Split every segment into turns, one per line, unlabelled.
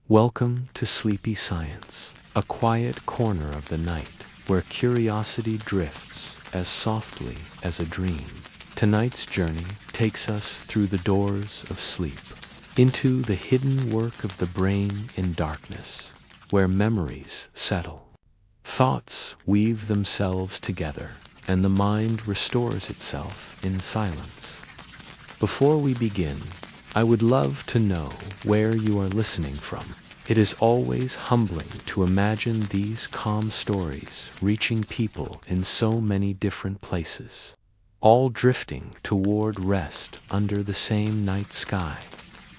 Welcome to Sleepy Science, a quiet corner of the night where curiosity drifts as softly as a dream. Tonight's journey takes us through the doors of sleep, into the hidden work of the brain in darkness, where memories settle. Thoughts weave themselves together, and the mind restores itself in silence. Before we begin, I would love to know where you are listening from. It is always humbling to imagine these calm stories reaching people in so many different places, all drifting toward rest under the same night sky.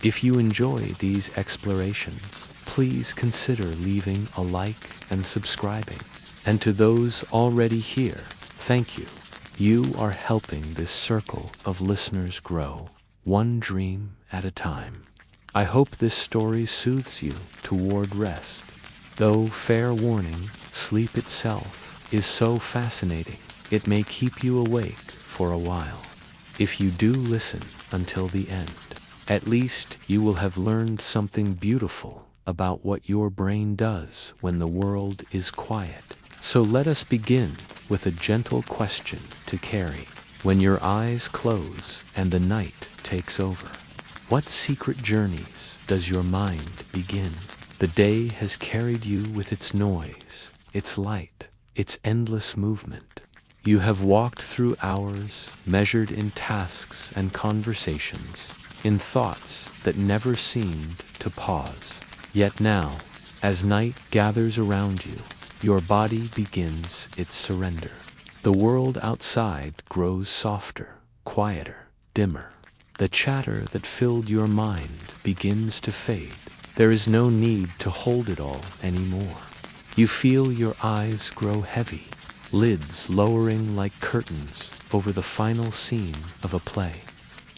If you enjoy these explorations, please consider leaving a like and subscribing. And to those already here, thank you. You are helping this circle of listeners grow, one dream at a time. I hope this story soothes you toward rest. Though fair warning, sleep itself is so fascinating, it may keep you awake for a while. If you do listen until the end, at least you will have learned something beautiful about what your brain does when the world is quiet. So let us begin with a gentle question to carry. When your eyes close and the night takes over, what secret journeys does your mind begin? The day has carried you with its noise, its light, its endless movement. You have walked through hours measured in tasks and conversations, in thoughts that never seemed to pause. Yet now, as night gathers around you, your body begins its surrender. The world outside grows softer, quieter, dimmer. The chatter that filled your mind begins to fade. There is no need to hold it all anymore. You feel your eyes grow heavy, lids lowering like curtains over the final scene of a play.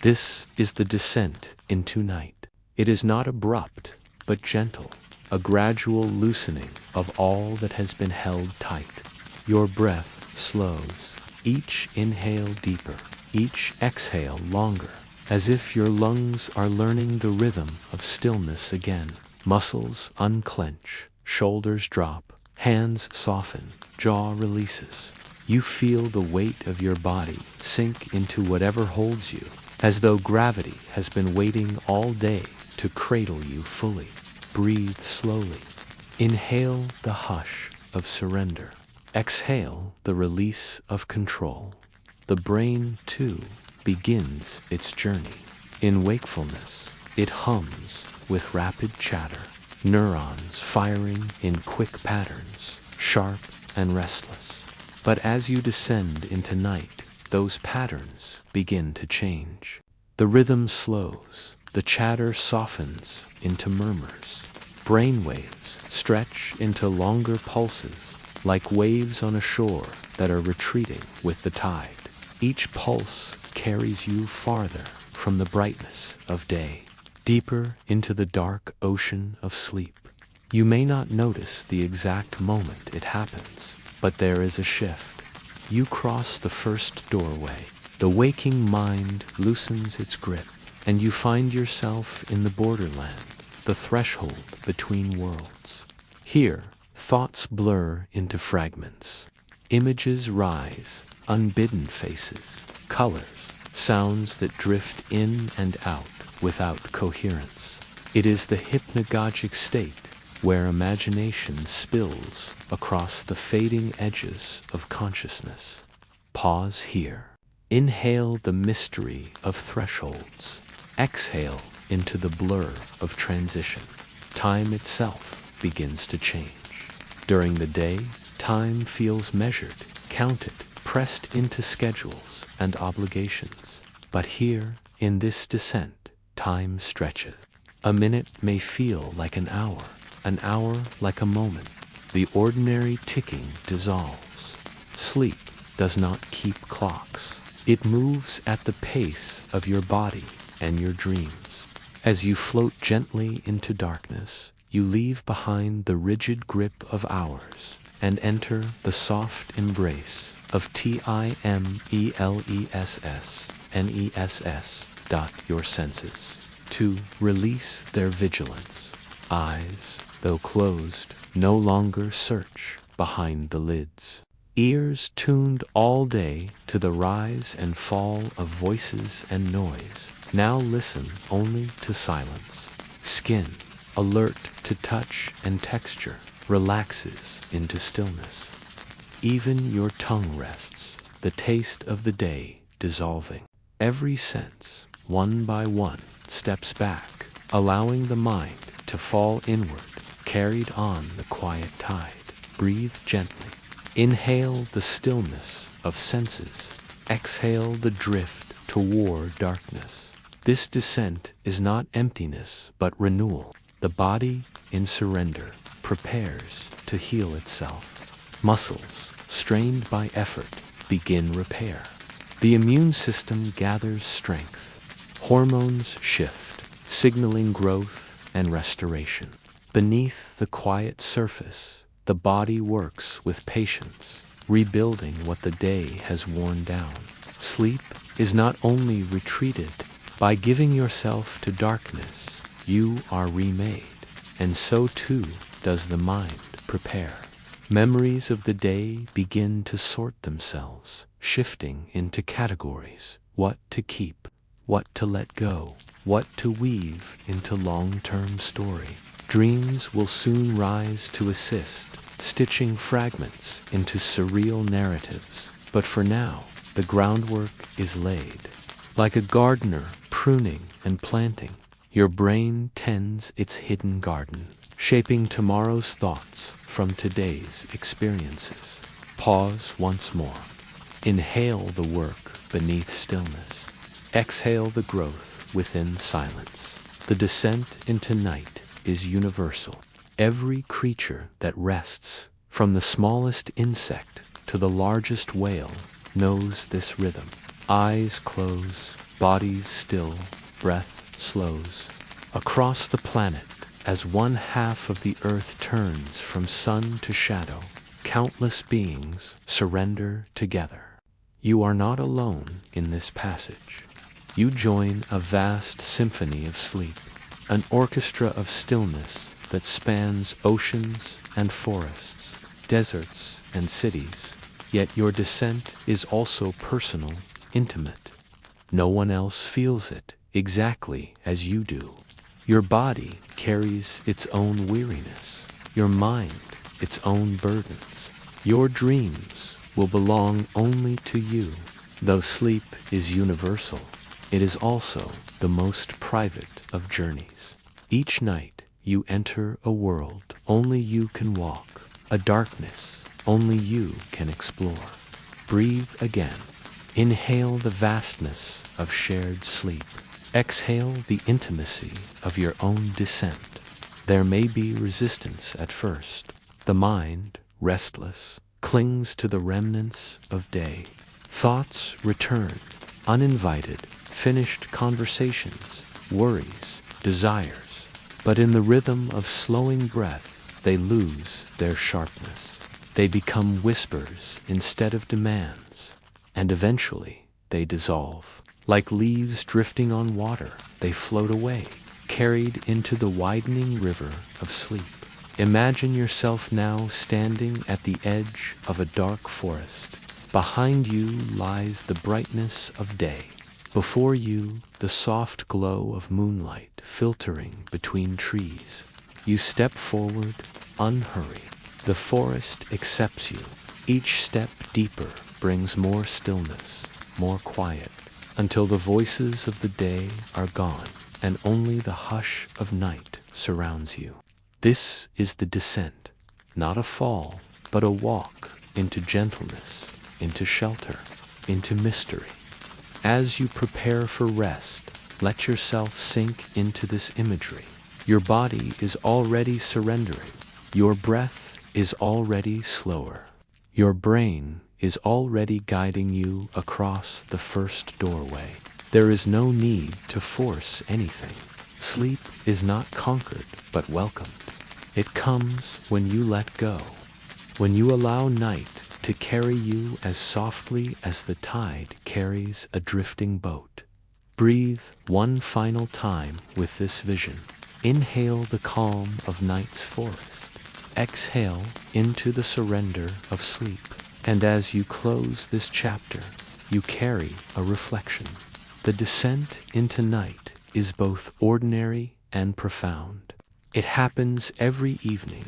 This is the descent into night. It is not abrupt, but gentle, a gradual loosening of all that has been held tight. Your breath slows, each inhale deeper, each exhale longer, as if your lungs are learning the rhythm of stillness again. Muscles unclench, shoulders drop, hands soften, jaw releases. You feel the weight of your body sink into whatever holds you, as though gravity has been waiting all day to cradle you fully. Breathe slowly. Inhale the hush of surrender. Exhale the release of control. The brain, too, begins its journey. In wakefulness, it hums with rapid chatter, neurons firing in quick patterns, sharp and restless. But as you descend into night, those patterns begin to change. The rhythm slows, the chatter softens into murmurs. Brainwaves stretch into longer pulses, like waves on a shore that are retreating with the tide. Each pulse carries you farther from the brightness of day, deeper into the dark ocean of sleep. You may not notice the exact moment it happens, but there is a shift. You cross the first doorway. The waking mind loosens its grip, and you find yourself in the borderland, the threshold between worlds. Here, thoughts blur into fragments. Images rise, unbidden faces, colors, sounds that drift in and out without coherence. It is the hypnagogic state where imagination spills across the fading edges of consciousness. Pause here. Inhale the mystery of thresholds. Exhale into the blur of transition. Time itself begins to change. During the day, time feels measured, counted, pressed into schedules and obligations. But here, in this descent, time stretches. A minute may feel like an hour like a moment. The ordinary ticking dissolves. Sleep does not keep clocks. It moves at the pace of your body and your dreams. As you float gently into darkness, you leave behind the rigid grip of hours and enter the soft embrace of TIMELESSNESS. Your senses, to release their vigilance. Eyes, though closed, no longer search behind the lids. Ears tuned all day to the rise and fall of voices and noise, now listen only to silence. Skin, alert to touch and texture, relaxes into stillness. Even your tongue rests, the taste of the day dissolving. Every sense, one by one, steps back, allowing the mind to fall inward, carried on the quiet tide. Breathe gently. Inhale the stillness of senses. Exhale the drift toward darkness. This descent is not emptiness, but renewal. The body, in surrender, prepares to heal itself. Muscles, strained by effort, begin repair. The immune system gathers strength. Hormones shift, signaling growth and restoration. Beneath the quiet surface, the body works with patience, rebuilding what the day has worn down. Sleep is not only retreated. By giving yourself to darkness, you are remade, and so too does the mind prepare. Memories of the day begin to sort themselves, shifting into categories: what to keep, what to let go, what to weave into long-term story. Dreams will soon rise to assist, stitching fragments into surreal narratives. But for now, the groundwork is laid. Like a gardener pruning and planting, your brain tends its hidden garden, shaping tomorrow's thoughts from today's experiences. Pause once more. Inhale the work beneath stillness. Exhale the growth within silence. The descent into night is universal. Every creature that rests, from the smallest insect to the largest whale, knows this rhythm. Eyes close, bodies still, breath slows. Across the planet, as one half of the earth turns from sun to shadow, countless beings surrender together. You are not alone in this passage. You join a vast symphony of sleep, an orchestra of stillness that spans oceans and forests, deserts and cities. Yet your descent is also personal, intimate. No one else feels it exactly as you do. Your body carries its own weariness, your mind its own burdens. Your dreams will belong only to you. Though sleep is universal, it is also the most private of journeys. Each night you enter a world only you can walk, a darkness only you can explore. Breathe again. Inhale the vastness of shared sleep. Exhale the intimacy of your own descent. There may be resistance at first. The mind, restless, clings to the remnants of day. Thoughts return, uninvited, finished conversations, worries, desires. But in the rhythm of slowing breath, they lose their sharpness. They become whispers instead of demands, and eventually they dissolve. Like leaves drifting on water, they float away, carried into the widening river of sleep. Imagine yourself now standing at the edge of a dark forest. Behind you lies the brightness of day. Before you, the soft glow of moonlight filtering between trees. You step forward, unhurried. The forest accepts you. Each step deeper brings more stillness, more quiet, until the voices of the day are gone, and only the hush of night surrounds you. This is the descent, not a fall, but a walk into gentleness, into shelter, into mystery. As you prepare for rest, let yourself sink into this imagery. Your body is already surrendering. Your breath is already slower. Your brain is already guiding you across the first doorway. There is no need to force anything. Sleep is not conquered, but welcomed. It comes when you let go, when you allow night to carry you as softly as the tide carries a drifting boat. Breathe one final time with this vision. Inhale the calm of night's forest. Exhale into the surrender of sleep. And as you close this chapter, you carry a reflection. The descent into night is both ordinary and profound. It happens every evening,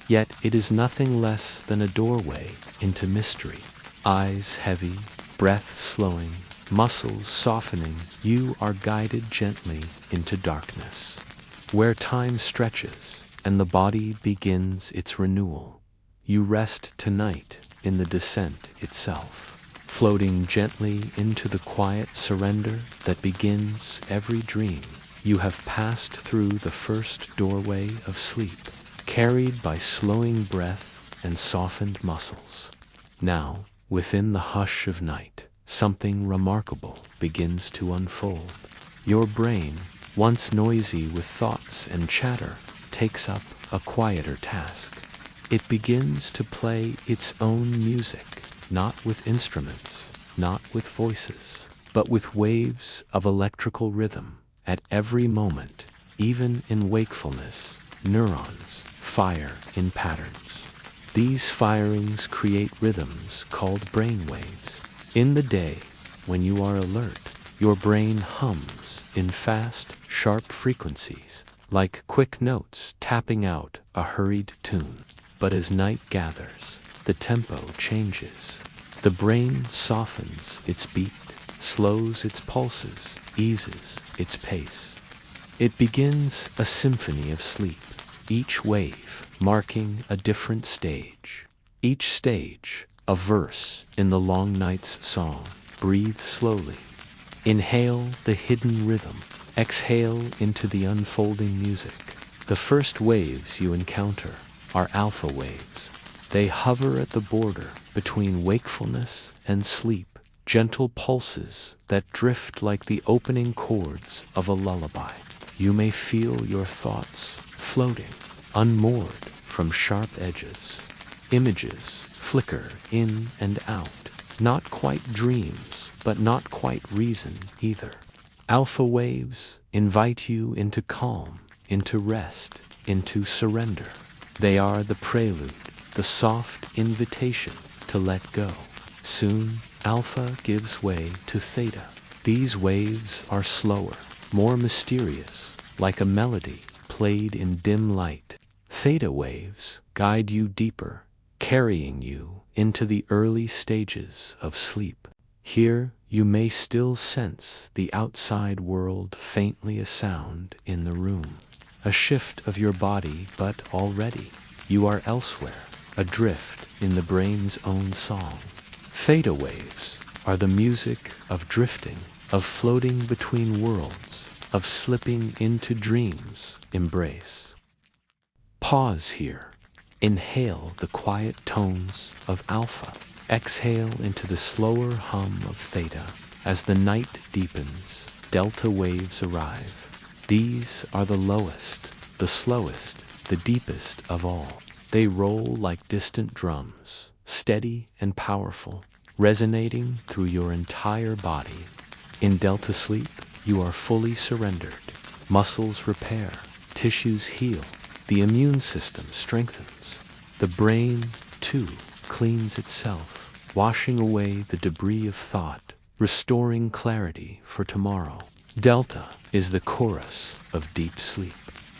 yet it is nothing less than a doorway into mystery. Eyes heavy, breath slowing, muscles softening, you are guided gently into darkness, where time stretches and the body begins its renewal. You rest tonight in the descent itself, floating gently into the quiet surrender that begins every dream. You have passed through the first doorway of sleep, carried by slowing breath and softened muscles. Now, within the hush of night, something remarkable begins to unfold. Your brain, once noisy with thoughts and chatter, takes up a quieter task. It begins to play its own music, not with instruments, not with voices, but with waves of electrical rhythm. At every moment, even in wakefulness, neurons fire in patterns. These firings create rhythms called brain waves. In the day, when you are alert, your brain hums in fast, sharp frequencies, like quick notes tapping out a hurried tune. But as night gathers, the tempo changes. The brain softens its beat, slows its pulses, eases its pace. It begins a symphony of sleep, each wave marking a different stage. Each stage a verse in the long night's song. Breathe slowly. Inhale the hidden rhythm. Exhale into the unfolding music. The first waves you encounter are alpha waves. They hover at the border between wakefulness and sleep. Gentle pulses that drift like the opening chords of a lullaby. You may feel your thoughts floating, unmoored from sharp edges. Images flicker in and out, not quite dreams, but not quite reason either. Alpha waves invite you into calm, into rest, into surrender. They are the prelude, the soft invitation to let go. Soon, Alpha gives way to Theta. These waves are slower, more mysterious, like a melody played in dim light. Theta waves guide you deeper, carrying you into the early stages of sleep. Here, you may still sense the outside world faintly a sound in the room. A shift of your body, but already you are elsewhere, adrift in the brain's own song. Theta waves are the music of drifting, of floating between worlds, of slipping into dreams' embrace. Pause here. Inhale the quiet tones of Alpha. Exhale into the slower hum of Theta. As the night deepens, Delta waves arrive. These are the lowest, the slowest, the deepest of all. They roll like distant drums, steady and powerful, resonating through your entire body. In Delta sleep, you are fully surrendered. Muscles repair, tissues heal, the immune system strengthens. The brain, too, cleans itself, washing away the debris of thought, restoring clarity for tomorrow. Delta is the chorus of deep sleep,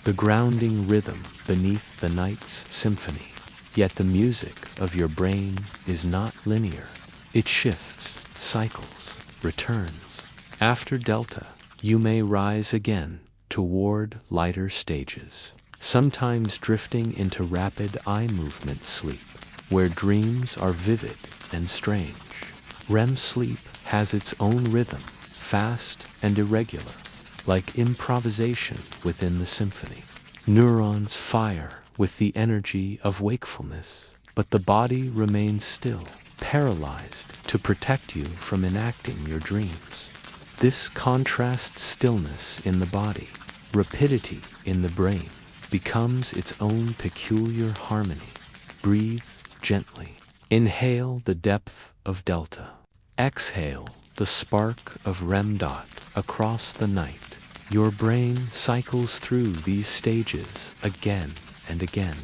the grounding rhythm beneath the night's symphony. Yet the music of your brain is not linear. It shifts, cycles, returns. After Delta, you may rise again toward lighter stages, sometimes drifting into rapid eye movement sleep, where dreams are vivid and strange. REM sleep has its own rhythm, fast and irregular, like improvisation within the symphony. Neurons fire with the energy of wakefulness, but the body remains still, paralyzed to protect you from enacting your dreams. This contrasts stillness in the body, rapidity in the brain, becomes its own peculiar harmony. Breathe gently. Inhale the depth of Delta. Exhale the spark of REM. Across the night, Your brain cycles through these stages again and again.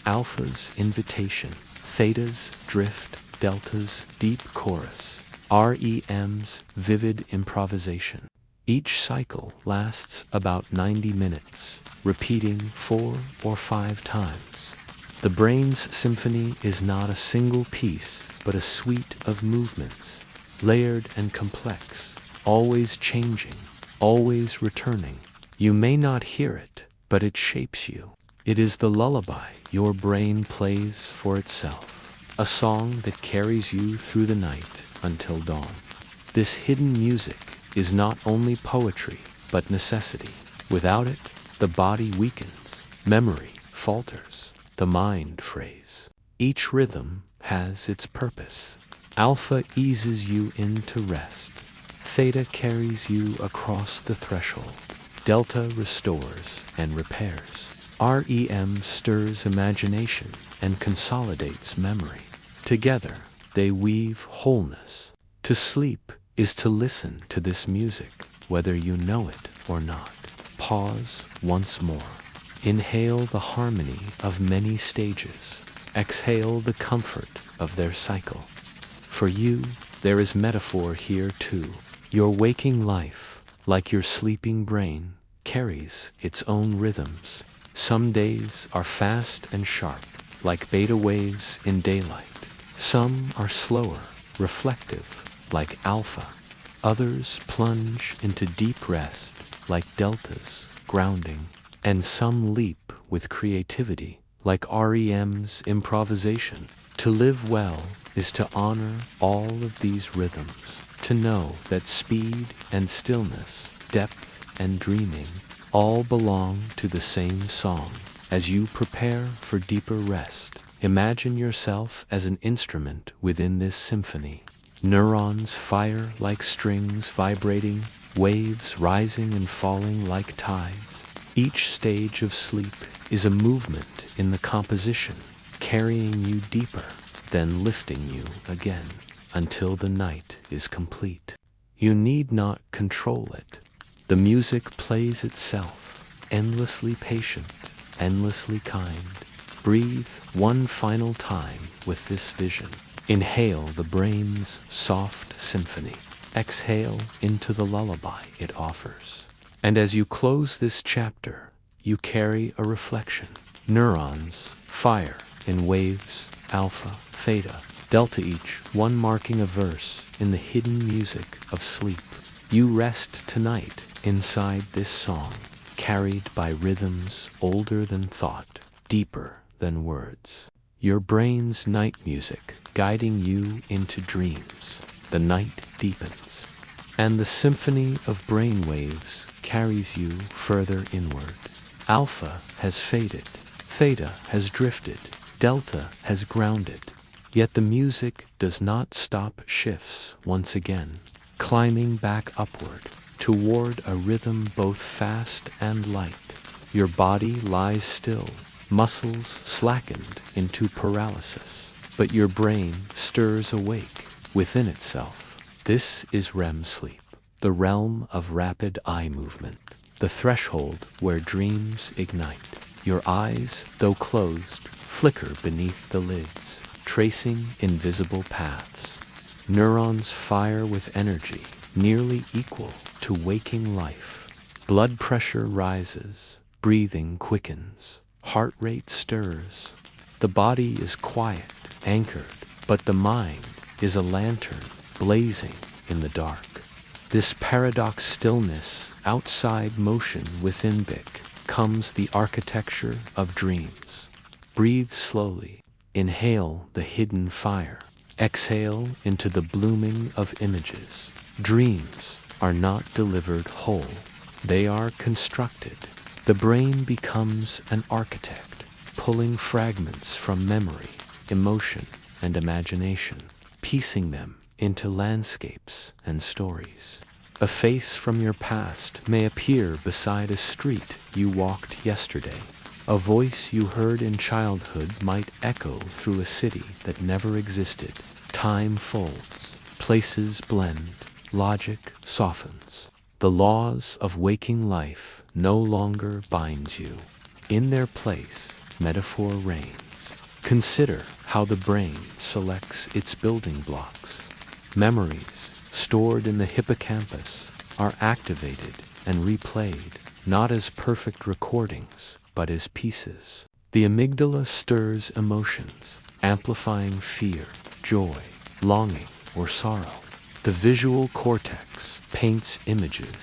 Alpha's invitation, theta's drift, delta's deep chorus, REM's vivid improvisation. Each cycle lasts about 90 minutes, repeating 4 or 5 times. The brain's symphony is not a single piece, but a suite of movements, layered and complex, always changing, always returning. You may not hear it, but it shapes you. It is the lullaby your brain plays for itself, a song that carries you through the night until dawn. This hidden music is not only poetry, but necessity. Without it, the body weakens, memory falters, the mind frays. Each rhythm has its purpose. Alpha eases you into rest. Theta carries you across the threshold. Delta restores and repairs. REM stirs imagination and consolidates memory. Together, they weave wholeness. To sleep is to listen to this music, whether you know it or not. Pause once more. Inhale the harmony of many stages. Exhale the comfort of their cycle. For you, there is metaphor here too. Your waking life, like your sleeping brain, carries its own rhythms. Some days are fast and sharp, like beta waves in daylight. Some are slower, reflective, like alpha. Others plunge into deep rest, like deltas, grounding. And some leap with creativity, like REM's improvisation. To live well is to honor all of these rhythms, to know that speed and stillness, depth and dreaming, all belong to the same song. As you prepare for deeper rest, imagine yourself as an instrument within this symphony. Neurons fire like strings vibrating, waves rising and falling like tides. Each stage of sleep is a movement in the composition, carrying you deeper, then lifting you again, until the night is complete. You need not control it. The music plays itself, endlessly patient, endlessly kind. Breathe one final time with this vision. Inhale the brain's soft symphony. Exhale into the lullaby it offers. And as you close this chapter, you carry a reflection. Neurons fire in waves, alpha, theta, delta, each one marking a verse in the hidden music of sleep. You rest tonight inside this song, carried by rhythms older than thought, deeper than words. Your brain's night music guiding you into dreams. The night deepens, and the symphony of brain waves carries you further inward. Alpha has faded, theta has drifted, delta has grounded. Yet the music does not stop shifts once again, climbing back upward toward a rhythm both fast and light. Your body lies still, muscles slackened into paralysis, but your brain stirs awake within itself. This is REM sleep, the realm of rapid eye movement, the threshold where dreams ignite. Your eyes, though closed, flicker beneath the lids, tracing invisible paths. Neurons fire with energy nearly equal to waking life. Blood pressure rises, breathing quickens, heart rate stirs. The body is quiet, anchored, but the mind is a lantern blazing in the dark. This paradox stillness, outside motion within comes the architecture of dreams. Breathe slowly, inhale the hidden fire, exhale into the blooming of images. Dreams are not delivered whole, they are constructed. The brain becomes an architect, pulling fragments from memory, emotion, and imagination, piecing them into landscapes and stories. A face from your past may appear beside a street you walked yesterday. A voice you heard in childhood might echo through a city that never existed. Time folds, places blend, logic softens. The laws of waking life no longer bind you. In their place, metaphor reigns. Consider how the brain selects its building blocks. Memories stored in the hippocampus are activated and replayed, not as perfect recordings, but as pieces. The amygdala stirs emotions, amplifying fear, joy, longing, or sorrow. The visual cortex paints images,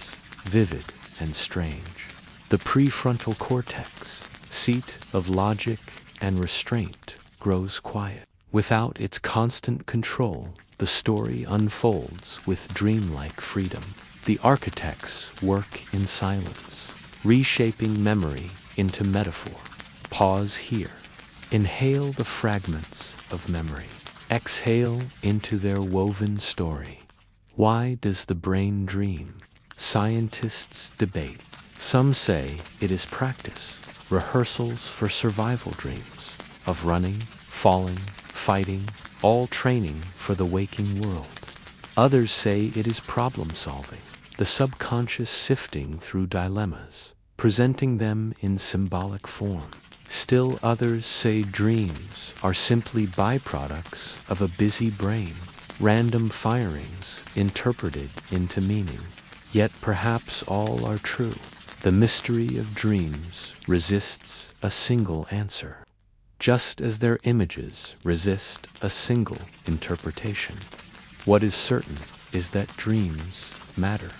vivid and strange. The prefrontal cortex, seat of logic and restraint, grows quiet. Without its constant control, the story unfolds with dreamlike freedom. The architects work in silence, reshaping memory into metaphor. Pause here. Inhale the fragments of memory. Exhale into their woven story. Why does the brain dream? Scientists debate. Some say it is practice, rehearsals for survival dreams, of running, falling, fighting, all training for the waking world. Others say it is problem solving, the subconscious sifting through dilemmas, presenting them in symbolic form. Still others say dreams are simply byproducts of a busy brain, random firings interpreted into meaning. Yet perhaps all are true. The mystery of dreams resists a single answer, just as their images resist a single interpretation. What is certain is that dreams matter.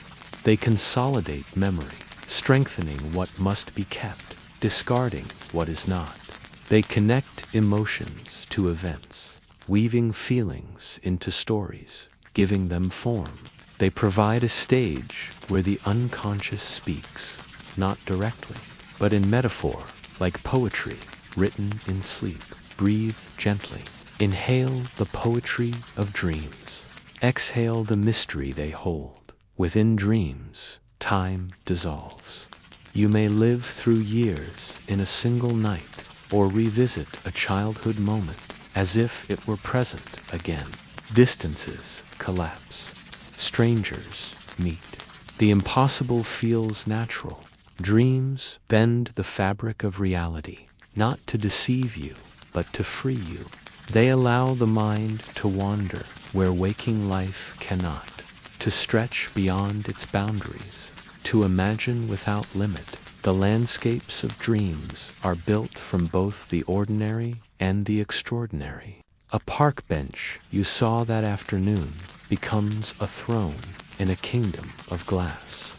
They consolidate memory, strengthening what must be kept, discarding what is not. They connect emotions to events, weaving feelings into stories, giving them form. They provide a stage where the unconscious speaks, not directly, but in metaphor, like poetry written in sleep. Breathe gently. Inhale the poetry of dreams. Exhale the mystery they hold. Within dreams, time dissolves. You may live through years in a single night, or revisit a childhood moment as if it were present again. Distances collapse. Strangers meet. The impossible feels natural. Dreams bend the fabric of reality, not to deceive you, but to free you. They allow the mind to wander where waking life cannot, to stretch beyond its boundaries, to imagine without limit. The landscapes of dreams are built from both the ordinary and the extraordinary. A park bench you saw that afternoon becomes a throne in a kingdom of glass.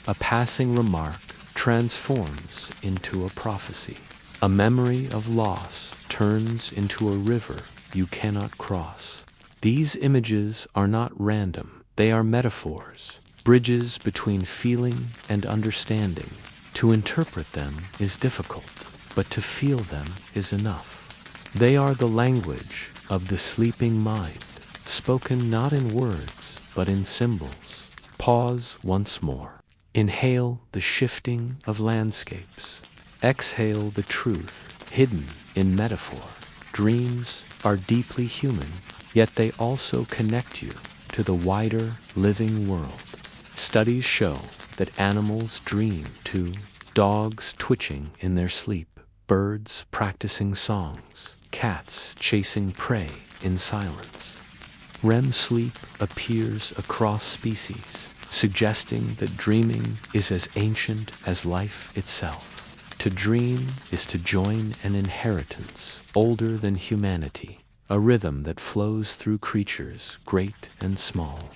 A passing remark transforms into a prophecy. A memory of loss turns into a river you cannot cross. These images are not random. They are metaphors, bridges between feeling and understanding. To interpret them is difficult, but to feel them is enough. They are the language of the sleeping mind, spoken not in words, but in symbols. Pause once more. Inhale the shifting of landscapes. Exhale the truth hidden in metaphor. Dreams are deeply human, yet they also connect you to the wider living world. Studies show that animals dream too. Dogs twitching in their sleep, birds practicing songs, cats chasing prey in silence. REM sleep appears across species, suggesting that dreaming is as ancient as life itself. To dream is to join an inheritance older than humanity, a rhythm that flows through creatures great and small.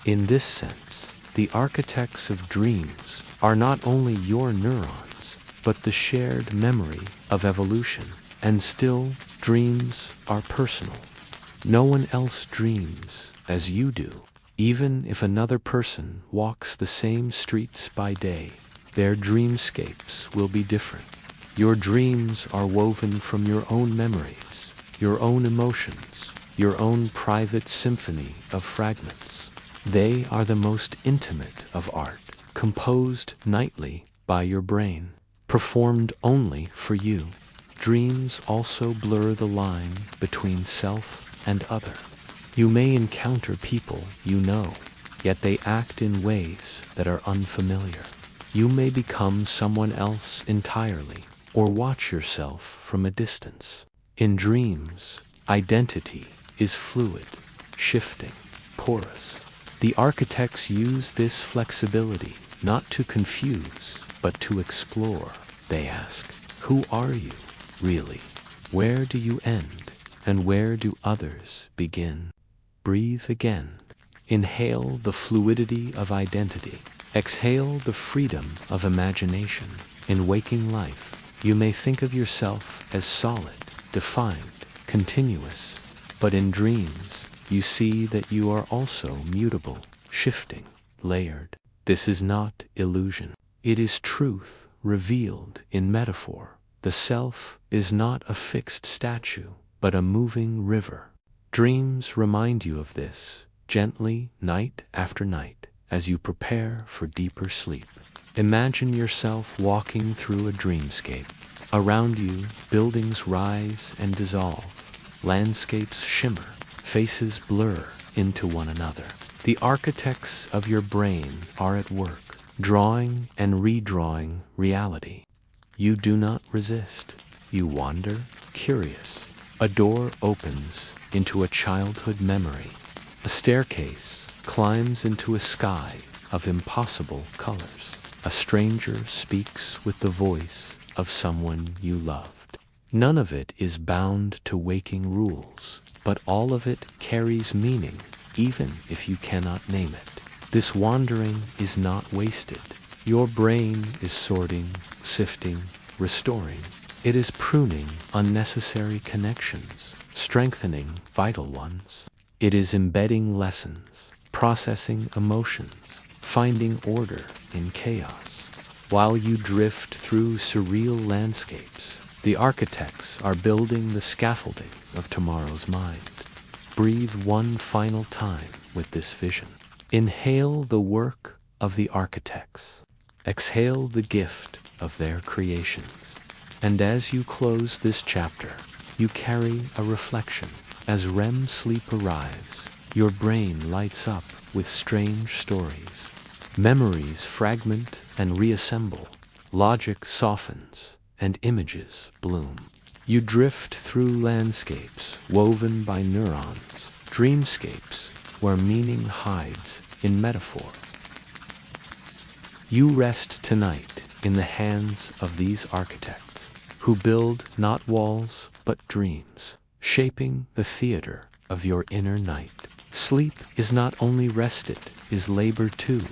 In this sense, the architects of dreams are not only your neurons, but the shared memory of evolution. And still, dreams are personal. No one else dreams as you do. Even if another person walks the same streets by day, their dreamscapes will be different. Your dreams are woven from your own memories, your own emotions, your own private symphony of fragments. They are the most intimate of art, composed nightly by your brain, performed only for you. Dreams also blur the line between self and other. You may encounter people you know, yet they act in ways that are unfamiliar. You may become someone else entirely, or watch yourself from a distance. In dreams, identity is fluid, shifting, porous. The architects use this flexibility not to confuse, but to explore. They ask, who are you, really? Where do you end, and where do others begin? Breathe again. Inhale the fluidity of identity. Exhale the freedom of imagination. In waking life, you may think of yourself as solid, defined, continuous, but in dreams, you see that you are also mutable, shifting, layered. This is not illusion. It is truth revealed in metaphor. The self is not a fixed statue, but a moving river. Dreams remind you of this, gently, night after night, as you prepare for deeper sleep. Imagine yourself walking through a dreamscape. Around you, buildings rise and dissolve, landscapes shimmer, faces blur into one another. The architects of your brain are at work, drawing and redrawing reality. You do not resist. You wander, curious. A door opens into a childhood memory. A staircase climbs into a sky of impossible colors. A stranger speaks with the voice of someone you loved. None of it is bound to waking rules, but all of it carries meaning, even if you cannot name it. This wandering is not wasted. Your brain is sorting, sifting, restoring. It is pruning unnecessary connections, strengthening vital ones. It is embedding lessons, processing emotions, finding order in chaos. While you drift through surreal landscapes, the architects are building the scaffolding of tomorrow's mind. Breathe one final time with this vision. Inhale the work of the architects. Exhale the gift of their creations. And as you close this chapter, you carry a reflection. As REM sleep arrives, your brain lights up with strange stories. Memories fragment and reassemble. Logic softens, and images bloom. You drift through landscapes woven by neurons, dreamscapes where meaning hides in metaphor. You rest tonight in the hands of these architects, who build not walls but dreams, shaping the theater of your inner night. Sleep is not only rest, it is labor too.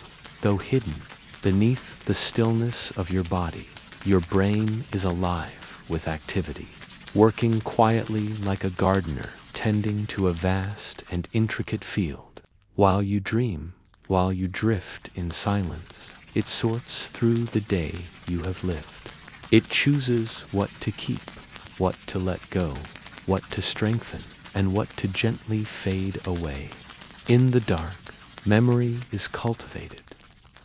Though hidden beneath the stillness of your body, your brain is alive with activity, working quietly like a gardener tending to a vast and intricate field. While you dream, while you drift in silence, it sorts through the day you have lived. It chooses what to keep, what to let go, what to strengthen, and what to gently fade away. In the dark, memory is cultivated.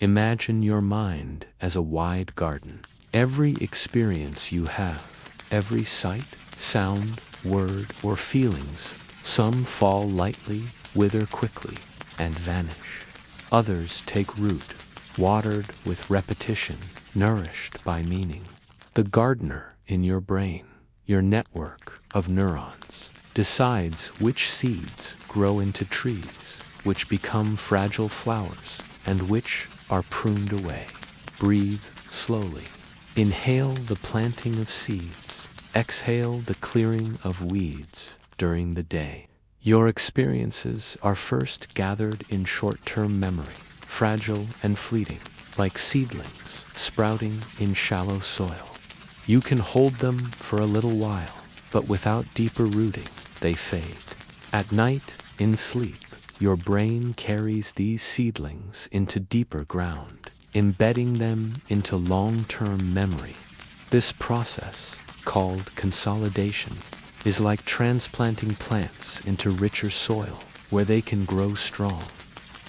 Imagine your mind as a wide garden. Every experience you have, every sight, sound, word, or feelings, some fall lightly, wither quickly, and vanish. Others take root, watered with repetition, nourished by meaning. The gardener in your brain, your network of neurons, decides which seeds grow into trees, which become fragile flowers, and which are pruned away. Breathe slowly. Inhale the planting of seeds. Exhale the clearing of weeds during the day. Your experiences are first gathered in short-term memory, fragile and fleeting, like seedlings sprouting in shallow soil. You can hold them for a little while, but without deeper rooting, they fade. At night, in sleep, your brain carries these seedlings into deeper ground, embedding them into long-term memory. This process, called consolidation, is like transplanting plants into richer soil where they can grow strong.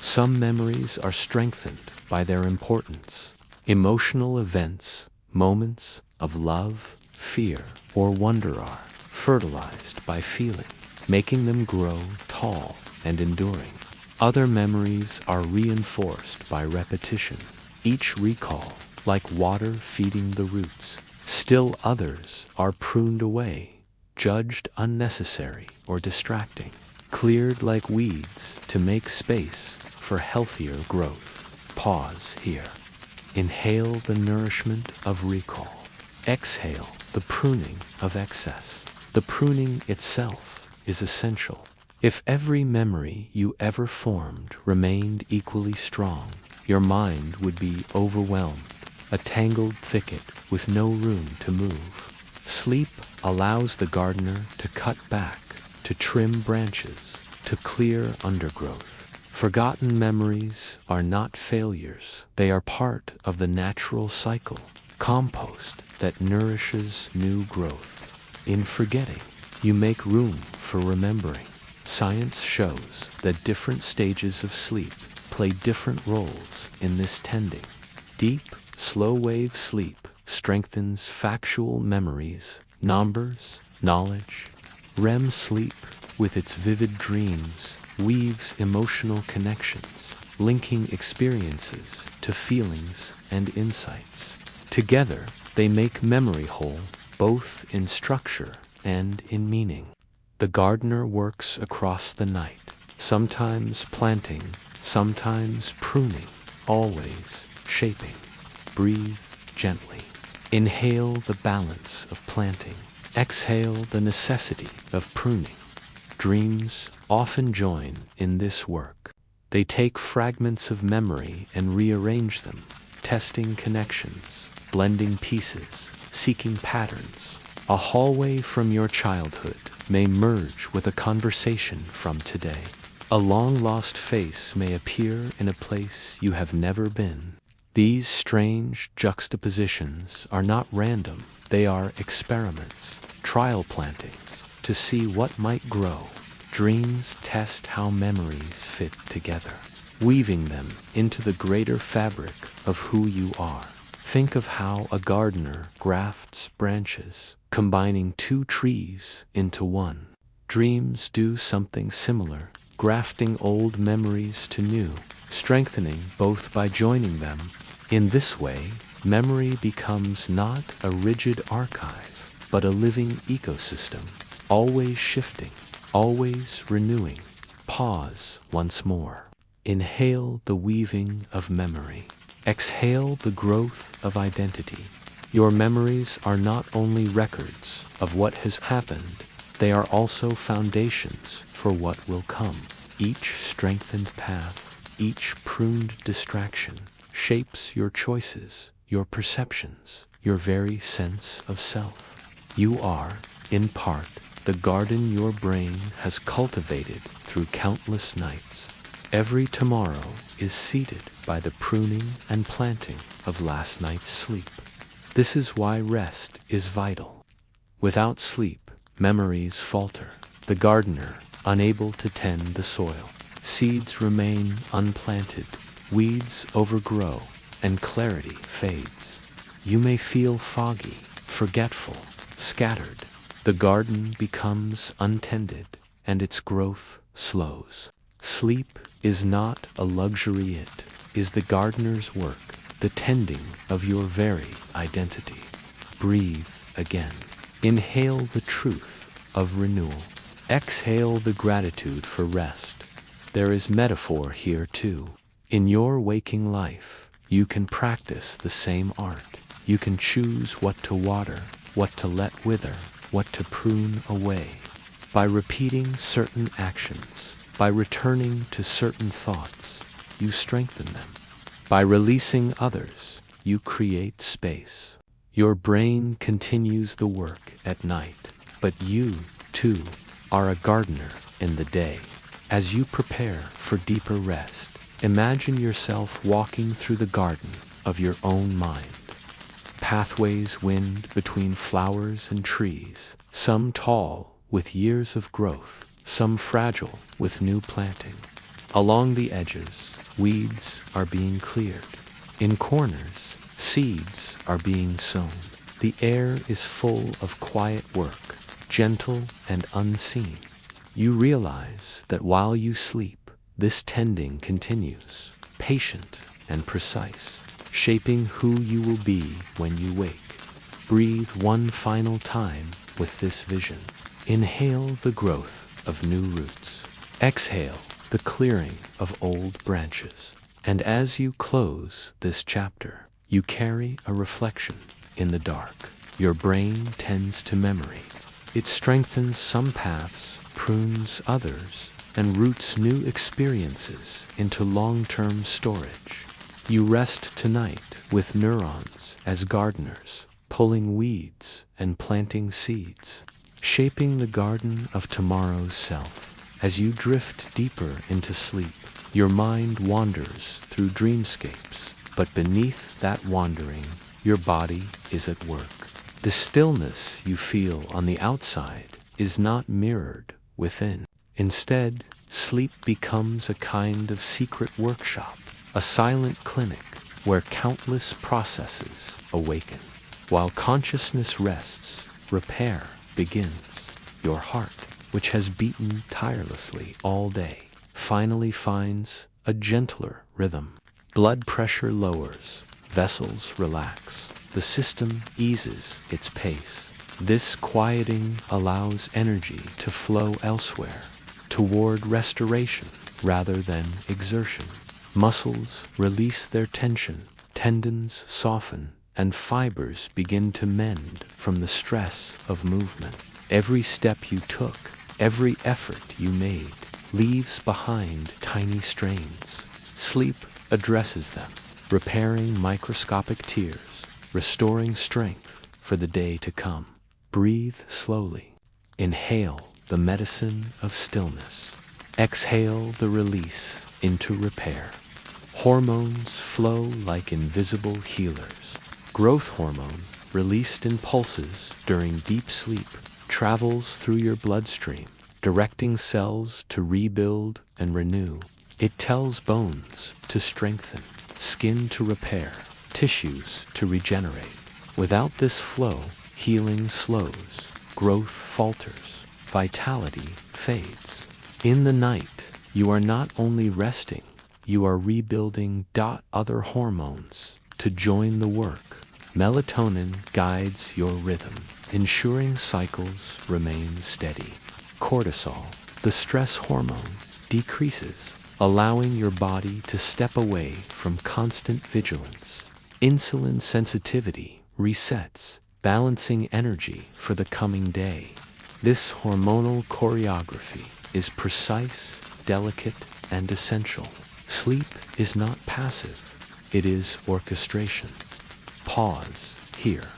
Some memories are strengthened by their importance. Emotional events, moments of love, fear, or wonder are fertilized by feeling, making them grow tall and enduring. Other memories are reinforced by repetition, each recall like water feeding the roots. Still others are pruned away, judged unnecessary or distracting, cleared like weeds to make space for healthier growth. Pause here. Inhale the nourishment of recall. Exhale the pruning of excess. The pruning itself is essential. If every memory you ever formed remained equally strong, your mind would be overwhelmed, a tangled thicket with no room to move. Sleep allows the gardener to cut back, to trim branches, to clear undergrowth. Forgotten memories are not failures. They are part of the natural cycle, compost that nourishes new growth. In forgetting, you make room for remembering. Science shows that different stages of sleep play different roles in this tending. Deep, slow-wave sleep strengthens factual memories, numbers, knowledge. REM sleep, with its vivid dreams, weaves emotional connections, linking experiences to feelings and insights. Together, they make memory whole, both in structure and in meaning. The gardener works across the night, sometimes planting, sometimes pruning, always shaping. Breathe gently. Inhale the balance of planting. Exhale the necessity of pruning. Dreams often join in this work. They take fragments of memory and rearrange them, testing connections, blending pieces, seeking patterns. A hallway from your childhood may merge with a conversation from today. A long-lost face may appear in a place you have never been. These strange juxtapositions are not random. They are experiments, trial plantings, to see what might grow. Dreams test how memories fit together, weaving them into the greater fabric of who you are. Think of how a gardener grafts branches, combining two trees into one. Dreams do something similar, grafting old memories to new, strengthening both by joining them. In this way, memory becomes not a rigid archive, but a living ecosystem, always shifting, always renewing. Pause once more. Inhale the weaving of memory. Exhale the growth of identity. Your memories are not only records of what has happened, they are also foundations for what will come. Each strengthened path, each pruned distraction, shapes your choices, your perceptions, your very sense of self. You are, in part, the garden your brain has cultivated through countless nights. Every tomorrow is seeded by the pruning and planting of last night's sleep. This is why rest is vital. Without sleep, memories falter. The gardener, unable to tend the soil. Seeds remain unplanted, weeds overgrow, and clarity fades. You may feel foggy, forgetful, scattered. The garden becomes untended, and its growth slows. Sleep is not a luxury, it is the gardener's work, the tending of your very identity. Breathe again. Inhale the truth of renewal. Exhale the gratitude for rest. There is metaphor here too. In your waking life, you can practice the same art. You can choose what to water, what to let wither, what to prune away. By repeating certain actions, by returning to certain thoughts, you strengthen them. By releasing others, you create space. Your brain continues the work at night, but you, too, are a gardener in the day. As you prepare for deeper rest, imagine yourself walking through the garden of your own mind. Pathways wind between flowers and trees, some tall with years of growth, some fragile with new planting. Along the edges, weeds are being cleared. In corners, seeds are being sown. The air is full of quiet work, gentle and unseen. You realize that while you sleep, this tending continues, patient and precise, shaping who you will be when you wake. Breathe one final time with this vision. Inhale the growth of new roots. Exhale the clearing of old branches. And as you close this chapter, you carry a reflection in the dark. Your brain tends to memory. It strengthens some paths, prunes others, and roots new experiences into long-term storage. You rest tonight with neurons as gardeners, pulling weeds and planting seeds, shaping the garden of tomorrow's self. As you drift deeper into sleep, your mind wanders through dreamscapes, but beneath that wandering, your body is at work. The stillness you feel on the outside is not mirrored within. Instead, sleep becomes a kind of secret workshop, a silent clinic where countless processes awaken. While consciousness rests, repair begins. Your heart, which has beaten tirelessly all day, finally finds a gentler rhythm. Blood pressure lowers, vessels relax, the system eases its pace. This quieting allows energy to flow elsewhere, toward restoration rather than exertion. Muscles release their tension, tendons soften, and fibers begin to mend from the stress of movement. Every step you took, every effort you made, leaves behind tiny strains. Sleep addresses them, repairing microscopic tears, restoring strength for the day to come. Breathe slowly. Inhale the medicine of stillness. Exhale the release into repair. Hormones flow like invisible healers. Growth hormone, released in pulses during deep sleep, travels through your bloodstream, directing cells to rebuild and renew. It tells bones to strengthen, skin to repair, tissues to regenerate. Without this flow, healing slows, growth falters, vitality fades. In the night, you are not only resting, you are rebuilding. Other hormones to join the work. Melatonin guides your rhythm, ensuring cycles remain steady. Cortisol, the stress hormone, decreases, allowing your body to step away from constant vigilance. Insulin sensitivity resets, balancing energy for the coming day. This hormonal choreography is precise, delicate, and essential. Sleep is not passive, it is orchestration. Pause here.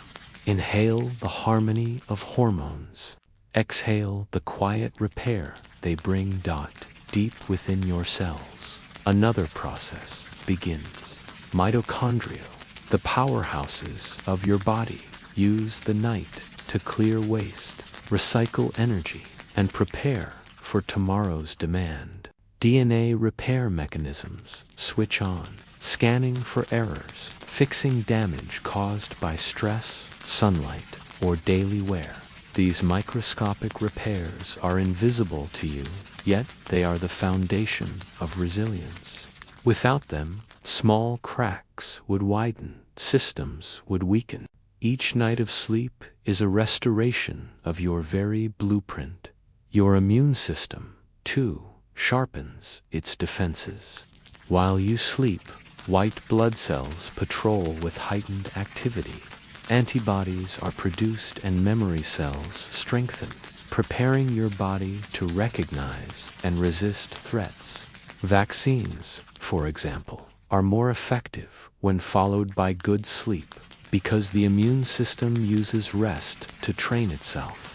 Inhale the harmony of hormones. Exhale the quiet repair they bring. Deep within your cells, another process begins. Mitochondria, the powerhouses of your body, use the night to clear waste, recycle energy, and prepare for tomorrow's demand. DNA repair mechanisms switch on, scanning for errors, fixing damage caused by stress, sunlight, or daily wear. These microscopic repairs are invisible to you, yet they are the foundation of resilience. Without them, small cracks would widen, systems would weaken. Each night of sleep is a restoration of your very blueprint. Your immune system, too, sharpens its defenses. While you sleep, white blood cells patrol with heightened activity. Antibodies are produced and memory cells strengthened, preparing your body to recognize and resist threats. Vaccines, for example, are more effective when followed by good sleep because the immune system uses rest to train itself.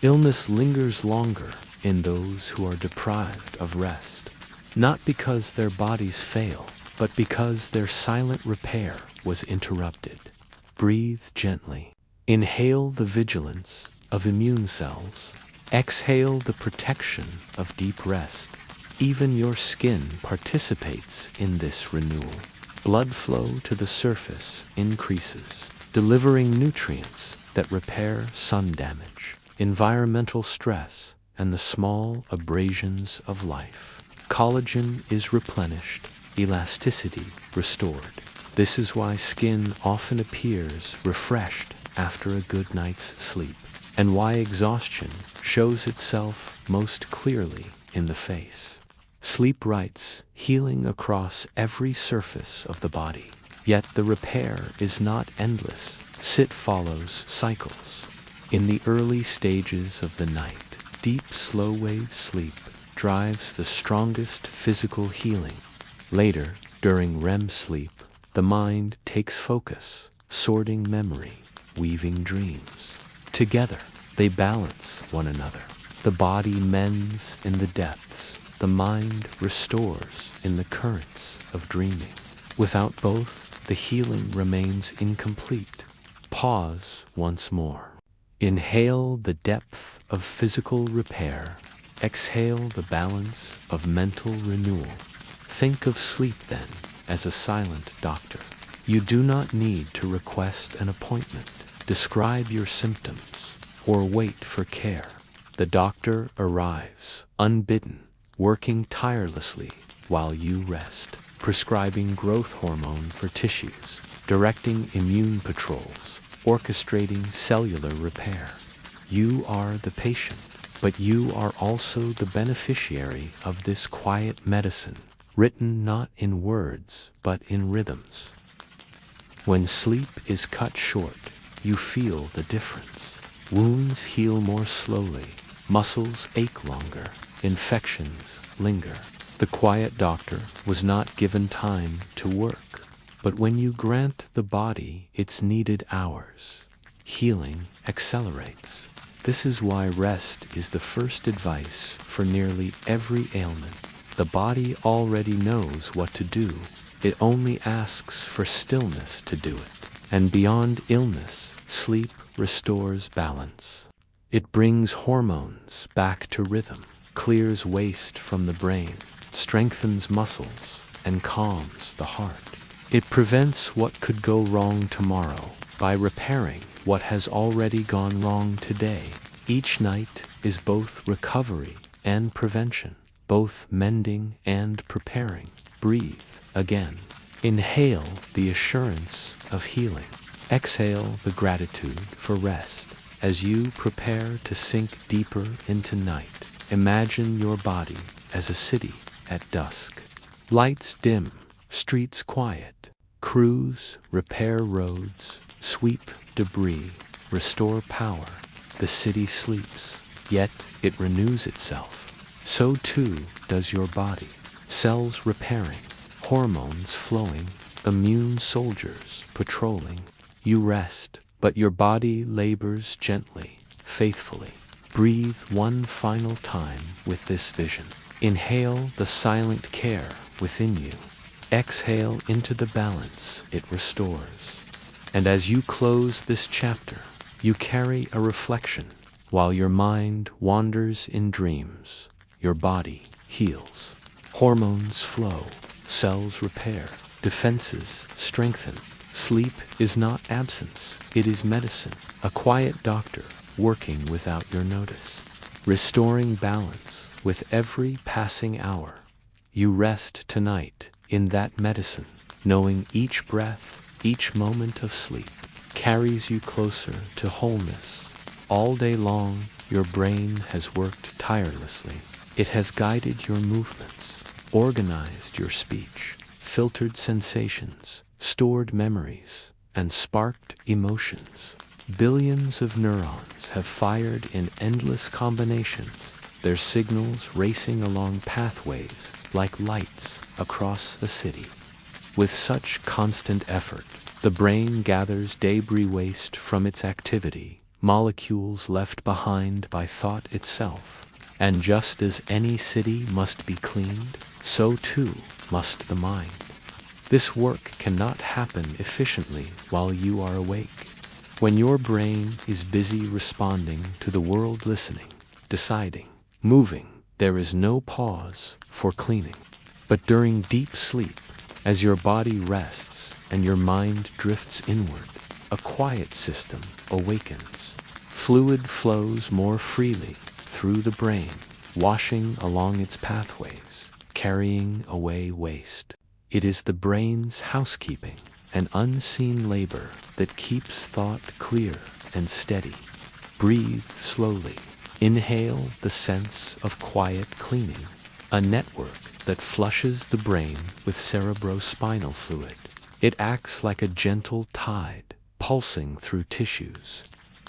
Illness lingers longer in those who are deprived of rest, not because their bodies fail, but because their silent repair was interrupted. Breathe gently. Inhale the vigilance of immune cells. Exhale the protection of deep rest. Even your skin participates in this renewal. Blood flow to the surface increases, delivering nutrients that repair sun damage, environmental stress, and the small abrasions of life. Collagen is replenished, elasticity restored. This is why skin often appears refreshed after a good night's sleep, and why exhaustion shows itself most clearly in the face. Sleep writes healing across every surface of the body. Yet the repair is not endless. It follows cycles. In the early stages of the night, deep slow-wave sleep drives the strongest physical healing. Later, during REM sleep, the mind takes focus, sorting memory, weaving dreams. Together, they balance one another. The body mends in the depths, the mind restores in the currents of dreaming. Without both, the healing remains incomplete. Pause once more. Inhale the depth of physical repair. Exhale the balance of mental renewal. Think of sleep then as a silent doctor. You do not need to request an appointment, describe your symptoms, or wait for care. The doctor arrives, unbidden, working tirelessly while you rest, prescribing growth hormone for tissues, directing immune patrols, orchestrating cellular repair. You are the patient, but you are also the beneficiary of this quiet medicine, written not in words, but in rhythms. When sleep is cut short, you feel the difference. Wounds heal more slowly, muscles ache longer, infections linger. The quiet doctor was not given time to work, but when you grant the body its needed hours, healing accelerates. This is why rest is the first advice for nearly every ailment. The body already knows what to do. It only asks for stillness to do it. And beyond illness, sleep restores balance. It brings hormones back to rhythm, clears waste from the brain, strengthens muscles, and calms the heart. It prevents what could go wrong tomorrow by repairing what has already gone wrong today. Each night is both recovery and prevention, both mending and preparing. Breathe again. Inhale the assurance of healing. Exhale the gratitude for rest. As you prepare to sink deeper into night, imagine your body as a city at dusk. Lights dim, streets quiet. Crews repair roads, sweep debris, restore power. The city sleeps, yet it renews itself. So too does your body. Cells repairing, hormones flowing, immune soldiers patrolling. You rest, but your body labors gently, faithfully. Breathe one final time with this vision. Inhale the silent care within you. Exhale into the balance it restores. And as you close this chapter, you carry a reflection. While your mind wanders in dreams, your body heals. Hormones flow, cells repair, defenses strengthen. Sleep is not absence, it is medicine, a quiet doctor working without your notice, restoring balance with every passing hour. You rest tonight in that medicine, knowing each breath, each moment of sleep carries you closer to wholeness. All day long, your brain has worked tirelessly. It has guided your movements, organized your speech, filtered sensations, stored memories, and sparked emotions. Billions of neurons have fired in endless combinations, their signals racing along pathways like lights across a city. With such constant effort, the brain gathers debris waste from its activity, molecules left behind by thought itself. And just as any city must be cleaned, so too must the mind. This work cannot happen efficiently while you are awake. When your brain is busy responding to the world listening, deciding, moving, there is no pause for cleaning. But during deep sleep, as your body rests and your mind drifts inward, a quiet system awakens. Fluid flows more freely through the brain, washing along its pathways, carrying away waste. It is the brain's housekeeping, an unseen labor that keeps thought clear and steady. Breathe slowly. Inhale the sense of quiet cleaning, a network that flushes the brain with cerebrospinal fluid. It acts like a gentle tide, pulsing through tissues,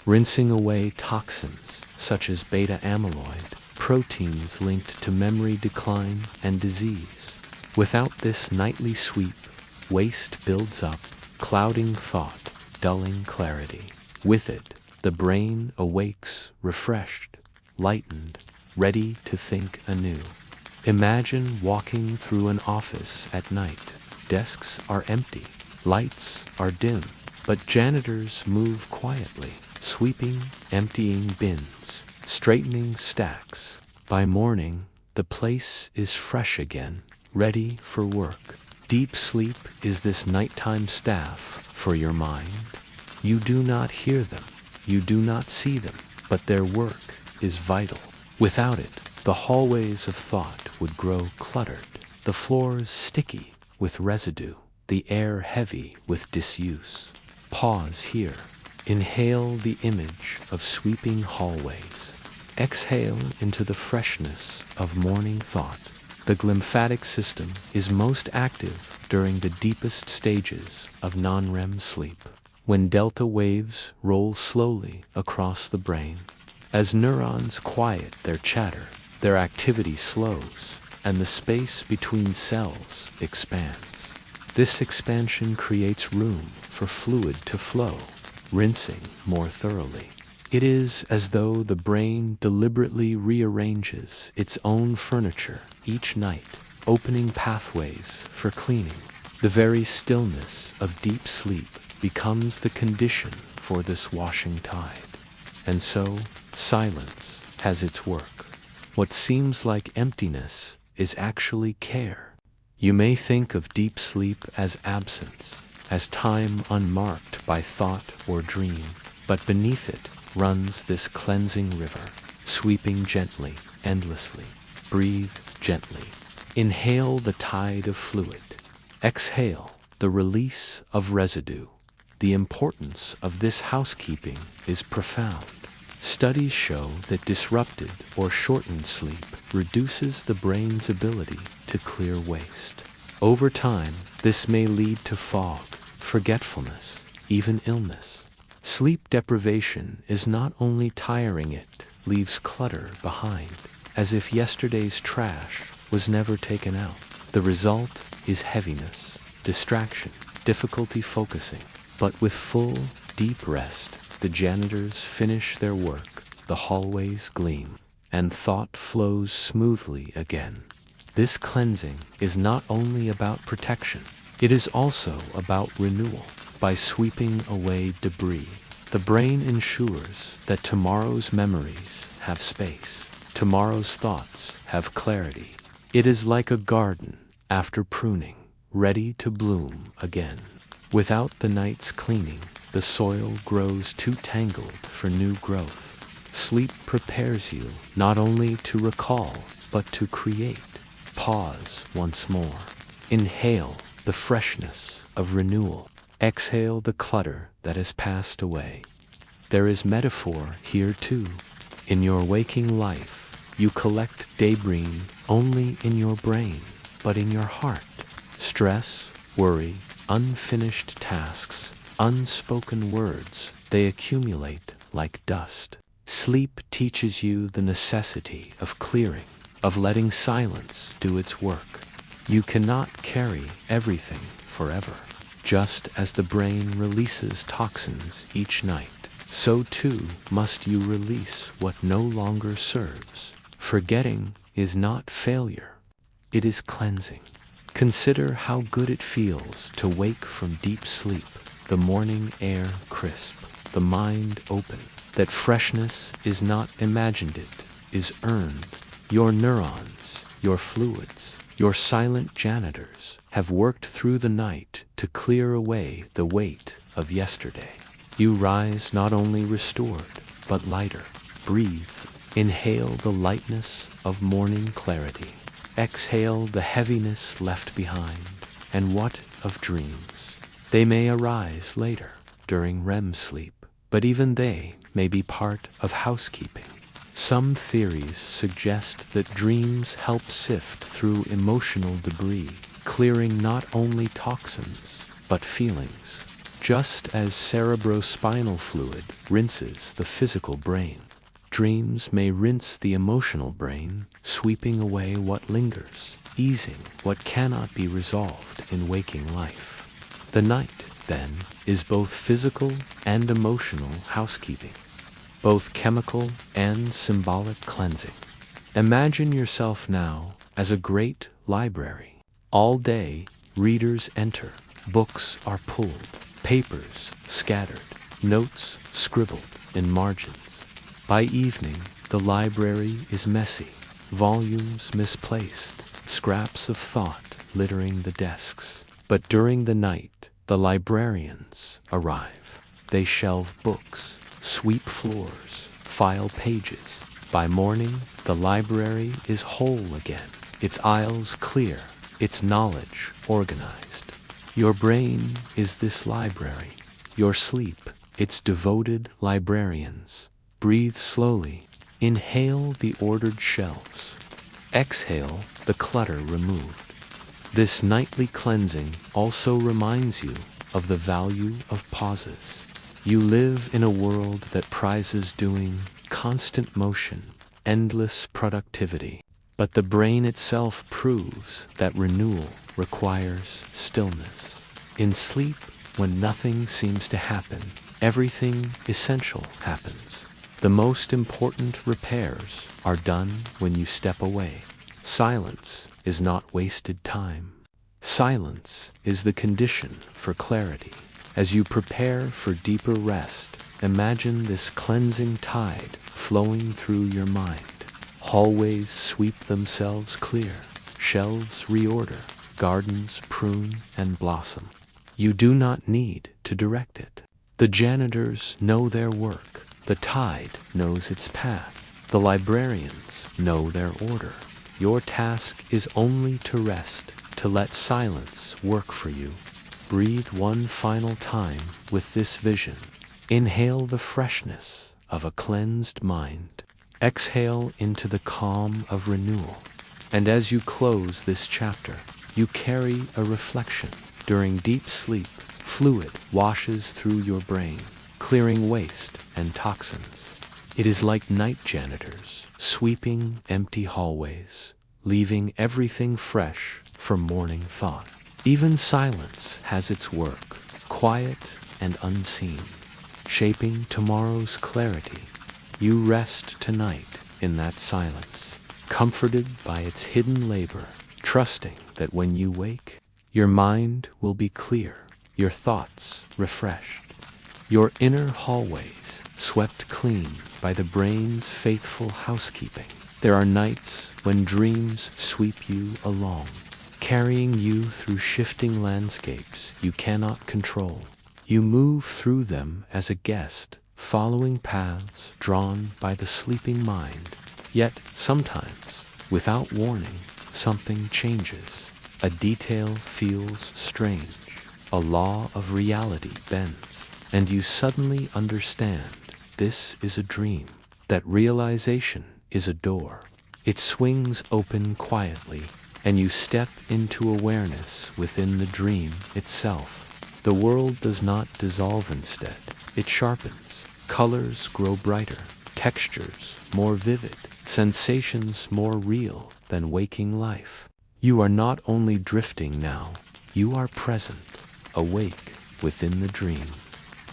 rinsing away toxins such as beta amyloid, proteins linked to memory decline and disease. Without this nightly sweep, waste builds up, clouding thought, dulling clarity. With it, the brain awakes refreshed, lightened, ready to think anew. Imagine walking through an office at night. Desks are empty, lights are dim, but janitors move quietly, sweeping, emptying bins, straightening stacks. By morning, the place is fresh again, ready for work. Deep sleep is this nighttime staff for your mind. You do not hear them, you do not see them, but their work is vital. Without it, the hallways of thought would grow cluttered, the floors sticky with residue, the air heavy with disuse. Pause here. Inhale the image of sweeping hallways. Exhale into the freshness of morning thought. The glymphatic system is most active during the deepest stages of non-REM sleep, when delta waves roll slowly across the brain. As neurons quiet their chatter, their activity slows, and the space between cells expands. This expansion creates room for fluid to flow, rinsing more thoroughly. It is as though the brain deliberately rearranges its own furniture each night, opening pathways for cleaning. The very stillness of deep sleep becomes the condition for this washing tide. And so, silence has its work. What seems like emptiness is actually care. You may think of deep sleep as absence, as time unmarked by thought or dream, but beneath it runs this cleansing river, sweeping gently, endlessly. Breathe gently. Inhale the tide of fluid. Exhale the release of residue. The importance of this housekeeping is profound. Studies show that disrupted or shortened sleep reduces the brain's ability to clear waste. Over time, this may lead to fog, forgetfulness, even illness. Sleep deprivation is not only tiring, it leaves clutter behind, as if yesterday's trash was never taken out. The result is heaviness, distraction, difficulty focusing. But with full, deep rest, the janitors finish their work, the hallways gleam, and thought flows smoothly again. This cleansing is not only about protection, it is also about renewal. By sweeping away debris, the brain ensures that tomorrow's memories have space, tomorrow's thoughts have clarity. It is like a garden after pruning, ready to bloom again. Without the night's cleaning, the soil grows too tangled for new growth. Sleep prepares you not only to recall, but to create. Pause once more. Inhale the freshness of renewal. Exhale the clutter that has passed away. There is metaphor here too. In your waking life, you collect debris only in your brain, but in your heart. Stress, worry, unfinished tasks, unspoken words, they accumulate like dust. Sleep teaches you the necessity of clearing, of letting silence do its work. You cannot carry everything forever. Just as the brain releases toxins each night, so too must you release what no longer serves. Forgetting is not failure, it is cleansing. Consider how good it feels to wake from deep sleep, the morning air crisp, the mind open. That freshness is not imagined, it is earned. Your neurons, your fluids, your silent janitors have worked through the night to clear away the weight of yesterday. You rise not only restored, but lighter. Breathe. Inhale the lightness of morning clarity. exhale the heaviness left behind. And what of dreams? They may arise later, during REM sleep, but even they may be part of housekeeping. Some theories suggest that dreams help sift through emotional debris, clearing not only toxins, but feelings, just as cerebrospinal fluid rinses the physical brain. Dreams may rinse the emotional brain, sweeping away what lingers, easing what cannot be resolved in waking life. The night, then, is both physical and emotional housekeeping, both chemical and symbolic cleansing. Imagine yourself now as a great library. All day, readers enter, books are pulled, papers scattered, notes scribbled in margins. By evening, the library is messy, volumes misplaced, scraps of thought littering the desks. But during the night, the librarians arrive. They shelve books, sweep floors, file pages. By morning, the library is whole again, its aisles clear, its knowledge organized. Your brain is this library, your sleep, its devoted librarians. Breathe slowly, inhale the ordered shelves, exhale the clutter removed. This nightly cleansing also reminds you of the value of pauses. You live in a world that prizes doing, constant motion, endless productivity. But the brain itself proves that renewal requires stillness. In sleep, when nothing seems to happen, everything essential happens. The most important repairs are done when you step away. Silence is not wasted time. Silence is the condition for clarity. As you prepare for deeper rest, imagine this cleansing tide flowing through your mind. Hallways sweep themselves clear, shelves reorder, gardens prune and blossom. You do not need to direct it. The janitors know their work. The tide knows its path. The librarians know their order. Your task is only to rest, to let silence work for you. Breathe one final time with this vision. Inhale the freshness of a cleansed mind. Exhale into the calm of renewal. And as you close this chapter, you carry a reflection. During deep sleep, fluid washes through your brain, clearing waste and toxins. It is like night janitors, sweeping empty hallways, leaving everything fresh for morning thought. Even silence has its work, quiet and unseen, shaping tomorrow's clarity. You rest tonight in that silence, comforted by its hidden labor, trusting that when you wake, your mind will be clear, your thoughts refreshed, your inner hallways swept clean by the brain's faithful housekeeping. There are nights when dreams sweep you along, carrying you through shifting landscapes you cannot control. You move through them as a guest, following paths drawn by the sleeping mind. Yet sometimes, without warning, something changes. A detail feels strange. A law of reality bends, and you suddenly understand this is a dream. That realization is a door. It swings open quietly, and you step into awareness within the dream itself. The world does not dissolve instead. It sharpens. Colors grow brighter, textures more vivid, sensations more real than waking life. You are not only drifting now, you are present, awake within the dream.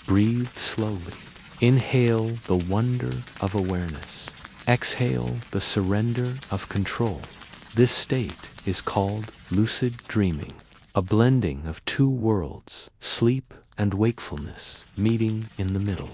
Breathe slowly. Inhale the wonder of awareness. Exhale the surrender of control. This state is called lucid dreaming, a blending of two worlds, sleep and wakefulness, meeting in the middle.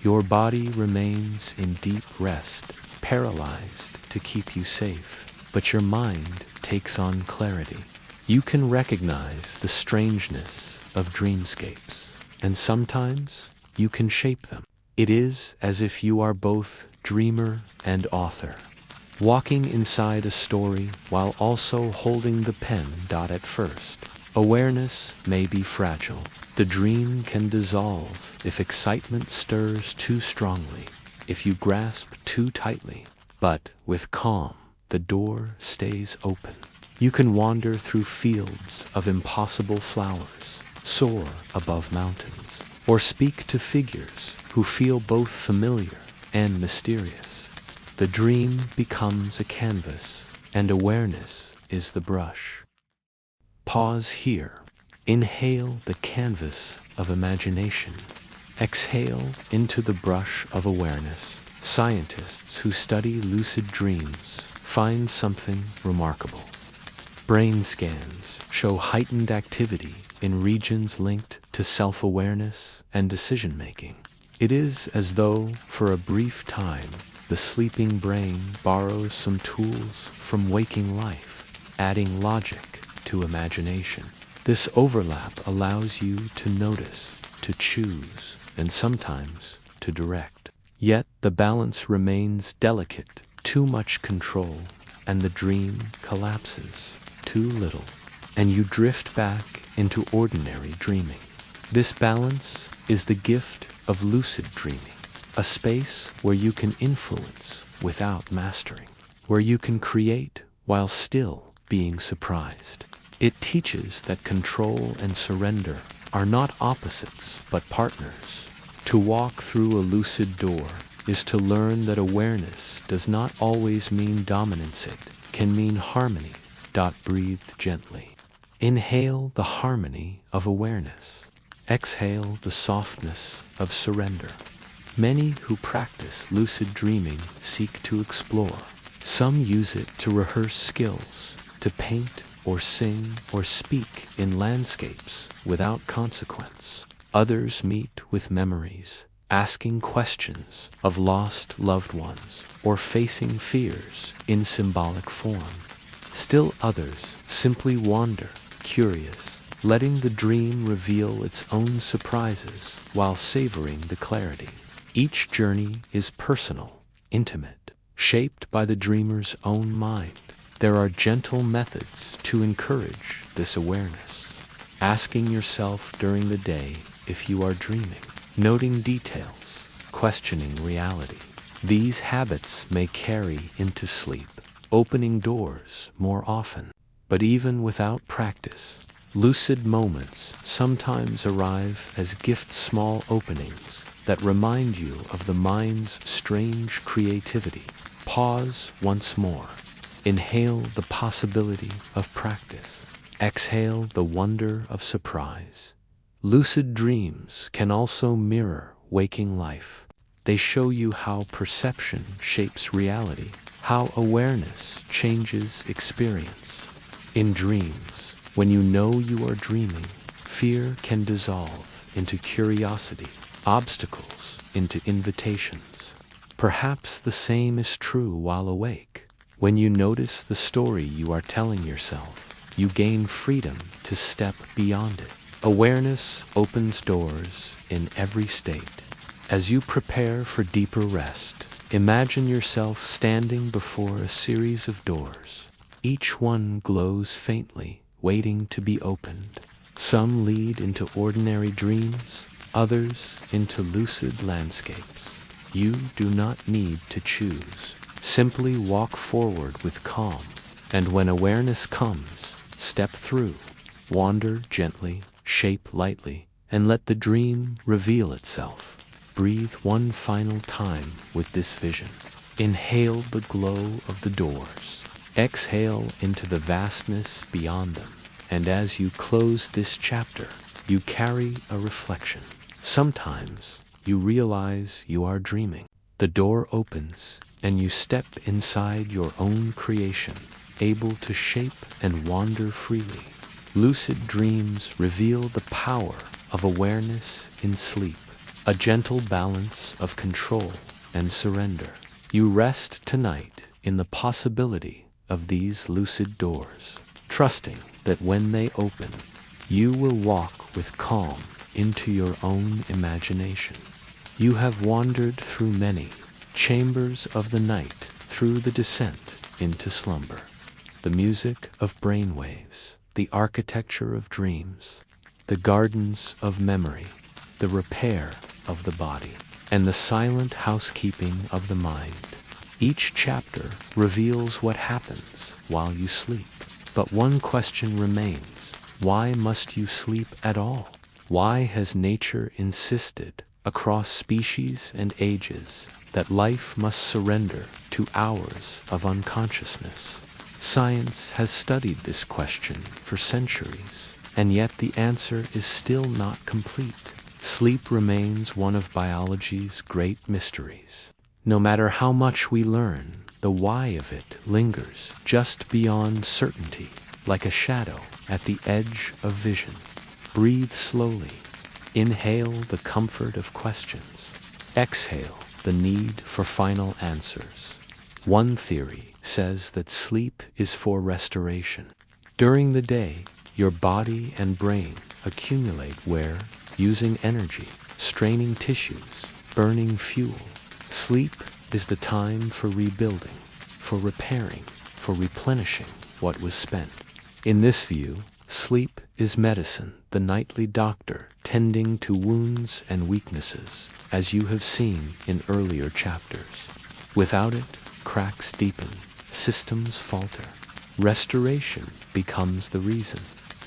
Your body remains in deep rest, paralyzed to keep you safe, but your mind takes on clarity. You can recognize the strangeness of dreamscapes, and sometimes you can shape them. It is as if you are both dreamer and author, walking inside a story while also holding the pen. At first, awareness may be fragile. The dream can dissolve if excitement stirs too strongly, if you grasp too tightly. But with calm, the door stays open. You can wander through fields of impossible flowers, soar above mountains, or speak to figures who feel both familiar and mysterious. The dream becomes a canvas, and awareness is the brush. Pause here. Inhale the canvas of imagination. Exhale into the brush of awareness. Scientists who study lucid dreams find something remarkable. Brain scans show heightened activity in regions linked to self-awareness and decision-making. It is as though, for a brief time, the sleeping brain borrows some tools from waking life, adding logic to imagination. This overlap allows you to notice, to choose, and sometimes to direct. Yet the balance remains delicate. Too much control, and the dream collapses. Too little, and you drift back into ordinary dreaming. This balance is the gift of lucid dreaming, a space where you can influence without mastering, where you can create while still being surprised. It teaches that control and surrender are not opposites but partners. To walk through a lucid door is to learn that awareness does not always mean dominance. It can mean harmony. Breathe gently. Inhale the harmony of awareness. Exhale the softness of surrender. Many who practice lucid dreaming seek to explore. Some use it to rehearse skills, to paint or sing or speak in landscapes without consequence. Others meet with memories, asking questions of lost loved ones or facing fears in symbolic form. Still others simply wander, curious, letting the dream reveal its own surprises while savoring the clarity. Each journey is personal, intimate, shaped by the dreamer's own mind. There are gentle methods to encourage this awareness. Asking yourself during the day if you are dreaming, noting details, questioning reality. These habits may carry into sleep, opening doors more often. But even without practice, lucid moments sometimes arrive as small openings that remind you of the mind's strange creativity. Pause once more. Inhale the possibility of practice. Exhale the wonder of surprise. Lucid dreams can also mirror waking life. They show you how perception shapes reality, how awareness changes experience. In dreams, when you know you are dreaming, fear can dissolve into curiosity, obstacles into invitations. Perhaps the same is true while awake. When you notice the story you are telling yourself, you gain freedom to step beyond it. Awareness opens doors in every state. As you prepare for deeper rest, imagine yourself standing before a series of doors. Each one glows faintly, waiting to be opened. Some lead into ordinary dreams, others into lucid landscapes. You do not need to choose. Simply walk forward with calm, and when awareness comes, step through. Wander gently, shape lightly, and let the dream reveal itself. Breathe one final time with this vision. Inhale the glow of the doors. Exhale into the vastness beyond them. And as you close this chapter, you carry a reflection. Sometimes you realize you are dreaming. The door opens, and you step inside your own creation, able to shape and wander freely. Lucid dreams reveal the power of awareness in sleep, a gentle balance of control and surrender. You rest tonight in the possibility of these lucid doors, trusting that when they open, you will walk with calm into your own imagination. You have wandered through many chambers of the night, through the descent into slumber. The music of brainwaves, the architecture of dreams, the gardens of memory, the repair of the body, and the silent housekeeping of the mind. Each chapter reveals what happens while you sleep. But one question remains: why must you sleep at all? Why has nature insisted, across species and ages, that life must surrender to hours of unconsciousness? Science has studied this question for centuries, and yet the answer is still not complete. Sleep remains one of biology's great mysteries. No matter how much we learn, the why of it lingers just beyond certainty, like a shadow at the edge of vision. Breathe slowly. Inhale the comfort of questions. Exhale the need for final answers. One theory says that sleep is for restoration. During the day, your body and brain accumulate wear, using energy, straining tissues, burning fuel. Sleep is the time for rebuilding, for repairing, for replenishing what was spent. In this view, sleep is medicine, the nightly doctor tending to wounds and weaknesses, as you have seen in earlier chapters. Without it, cracks deepen, systems falter. Restoration becomes the reason.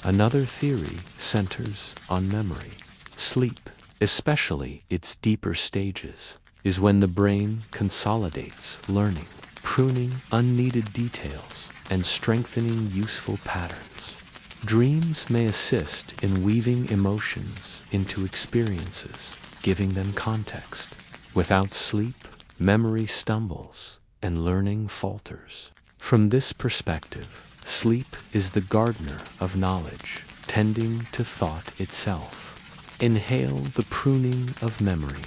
Another theory centers on memory. Sleep, especially its deeper stages, is when the brain consolidates learning, pruning unneeded details, and strengthening useful patterns. Dreams may assist in weaving emotions into experiences, giving them context. Without sleep, memory stumbles and learning falters. From this perspective, sleep is the gardener of knowledge, tending to thought itself. Inhale the pruning of memory.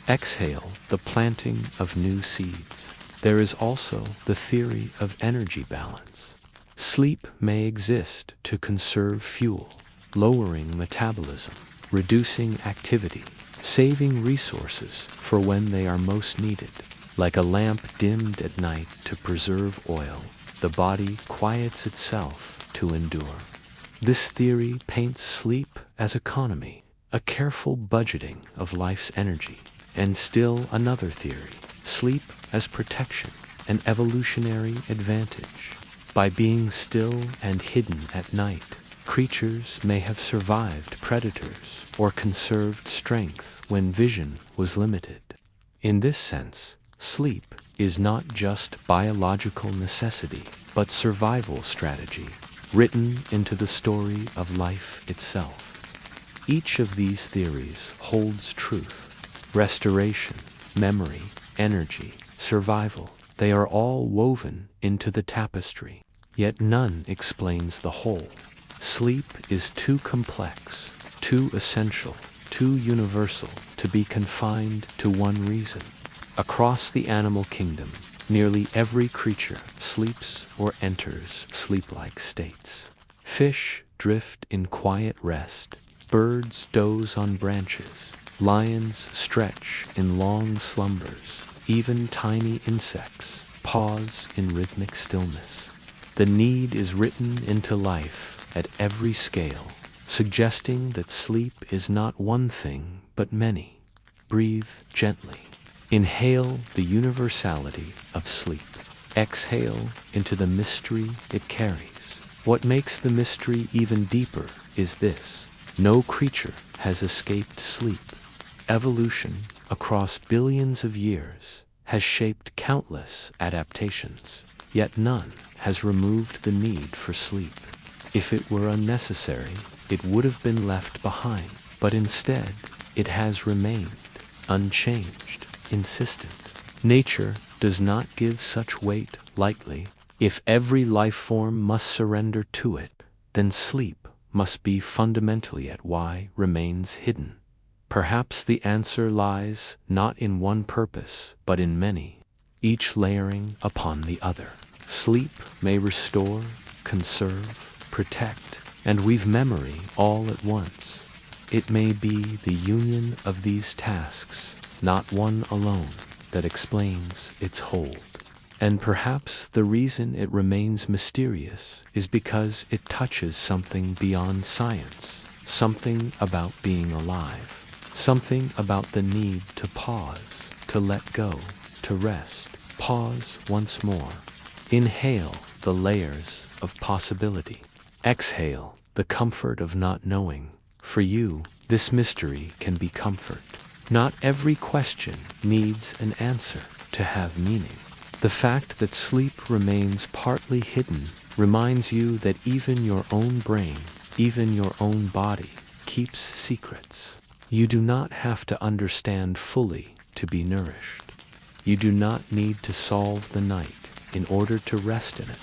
Exhale the planting of new seeds. There is also the theory of energy balance. Sleep may exist to conserve fuel, lowering metabolism, reducing activity, saving resources for when they are most needed. Like a lamp dimmed at night to preserve oil, the body quiets itself to endure. This theory paints sleep as economy, a careful budgeting of life's energy. And still another theory, sleep as protection, an evolutionary advantage. By being still and hidden at night, creatures may have survived predators or conserved strength when vision was limited. In this sense, sleep is not just biological necessity, but survival strategy, written into the story of life itself. Each of these theories holds truth. Restoration, memory, energy, survival, they are all woven into the tapestry. Yet none explains the whole. Sleep is too complex, too essential, too universal to be confined to one reason. Across the animal kingdom, nearly every creature sleeps or enters sleep-like states. Fish drift in quiet rest, birds doze on branches, lions stretch in long slumbers, even tiny insects pause in rhythmic stillness. The need is written into life at every scale, suggesting that sleep is not one thing but many. Breathe gently. Inhale the universality of sleep. Exhale into the mystery it carries. What makes the mystery even deeper is this: no creature has escaped sleep. Evolution, across billions of years, has shaped countless adaptations, yet none has removed the need for sleep. If it were unnecessary, it would have been left behind, but instead, it has remained, unchanged, insistent. Nature does not give such weight lightly. If every life form must surrender to it, then sleep must be fundamentally at why remains hidden. Perhaps the answer lies not in one purpose, but in many, each layering upon the other. Sleep may restore, conserve, protect, and weave memory all at once. It may be the union of these tasks, not one alone, that explains its hold. And perhaps the reason it remains mysterious is because it touches something beyond science, something about being alive, something about the need to pause, to let go, to rest. Pause once more. Inhale the layers of possibility. Exhale the comfort of not knowing. For you, this mystery can be comfort. Not every question needs an answer to have meaning. The fact that sleep remains partly hidden reminds you that even your own brain, even your own body, keeps secrets. You do not have to understand fully to be nourished. You do not need to solve the night in order to rest in it.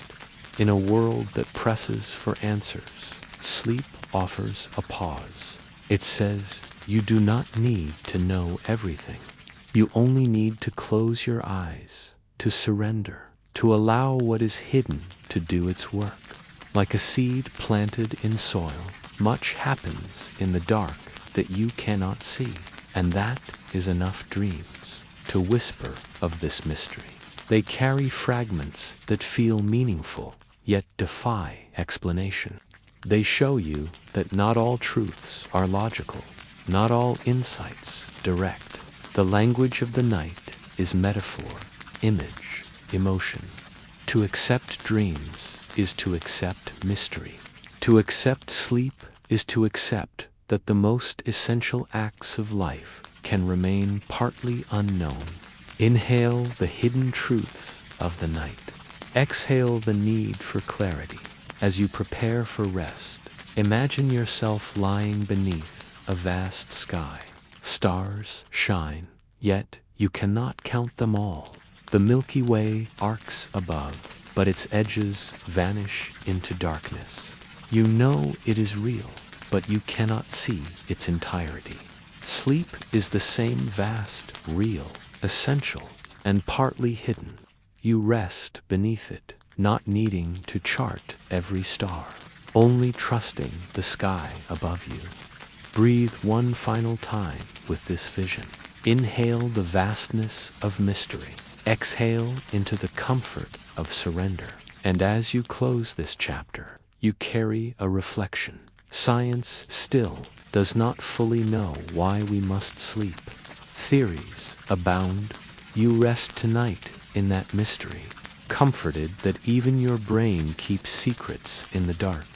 In a world that presses for answers, sleep offers a pause. It says, you do not need to know everything. You only need to close your eyes, to surrender, to allow what is hidden to do its work. Like a seed planted in soil, much happens in the dark that you cannot see, and that is enough dreams to whisper of this mystery. They carry fragments that feel meaningful, yet defy explanation. They show you that not all truths are logical, not all insights direct. The language of the night is metaphor, image, emotion. To accept dreams is to accept mystery. To accept sleep is to accept that the most essential acts of life can remain partly unknown. Inhale the hidden truths of the night. Exhale the need for clarity. As you prepare for rest, imagine yourself lying beneath a vast sky. Stars shine, yet you cannot count them all. The Milky Way arcs above, but its edges vanish into darkness. You know it is real, but you cannot see its entirety. Sleep is the same vast, real, essential, and partly hidden. You rest beneath it, not needing to chart every star, only trusting the sky above you. Breathe one final time with this vision. Inhale the vastness of mystery. Exhale into the comfort of surrender. And as you close this chapter, you carry a reflection. Science still does not fully know why we must sleep. Theories abound. You rest tonight in that mystery, comforted that even your brain keeps secrets in the dark.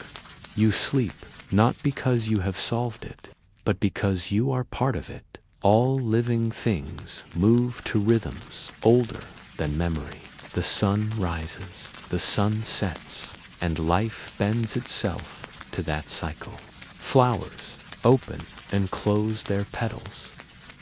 You sleep, not because you have solved it, but because you are part of it. All living things move to rhythms older than memory. The sun rises, the sun sets, and life bends itself to that cycle. Flowers open and close their petals.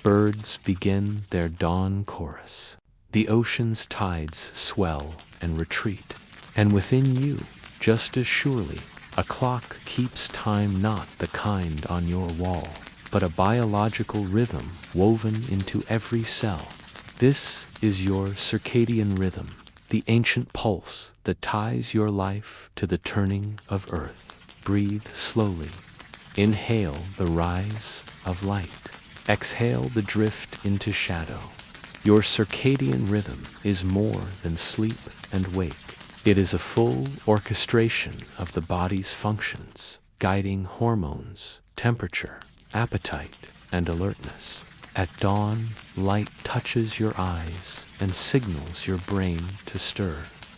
Birds begin their dawn chorus. The ocean's tides swell and retreat. And within you, just as surely, a clock keeps time, not the kind on your wall, but a biological rhythm woven into every cell. This is your circadian rhythm, the ancient pulse that ties your life to the turning of earth. Breathe slowly. Inhale the rise of light. Exhale the drift into shadow. Your circadian rhythm is more than sleep and wake. It is a full orchestration of the body's functions, guiding hormones, temperature, appetite, and alertness. At dawn, light touches your eyes and signals your brain to stir.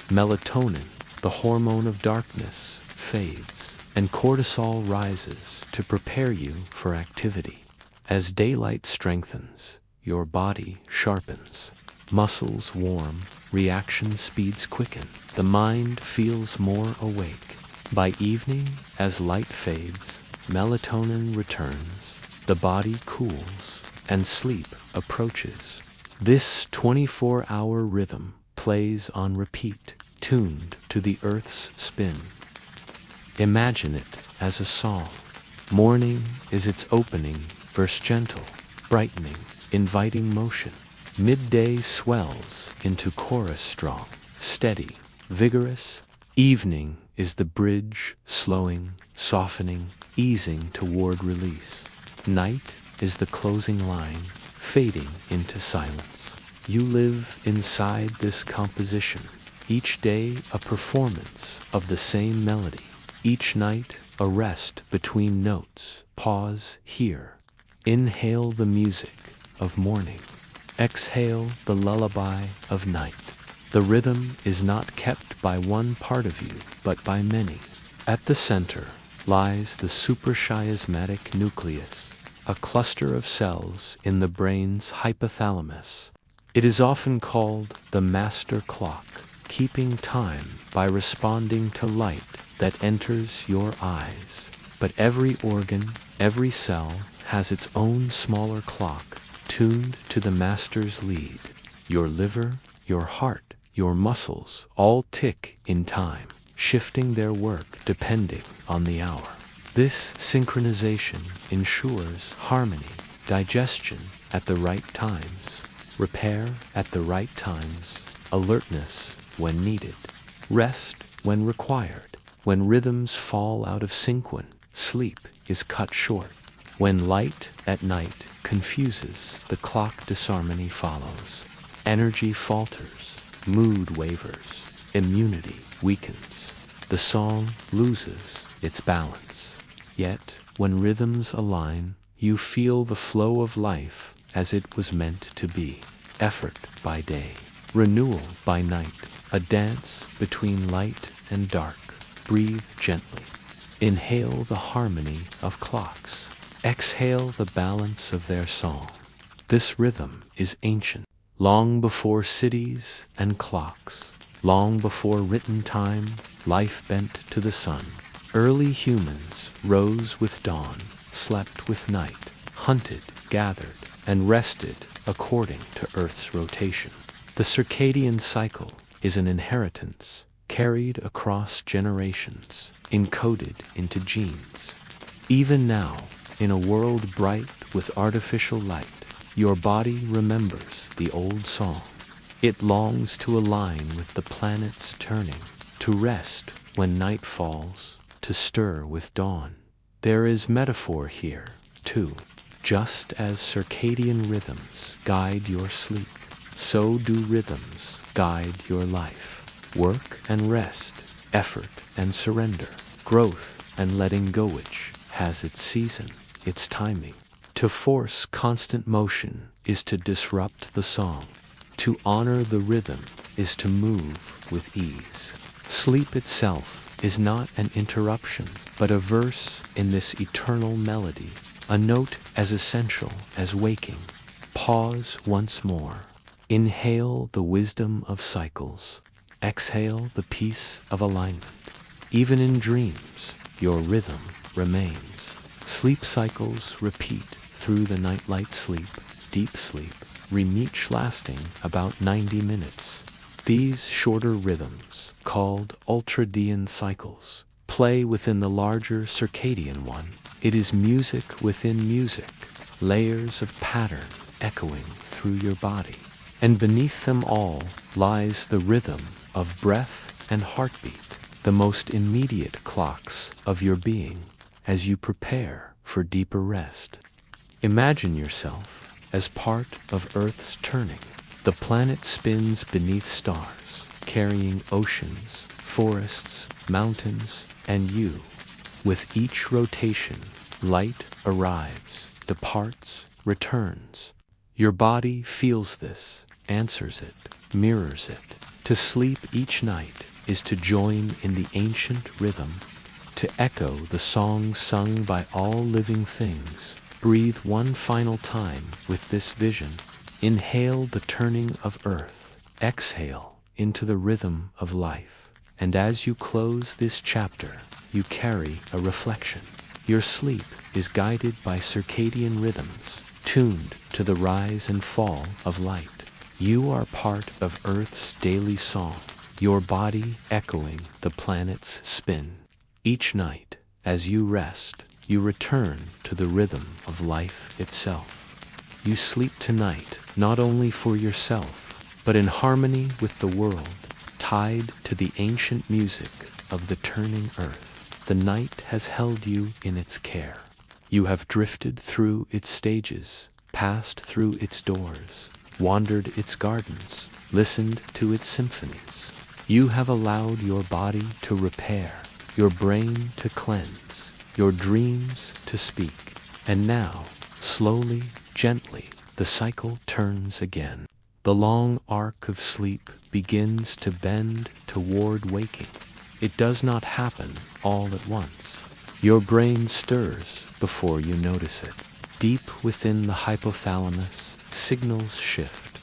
Melatonin, the hormone of darkness, fades, and cortisol rises to prepare you for activity. As daylight strengthens, your body sharpens. Muscles warm, reaction speeds quicken. The mind feels more awake. By evening, as light fades, melatonin returns, the body cools, and sleep approaches. This 24-hour rhythm plays on repeat, tuned to the earth's spin. Imagine it as a song. Morning is its opening verse, gentle, brightening, inviting motion. Midday swells into chorus, strong, steady, vigorous. Evening is the bridge, slowing, softening, easing toward release. Night is the closing line, fading into silence. You live inside this composition, each day a performance of the same melody, each night a rest between notes. Pause here. Inhale the music of morning. Exhale the lullaby of night. The rhythm is not kept by one part of you, but by many. At the center lies the suprachiasmatic nucleus, a cluster of cells in the brain's hypothalamus. It is often called the master clock, keeping time by responding to light that enters your eyes. But every organ, every cell, has its own smaller clock, tuned to the master's lead. Your liver, your heart, your muscles all tick in time, shifting their work depending on the hour. This synchronization ensures harmony, digestion at the right times, repair at the right times, alertness when needed, rest when required. When rhythms fall out of sync, sleep is cut short. When light at night confuses, the clock disharmony follows. Energy falters, mood wavers, immunity weakens. The song loses its balance. Yet, when rhythms align, you feel the flow of life as it was meant to be. Effort by day, renewal by night, a dance between light and dark. Breathe gently. Inhale the harmony of clocks. Exhale the balance of their song. This rhythm is ancient, long before cities and clocks, long before written time, life bent to the sun. Early humans rose with dawn, slept with night, hunted, gathered, and rested according to Earth's rotation. The circadian cycle is an inheritance carried across generations, encoded into genes. Even now, in a world bright with artificial light, your body remembers the old song. It longs to align with the planet's turning, to rest when night falls, to stir with dawn. There is metaphor here, too. Just as circadian rhythms guide your sleep, so do rhythms guide your life. Work and rest, effort and surrender, growth and letting go, which has its season, its timing. To force constant motion is to disrupt the song. To honor the rhythm is to move with ease. Sleep itself is not an interruption, but a verse in this eternal melody, a note as essential as waking. Pause once more. Inhale the wisdom of cycles. Exhale the peace of alignment. Even in dreams, your rhythm remains. Sleep cycles repeat through the nightlight sleep, deep sleep, each lasting about 90 minutes. These shorter rhythms, called ultradian cycles, play within the larger circadian one. It is music within music, layers of pattern echoing through your body. And beneath them all lies the rhythm of breath and heartbeat, the most immediate clocks of your being, as you prepare for deeper rest. Imagine yourself as part of Earth's turning. The planet spins beneath stars, carrying oceans, forests, mountains, and you. With each rotation, light arrives, departs, returns. Your body feels this, answers it, mirrors it. To sleep each night is to join in the ancient rhythm, to echo the song sung by all living things. Breathe one final time with this vision. Inhale the turning of earth. Exhale into the rhythm of life. And as you close this chapter, you carry a reflection. Your sleep is guided by circadian rhythms, tuned to the rise and fall of light. You are part of Earth's daily song, your body echoing the planet's spin. Each night, as you rest, you return to the rhythm of life itself. You sleep tonight not only for yourself, but in harmony with the world, tied to the ancient music of the turning earth. The night has held you in its care. You have drifted through its stages, passed through its doors, wandered its gardens, listened to its symphonies. You have allowed your body to repair, your brain to cleanse, your dreams to speak. And now, slowly, gently, the cycle turns again. The long arc of sleep begins to bend toward waking. It does not happen all at once. Your brain stirs before you notice it. Deep within the hypothalamus, signals shift.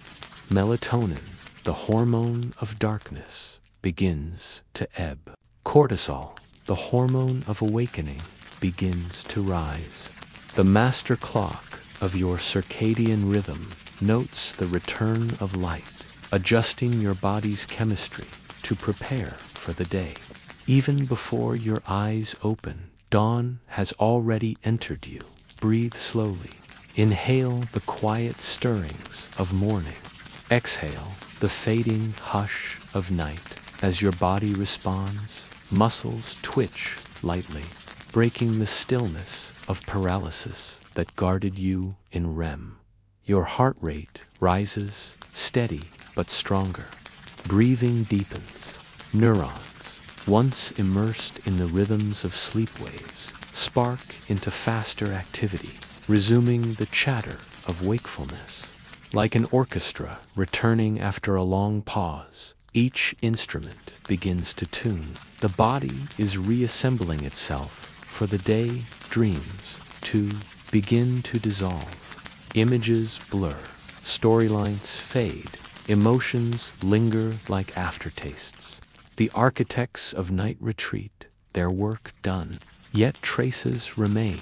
Melatonin, the hormone of darkness, begins to ebb. Cortisol, the hormone of awakening, begins to rise. The master clock of your circadian rhythm notes the return of light, adjusting your body's chemistry to prepare for the day. Even before your eyes open, dawn has already entered you. Breathe slowly. Inhale the quiet stirrings of morning. Exhale the fading hush of night. As your body responds, muscles twitch lightly, breaking the stillness of paralysis that guarded you in REM. Your heart rate rises, steady but stronger. Breathing deepens. Neurons, once immersed in the rhythms of sleep waves, spark into faster activity, resuming the chatter of wakefulness. Like an orchestra returning after a long pause, each instrument begins to tune. The body is reassembling itself for the day. Dreams, too, begin to dissolve. Images blur, storylines fade, emotions linger like aftertastes. The architects of night retreat, their work done, yet traces remain.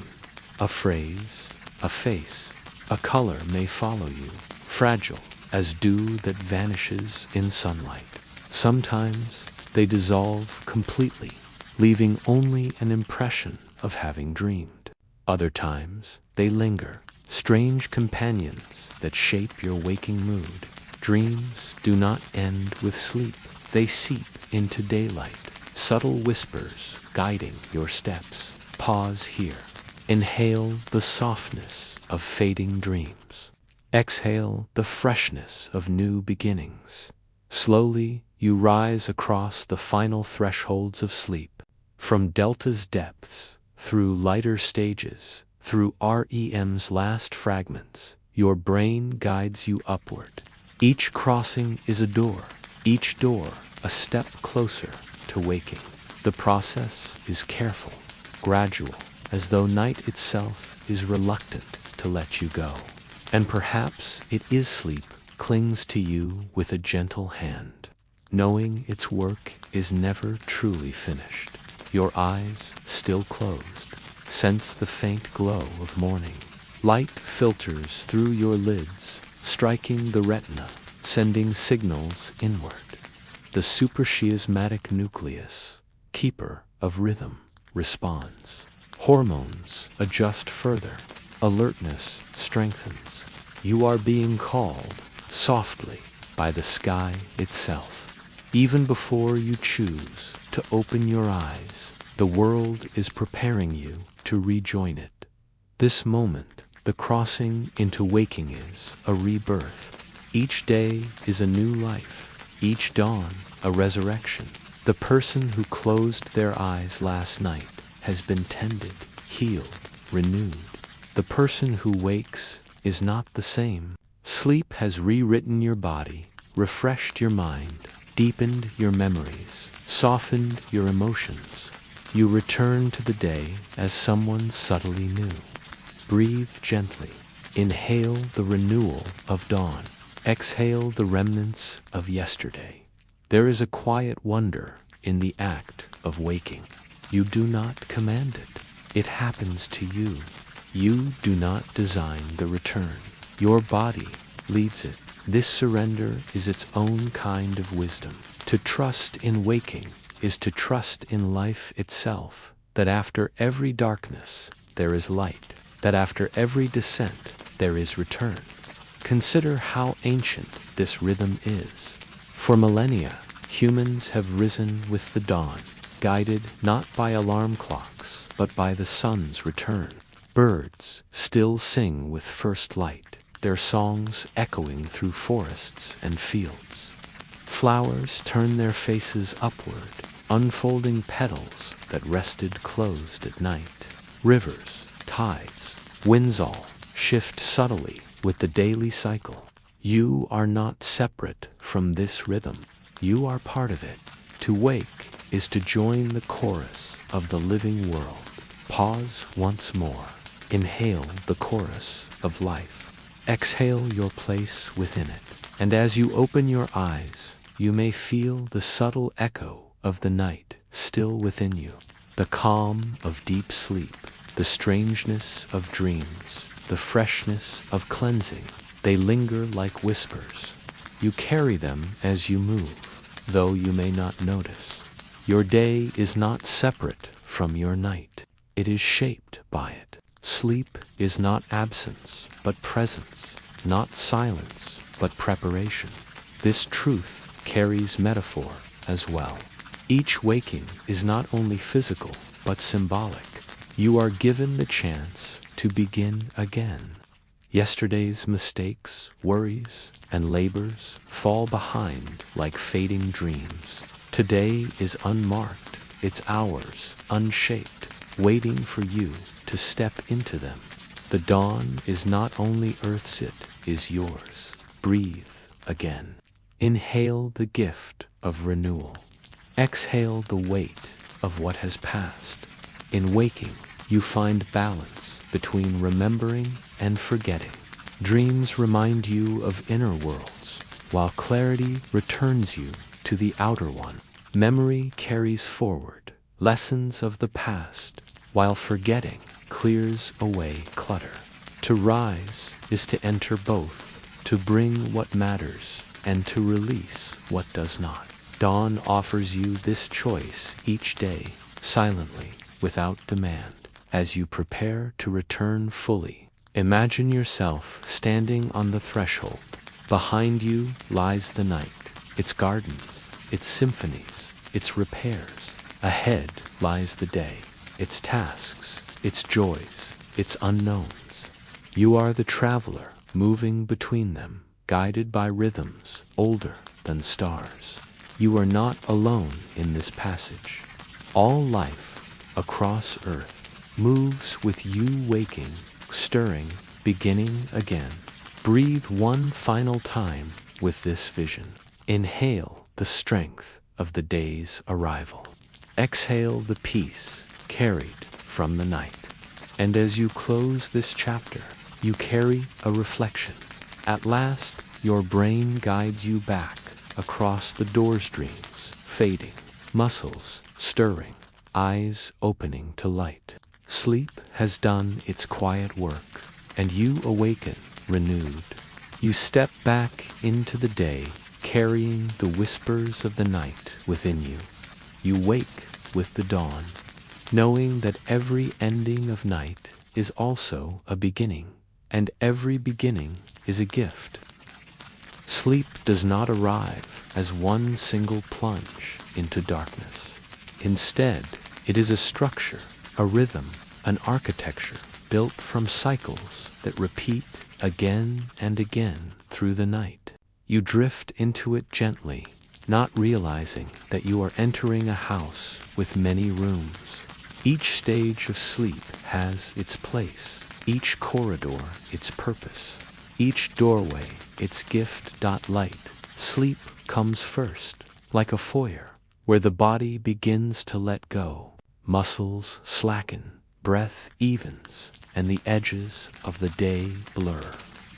A phrase, a face, a color may follow you, fragile as dew that vanishes in sunlight. Sometimes they dissolve completely, leaving only an impression of having dreamed. Other times they linger, strange companions that shape your waking mood. Dreams do not end with sleep. They seep into daylight, subtle whispers guiding your steps. Pause here. Inhale the softness of fading dreams. Exhale the freshness of new beginnings. Slowly you rise across the final thresholds of sleep. From delta's depths, through lighter stages, through REM's last fragments, your brain guides you upward. Each crossing is a door, each door a step closer to waking. The process is careful, gradual, as though night itself is reluctant to let you go. And perhaps it is sleep clings to you with a gentle hand, knowing its work is never truly finished. Your eyes, still closed, sense the faint glow of morning. Light filters through your lids, striking the retina, sending signals inward. The suprachiasmatic nucleus, keeper of rhythm, responds. Hormones adjust further. Alertness strengthens. You are being called, softly, by the sky itself. Even before you choose to open your eyes, the world is preparing you to rejoin it. This moment, the crossing into waking, is a rebirth. Each day is a new life. Each dawn, a resurrection. The person who closed their eyes last night has been tended, healed, renewed. The person who wakes is not the same. Sleep has rewritten your body, refreshed your mind, deepened your memories, softened your emotions. You return to the day as someone subtly new. Breathe gently. Inhale the renewal of dawn. Exhale the remnants of yesterday. There is a quiet wonder in the act of waking. You do not command it. It happens to you. You do not design the return. Your body leads it. This surrender is its own kind of wisdom. To trust in waking is to trust in life itself, that after every darkness there is light, that after every descent there is return. Consider how ancient this rhythm is. For millennia, humans have risen with the dawn, guided not by alarm clocks, but by the sun's return. Birds still sing with first light. their songs echoing through forests and fields. Flowers turn their faces upward, unfolding petals that rested closed at night. Rivers, tides, winds all shift subtly with the daily cycle. You are not separate from this rhythm. You are part of it. To wake is to join the chorus of the living world. Pause once more. Inhale the chorus of life. Exhale your place within it. And as you open your eyes, you may feel the subtle echo of the night still within you. The calm of deep sleep, the strangeness of dreams, the freshness of cleansing. They linger like whispers. You carry them as you move, though you may not notice. Your day is not separate from your night. It is shaped by it. Sleep is not absence, but presence, not silence, but preparation. This truth carries metaphor as well. Each waking is not only physical, but symbolic. You are given the chance to begin again. Yesterday's mistakes, worries, and labors fall behind like fading dreams. Today is unmarked, it's ours, unshaped, waiting for you to step into them. The dawn is not only Earth's, it is yours. Breathe again. Inhale the gift of renewal. Exhale the weight of what has passed. In waking, you find balance between remembering and forgetting. Dreams remind you of inner worlds, while clarity returns you to the outer one. Memory carries forward lessons of the past, while forgetting clears away clutter. To rise is to enter both, to bring what matters and to release what does not. Dawn offers you this choice each day, silently, without demand. As you prepare to return fully, imagine yourself standing on the threshold. Behind you lies the night, its gardens, its symphonies, its repairs. Ahead lies the day, its tasks, its joys, its unknowns. You are the traveler, moving between them, guided by rhythms older than stars. You are not alone in this passage. All life across Earth moves with you waking, stirring, beginning again. Breathe one final time with this vision. Inhale the strength of the day's arrival. Exhale the peace carried from the night. And as you close this chapter, you carry a reflection. At last, your brain guides you back across the door's dreams, fading, muscles stirring, eyes opening to light. Sleep has done its quiet work, and you awaken renewed. You step back into the day, carrying the whispers of the night within you. You wake with the dawn, knowing that every ending of night is also a beginning, and every beginning is a gift. Sleep does not arrive as one single plunge into darkness. Instead, it is a structure, a rhythm, an architecture built from cycles that repeat again and again through the night. You drift into it gently, not realizing that you are entering a house with many rooms. Each stage of sleep has its place, each corridor its purpose, each doorway its gift. Light. Sleep comes first, like a foyer, where the body begins to let go. Muscles slacken, breath evens, and the edges of the day blur.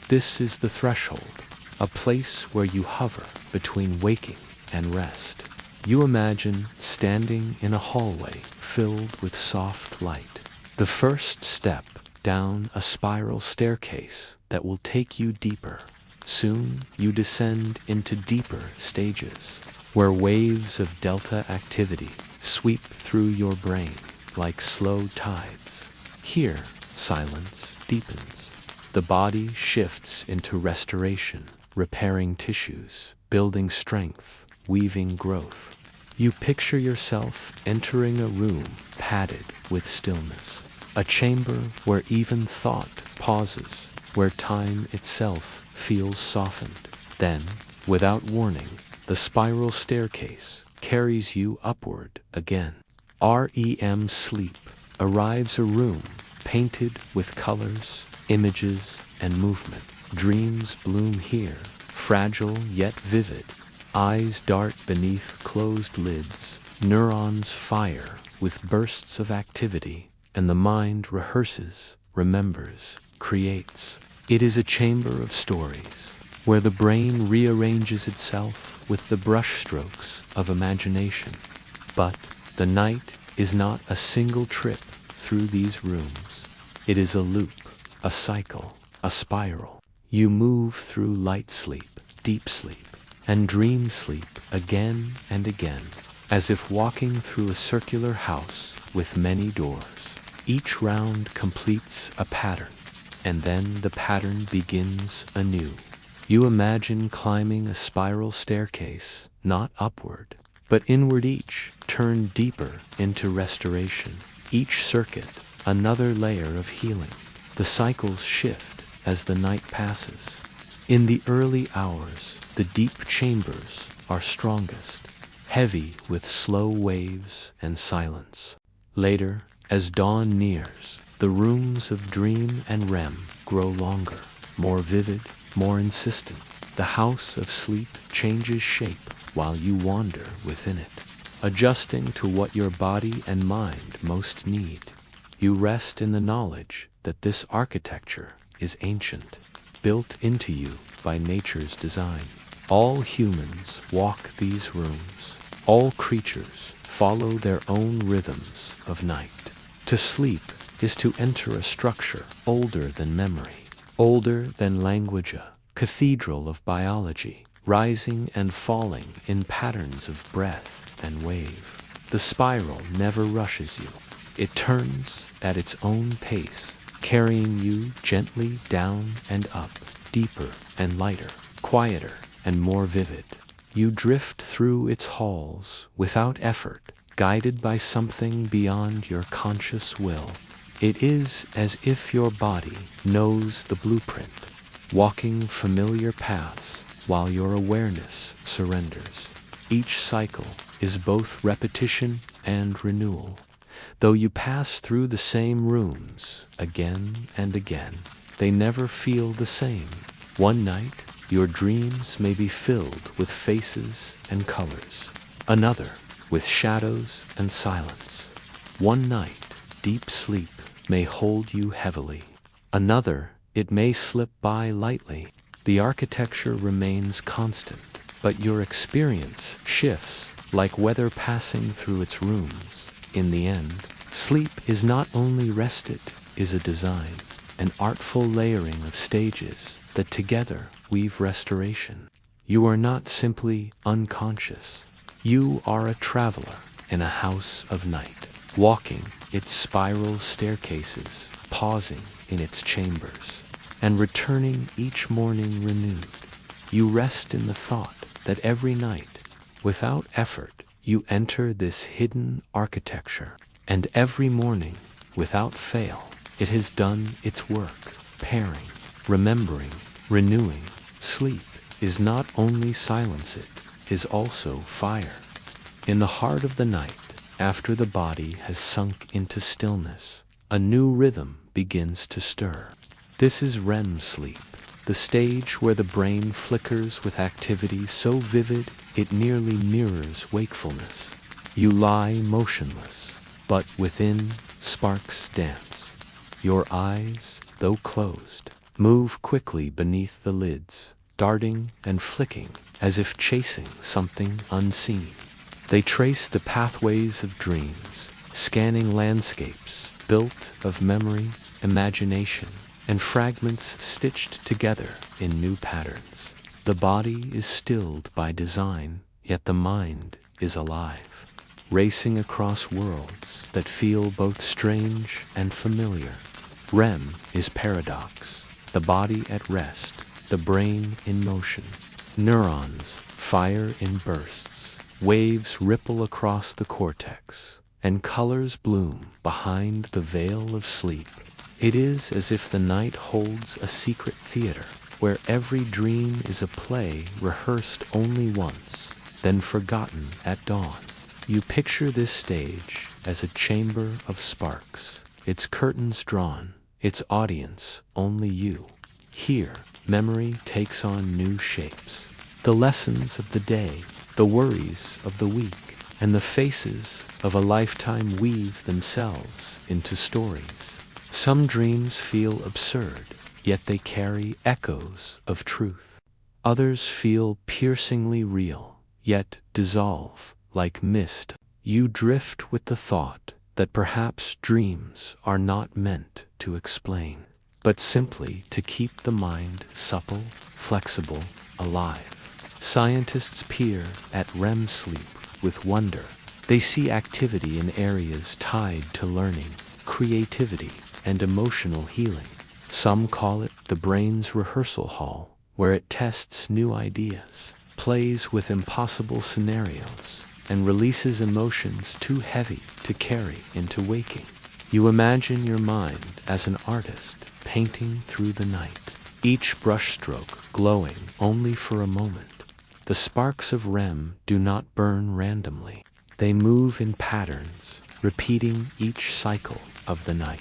This is the threshold, a place where you hover between waking and rest. You imagine standing in a hallway filled with soft light, the first step down a spiral staircase that will take you deeper. Soon you descend into deeper stages, where waves of delta activity sweep through your brain like slow tides. Here, silence deepens. The body shifts into restoration, repairing tissues, building strength, weaving growth. You picture yourself entering a room padded with stillness, a chamber where even thought pauses. where time itself feels softened. Then, without warning, the spiral staircase carries you upward again. REM sleep arrives a room painted with colors, images, and movement. Dreams bloom here, fragile yet vivid. Eyes dart beneath closed lids. Neurons fire with bursts of activity, and the mind rehearses, remembers, creates. It is a chamber of stories, where the brain rearranges itself with the brushstrokes of imagination. But the night is not a single trip through these rooms. It is a loop, a cycle, a spiral. You move through light sleep, deep sleep, and dream sleep again and again, as if walking through a circular house with many doors. Each round completes a pattern, and then the pattern begins anew. You imagine climbing a spiral staircase, not upward, but inward, each turn deeper into restoration. Each circuit, another layer of healing. The cycles shift as the night passes. In the early hours, the deep chambers are strongest, heavy with slow waves and silence. Later, as dawn nears, the rooms of dream and REM grow longer, more vivid, more insistent. The house of sleep changes shape while you wander within it, adjusting to what your body and mind most need. You rest in the knowledge that this architecture is ancient, built into you by nature's design. All humans walk these rooms. All creatures follow their own rhythms of night. To sleep is to enter a structure older than memory, older than language, a cathedral of biology, rising and falling in patterns of breath and wave. The spiral never rushes you. It turns at its own pace, carrying you gently down and up, deeper and lighter, quieter and more vivid. You drift through its halls without effort, guided by something beyond your conscious will. It is as if your body knows the blueprint, walking familiar paths while your awareness surrenders. Each cycle is both repetition and renewal. Though you pass through the same rooms again and again, they never feel the same. One night, your dreams may be filled with faces and colors. Another, with shadows and silence. One night, deep sleep may hold you heavily. Another, it may slip by lightly. The architecture remains constant, but your experience shifts like weather passing through its rooms. In the end, sleep is not only rest, it is a design, an artful layering of stages that together weave restoration. You are not simply unconscious. You are a traveler in a house of night, walking its spiral staircases, pausing in its chambers, and returning each morning renewed. You rest in the thought that every night, without effort, you enter this hidden architecture, and every morning, without fail, it has done its work, pairing, remembering, renewing. Sleep is not only silence, it is also fire. In the heart of the night, after the body has sunk into stillness, a new rhythm begins to stir. This is REM sleep, the stage where the brain flickers with activity so vivid it nearly mirrors wakefulness. You lie motionless, but within sparks dance. Your eyes, though closed, move quickly beneath the lids, darting and flicking as if chasing something unseen. They trace the pathways of dreams, scanning landscapes built of memory, imagination, and fragments stitched together in new patterns. The body is stilled by design, yet the mind is alive, racing across worlds that feel both strange and familiar. REM is paradox, the body at rest, the brain in motion. Neurons fire in bursts, waves ripple across the cortex, and colors bloom behind the veil of sleep. It is as if the night holds a secret theater, where every dream is a play rehearsed only once, then forgotten at dawn. You picture this stage as a chamber of sparks, its curtains drawn, its audience only you. Here, memory takes on new shapes. The lessons of the day, the worries of the week, and the faces of a lifetime weave themselves into stories. Some dreams feel absurd, yet they carry echoes of truth. Others feel piercingly real, yet dissolve like mist. You drift with the thought that perhaps dreams are not meant to explain, but simply to keep the mind supple, flexible, alive. Scientists peer at REM sleep with wonder. They see activity in areas tied to learning, creativity, and emotional healing. Some call it the brain's rehearsal hall, where it tests new ideas, plays with impossible scenarios, and releases emotions too heavy to carry into waking. You imagine your mind as an artist painting through the night, each brushstroke glowing only for a moment. The sparks of REM do not burn randomly. They move in patterns, repeating each cycle of the night.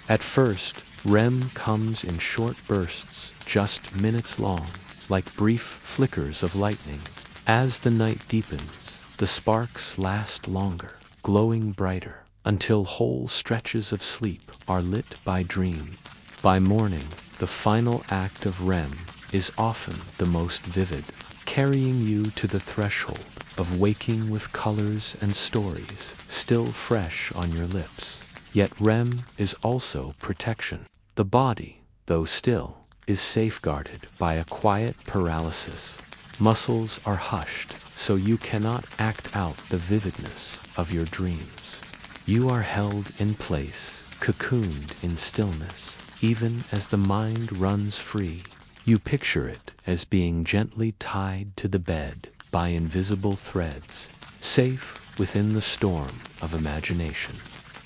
At first, REM comes in short bursts, just minutes long, like brief flickers of lightning. As the night deepens, the sparks last longer, glowing brighter, until whole stretches of sleep are lit by dream. By morning, the final act of REM is often the most vivid, carrying you to the threshold of waking with colors and stories still fresh on your lips. Yet REM is also protection. The body, though still, is safeguarded by a quiet paralysis. Muscles are hushed, so you cannot act out the vividness of your dreams. You are held in place, cocooned in stillness, even as the mind runs free. You picture it as being gently tied to the bed by invisible threads, safe within the storm of imagination.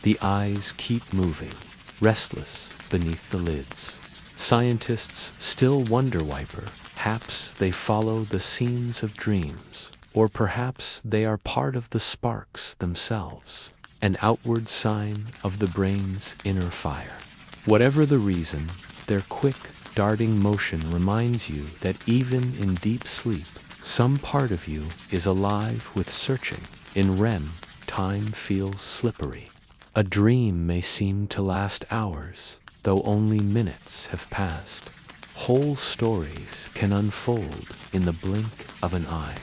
The eyes keep moving, restless beneath the lids. Scientists still wonder perhaps they follow the scenes of dreams, or perhaps they are part of the sparks themselves, an outward sign of the brain's inner fire. Whatever the reason, their quick, darting motion reminds you that even in deep sleep, some part of you is alive with searching. In REM, time feels slippery. A dream may seem to last hours, though only minutes have passed. Whole stories can unfold in the blink of an eye.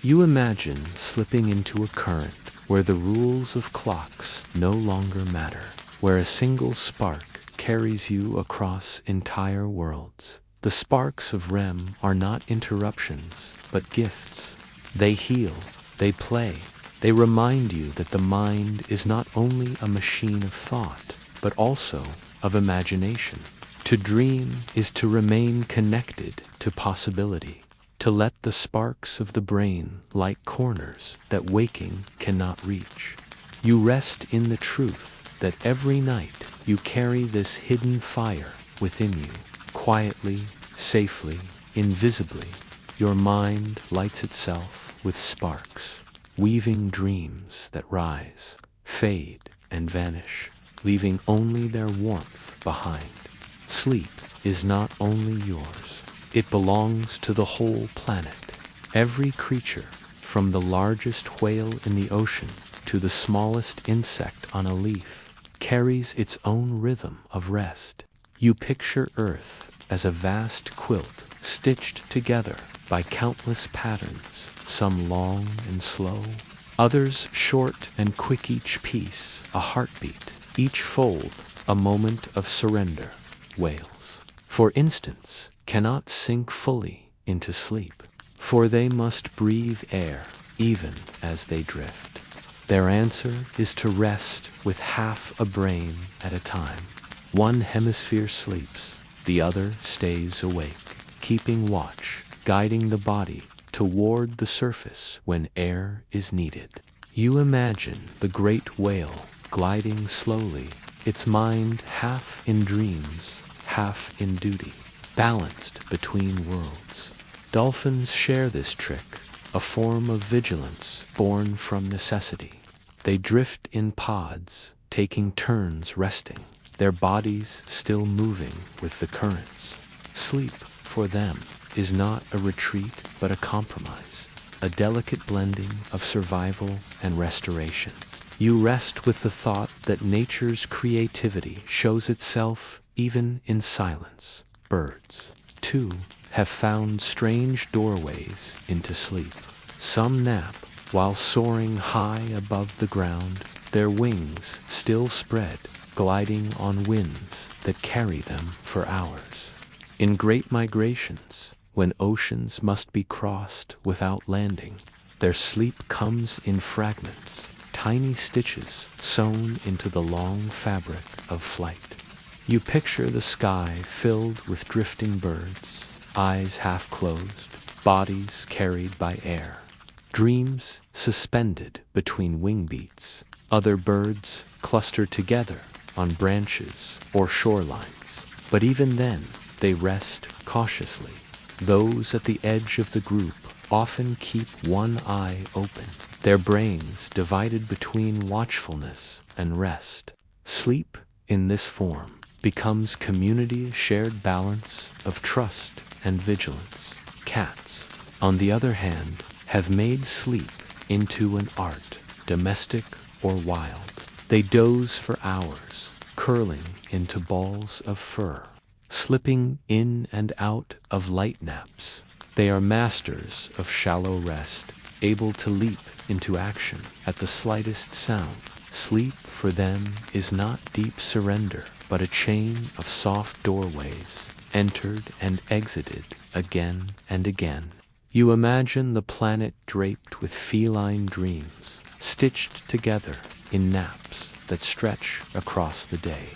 You imagine slipping into a current where the rules of clocks no longer matter, where a single spark carries you across entire worlds. The sparks of REM are not interruptions, but gifts. They heal, they play, they remind you that the mind is not only a machine of thought, but also of imagination. To dream is to remain connected to possibility, to let the sparks of the brain light corners that waking cannot reach. You rest in the truth that every night you carry this hidden fire within you, quietly, safely, invisibly. Your mind lights itself with sparks, weaving dreams that rise, fade, and vanish, leaving only their warmth behind. Sleep is not only yours, it belongs to the whole planet. Every creature, from the largest whale in the ocean to the smallest insect on a leaf, carries its own rhythm of rest. You picture Earth as a vast quilt stitched together by countless patterns, some long and slow, others short and quick, each piece a heartbeat, each fold a moment of surrender. Whales, for instance, cannot sink fully into sleep, for they must breathe air even as they drift. Their answer is to rest with half a brain at a time. One hemisphere sleeps, the other stays awake, keeping watch, guiding the body toward the surface when air is needed. You imagine the great whale gliding slowly its mind half in dreams, half in duty, balanced between worlds. Dolphins share this trick, a form of vigilance born from necessity. They drift in pods, taking turns resting, their bodies still moving with the currents. Sleep, for them, is not a retreat but a compromise, a delicate blending of survival and restoration. You rest with the thought that nature's creativity shows itself even in silence. Birds, too, have found strange doorways into sleep. Some nap while soaring high above the ground, their wings still spread, gliding on winds that carry them for hours. In great migrations, when oceans must be crossed without landing, their sleep comes in fragments, tiny stitches sewn into the long fabric of flight. You picture the sky filled with drifting birds, eyes half closed, bodies carried by air. Dreams suspended between wing beats, other birds cluster together on branches or shorelines. But even then, they rest cautiously. Those at the edge of the group often keep one eye open, their brains divided between watchfulness and rest. Sleep, in this form, becomes community's shared balance of trust and vigilance. Cats, on the other hand, have made sleep into an art, domestic or wild. They doze for hours, curling into balls of fur, slipping in and out of light naps. They are masters of shallow rest, able to leap into action at the slightest sound. Sleep for them is not deep surrender, but a chain of soft doorways, entered and exited again and again. You imagine the planet draped with feline dreams, stitched together in naps that stretch across the day.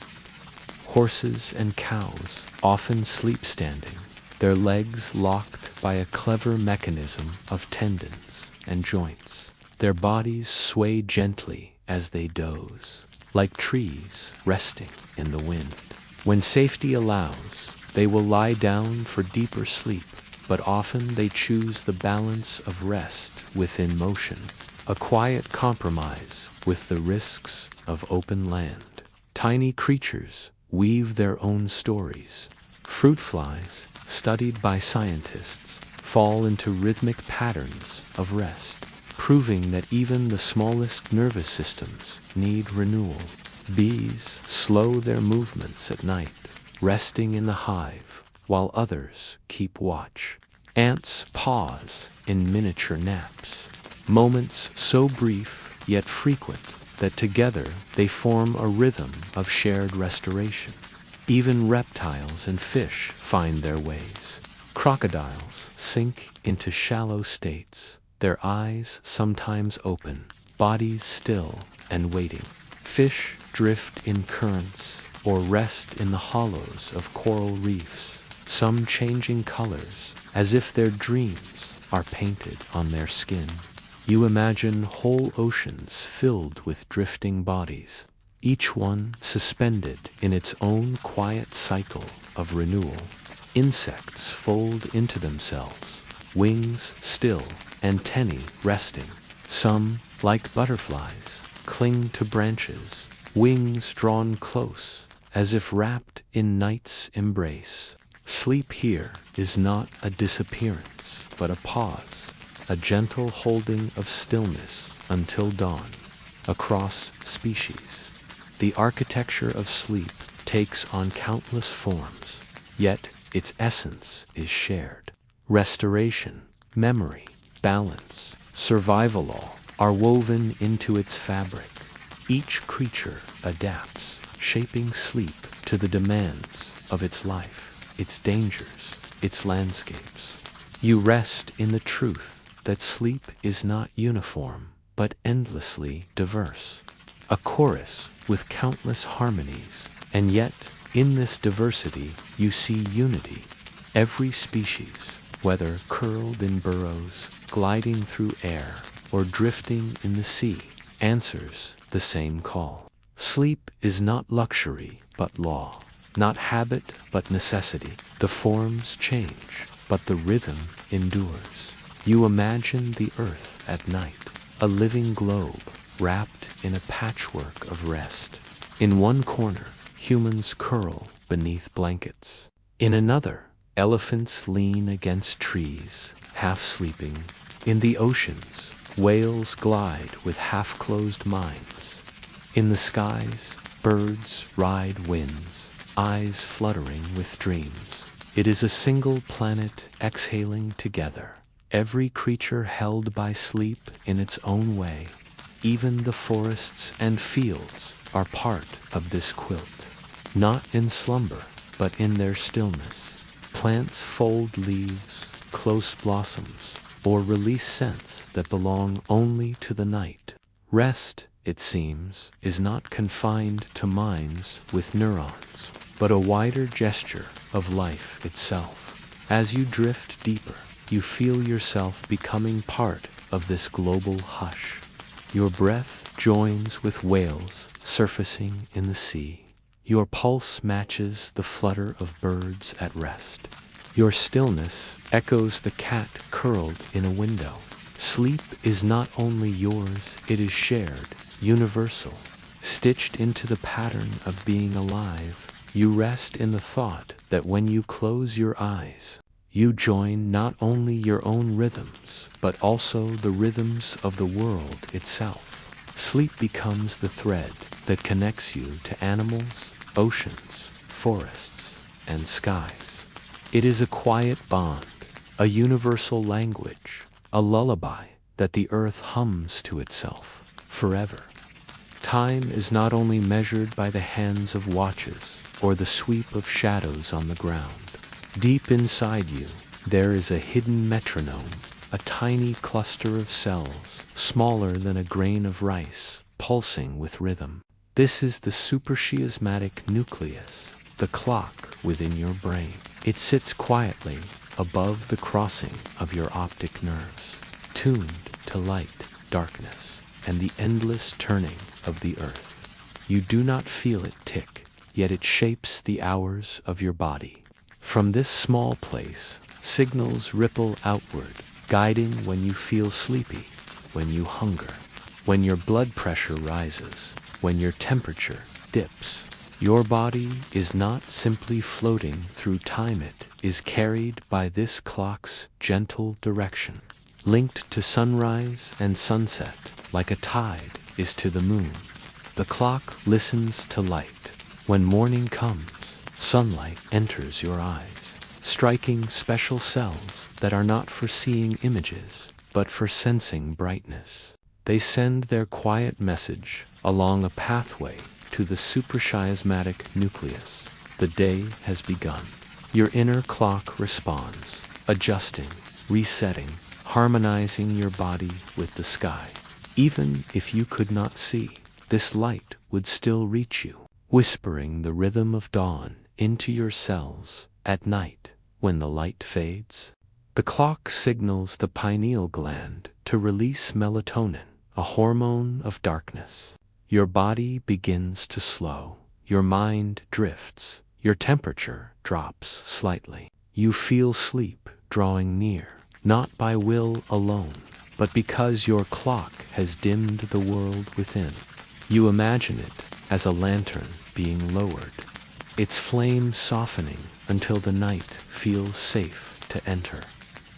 Horses and cows often sleep standing, their legs locked by a clever mechanism of tendons and joints. Their bodies sway gently as they doze, like trees resting in the wind. When safety allows, they will lie down for deeper sleep, but often they choose the balance of rest within motion, a quiet compromise with the risks of open land. Tiny creatures weave their own stories. Fruit flies, studied by scientists, fall into rhythmic patterns of rest, proving that even the smallest nervous systems need renewal. Bees slow their movements at night, resting in the hive, while others keep watch. Ants pause in miniature naps, moments so brief yet frequent that together they form a rhythm of shared restoration. Even reptiles and fish find their ways. Crocodiles sink into shallow states, their eyes sometimes open, bodies still and waiting. Fish drift in currents or rest in the hollows of coral reefs, some changing colors as if their dreams are painted on their skin. You imagine whole oceans filled with drifting bodies, each one suspended in its own quiet cycle of renewal. Insects fold into themselves, wings still, antennae resting. Some, like butterflies, cling to branches, wings drawn close, as if wrapped in night's embrace. Sleep here is not a disappearance, but a pause, a gentle holding of stillness until dawn. Across species, the architecture of sleep takes on countless forms, yet its essence is shared. Restoration, memory, balance, survival all are woven into its fabric. Each creature adapts, shaping sleep to the demands of its life, its dangers, its landscapes. You rest in the truth that sleep is not uniform, but endlessly diverse. A chorus with countless harmonies, and yet, in this diversity, you see unity. Every species, whether curled in burrows, gliding through air, or drifting in the sea, answers the same call. Sleep is not luxury, but law. Not habit, but necessity. The forms change, but the rhythm endures. You imagine the earth at night, a living globe wrapped in a patchwork of rest. In one corner, humans curl beneath blankets. In another, elephants lean against trees, half sleeping. In the oceans, whales glide with half-closed minds. In the skies, birds ride winds, eyes fluttering with dreams. It is a single planet exhaling together, every creature held by sleep in its own way. Even the forests and fields are part of this quilt, not in slumber, but in their stillness. Plants fold leaves, close blossoms, or release scents that belong only to the night. Rest, it seems, is not confined to minds with neurons, but a wider gesture of life itself. As you drift deeper, you feel yourself becoming part of this global hush. Your breath joins with whales surfacing in the sea. Your pulse matches the flutter of birds at rest. Your stillness echoes the cat curled in a window. Sleep is not only yours, it is shared, universal. Stitched into the pattern of being alive, you rest in the thought that when you close your eyes, you join not only your own rhythms, but also the rhythms of the world itself. Sleep becomes the thread that connects you to animals, oceans, forests, and skies. It is a quiet bond, a universal language, a lullaby that the earth hums to itself forever. Time is not only measured by the hands of watches or the sweep of shadows on the ground. Deep inside you, there is a hidden metronome, a tiny cluster of cells, smaller than a grain of rice, pulsing with rhythm. This is the suprachiasmatic nucleus, the clock within your brain. It sits quietly above the crossing of your optic nerves, tuned to light, darkness, and the endless turning of the earth. You do not feel it tick, yet it shapes the hours of your body. From this small place, signals ripple outward, guiding when you feel sleepy, when you hunger, when your blood pressure rises, when your temperature dips. Your body is not simply floating through time, it is carried by this clock's gentle direction, linked to sunrise and sunset, like a tide is to the moon. The clock listens to light. When morning comes, sunlight enters your eyes, striking special cells that are not for seeing images, but for sensing brightness. They send their quiet message along a pathway to the suprachiasmatic nucleus. The day has begun. Your inner clock responds, adjusting, resetting, harmonizing your body with the sky. Even if you could not see, this light would still reach you, whispering the rhythm of dawn into your cells. At night, when the light fades, the clock signals the pineal gland to release melatonin, a hormone of darkness. Your body begins to slow, your mind drifts, your temperature drops slightly. You feel sleep drawing near, not by will alone, but because your clock has dimmed the world within. You imagine it as a lantern being lowered, its flame softening until the night feels safe to enter.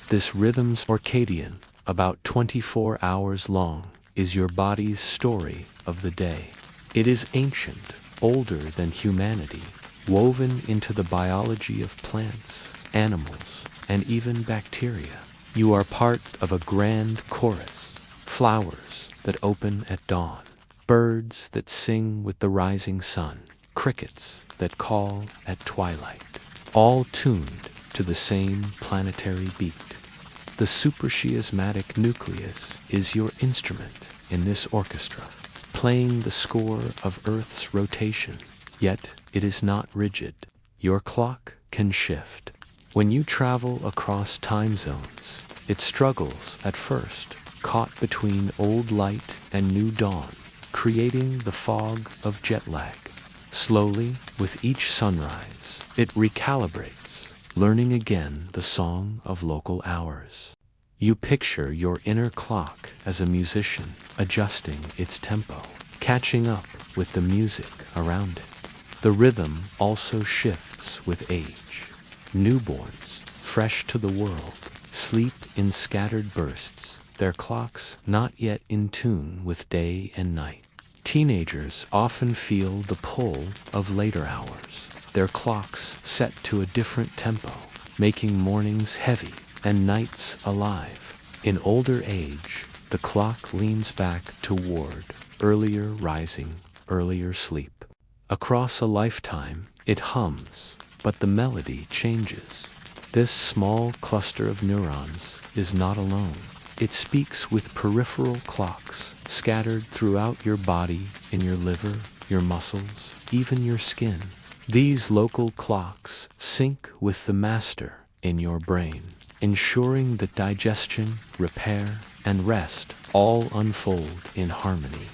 This rhythm's circadian, about 24 hours long, is your body's story of the day. It is ancient, older than humanity, woven into the biology of plants, animals, and even bacteria. You are part of a grand chorus, flowers that open at dawn, birds that sing with the rising sun, crickets that call at twilight, all tuned to the same planetary beat. The suprachiasmatic nucleus is your instrument in this orchestra, playing the score of Earth's rotation, yet it is not rigid. Your clock can shift. When you travel across time zones, it struggles at first, caught between old light and new dawn. creating the fog of jet lag. Slowly, with each sunrise, it recalibrates, learning again the song of local hours. You picture your inner clock as a musician, adjusting its tempo, catching up with the music around it. The rhythm also shifts with age. Newborns, fresh to the world, sleep in scattered bursts, their clocks not yet in tune with day and night. Teenagers often feel the pull of later hours, their clocks set to a different tempo, making mornings heavy and nights alive. In older age, the clock leans back toward earlier rising, earlier sleep. Across a lifetime, it hums, but the melody changes. This small cluster of neurons is not alone. It speaks with peripheral clocks scattered throughout your body, in your liver, your muscles, even your skin. These local clocks sync with the master in your brain, ensuring that digestion, repair, and rest all unfold in harmony.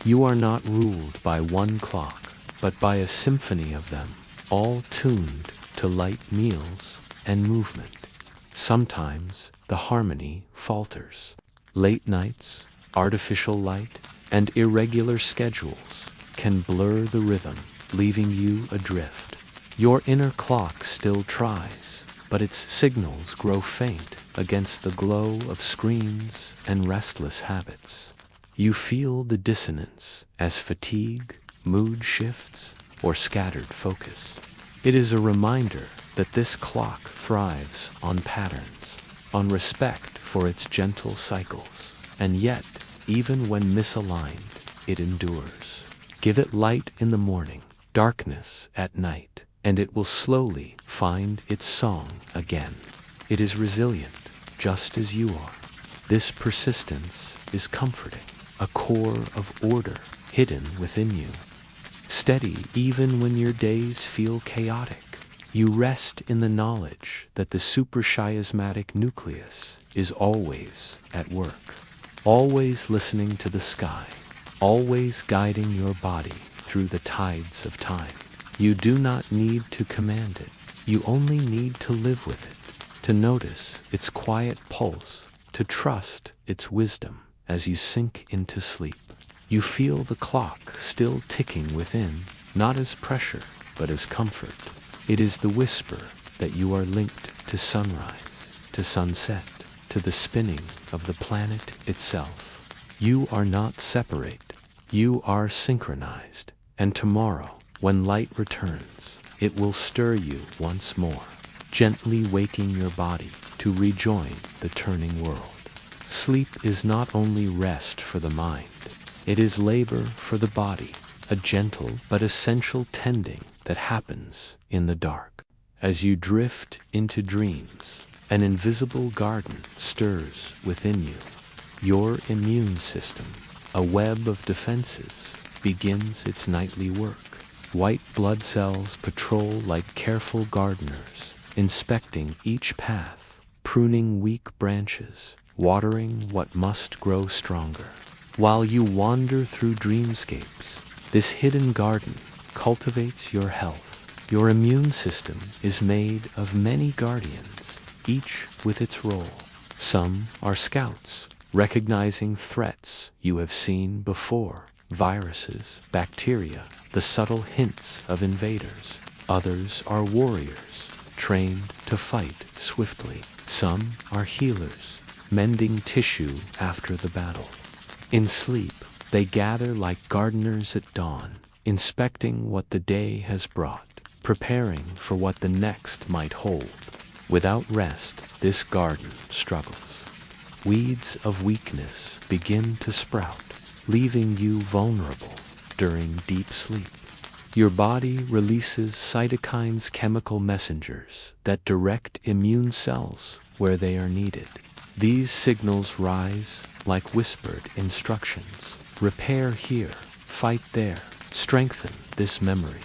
You are not ruled by one clock, but by a symphony of them, all tuned to light meals and movement. Sometimes the harmony falters. Late nights, artificial light, and irregular schedules can blur the rhythm, leaving you adrift. Your inner clock still tries, but its signals grow faint against the glow of screens and restless habits. You feel the dissonance as fatigue, mood shifts, or scattered focus. It is a reminder that this clock thrives on patterns, on respect for its gentle cycles, and yet, even when misaligned, it endures. Give it light in the morning, darkness at night, and it will slowly find its song again. It is resilient, just as you are. This persistence is comforting, a core of order hidden within you. Steady even when your days feel chaotic. You rest in the knowledge that the suprachiasmatic nucleus is always at work, always listening to the sky, always guiding your body through the tides of time. You do not need to command it. You only need to live with it, to notice its quiet pulse, to trust its wisdom as you sink into sleep. You feel the clock still ticking within, not as pressure, but as comfort. It is the whisper that you are linked to sunrise, to sunset, to the spinning of the planet itself. You are not separate. You are synchronized. And tomorrow, when light returns, it will stir you once more, gently waking your body to rejoin the turning world. Sleep is not only rest for the mind, it is labor for the body, a gentle but essential tending that happens in the dark. As you drift into dreams, an invisible garden stirs within you. Your immune system, a web of defenses, begins its nightly work. White blood cells patrol like careful gardeners, inspecting each path, pruning weak branches, watering what must grow stronger. While you wander through dreamscapes, this hidden garden cultivates your health. Your immune system is made of many guardians, each with its role. Some are scouts, recognizing threats you have seen before, viruses, bacteria, the subtle hints of invaders. Others are warriors, trained to fight swiftly. Some are healers, mending tissue after the battle. In sleep, they gather like gardeners at dawn, inspecting what the day has brought, preparing for what the next might hold. Without rest, this garden struggles. Weeds of weakness begin to sprout, leaving you vulnerable during deep sleep. Your body releases cytokines, chemical messengers that direct immune cells where they are needed. These signals rise like whispered instructions. Repair here, fight there, strengthen this memory.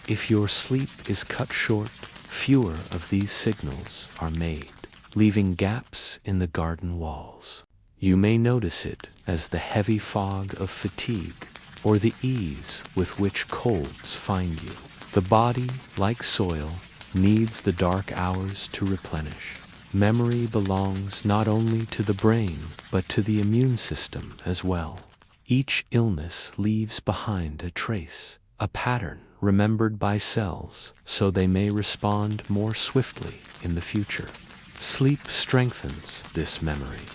If your sleep is cut short, fewer of these signals are made, leaving gaps in the garden walls. You may notice it as the heavy fog of fatigue or the ease with which colds find you. The body, like soil, needs the dark hours to replenish. Memory belongs not only to the brain, but to the immune system as well. Each illness leaves behind a trace, a pattern remembered by cells so they may respond more swiftly in the future. Sleep strengthens this memory.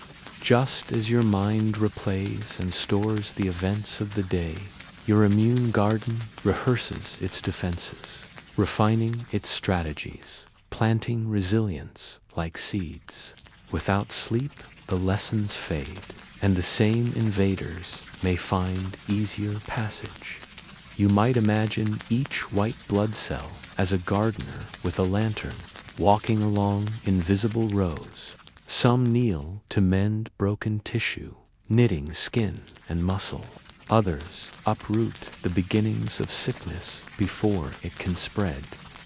Just as your mind replays and stores the events of the day, your immune garden rehearses its defenses, refining its strategies, planting resilience like seeds. Without sleep, the lessons fade, and the same invaders may find easier passage. You might imagine each white blood cell as a gardener with a lantern, walking along invisible rows. Some kneel to mend broken tissue, knitting skin and muscle. Others uproot the beginnings of sickness before it can spread.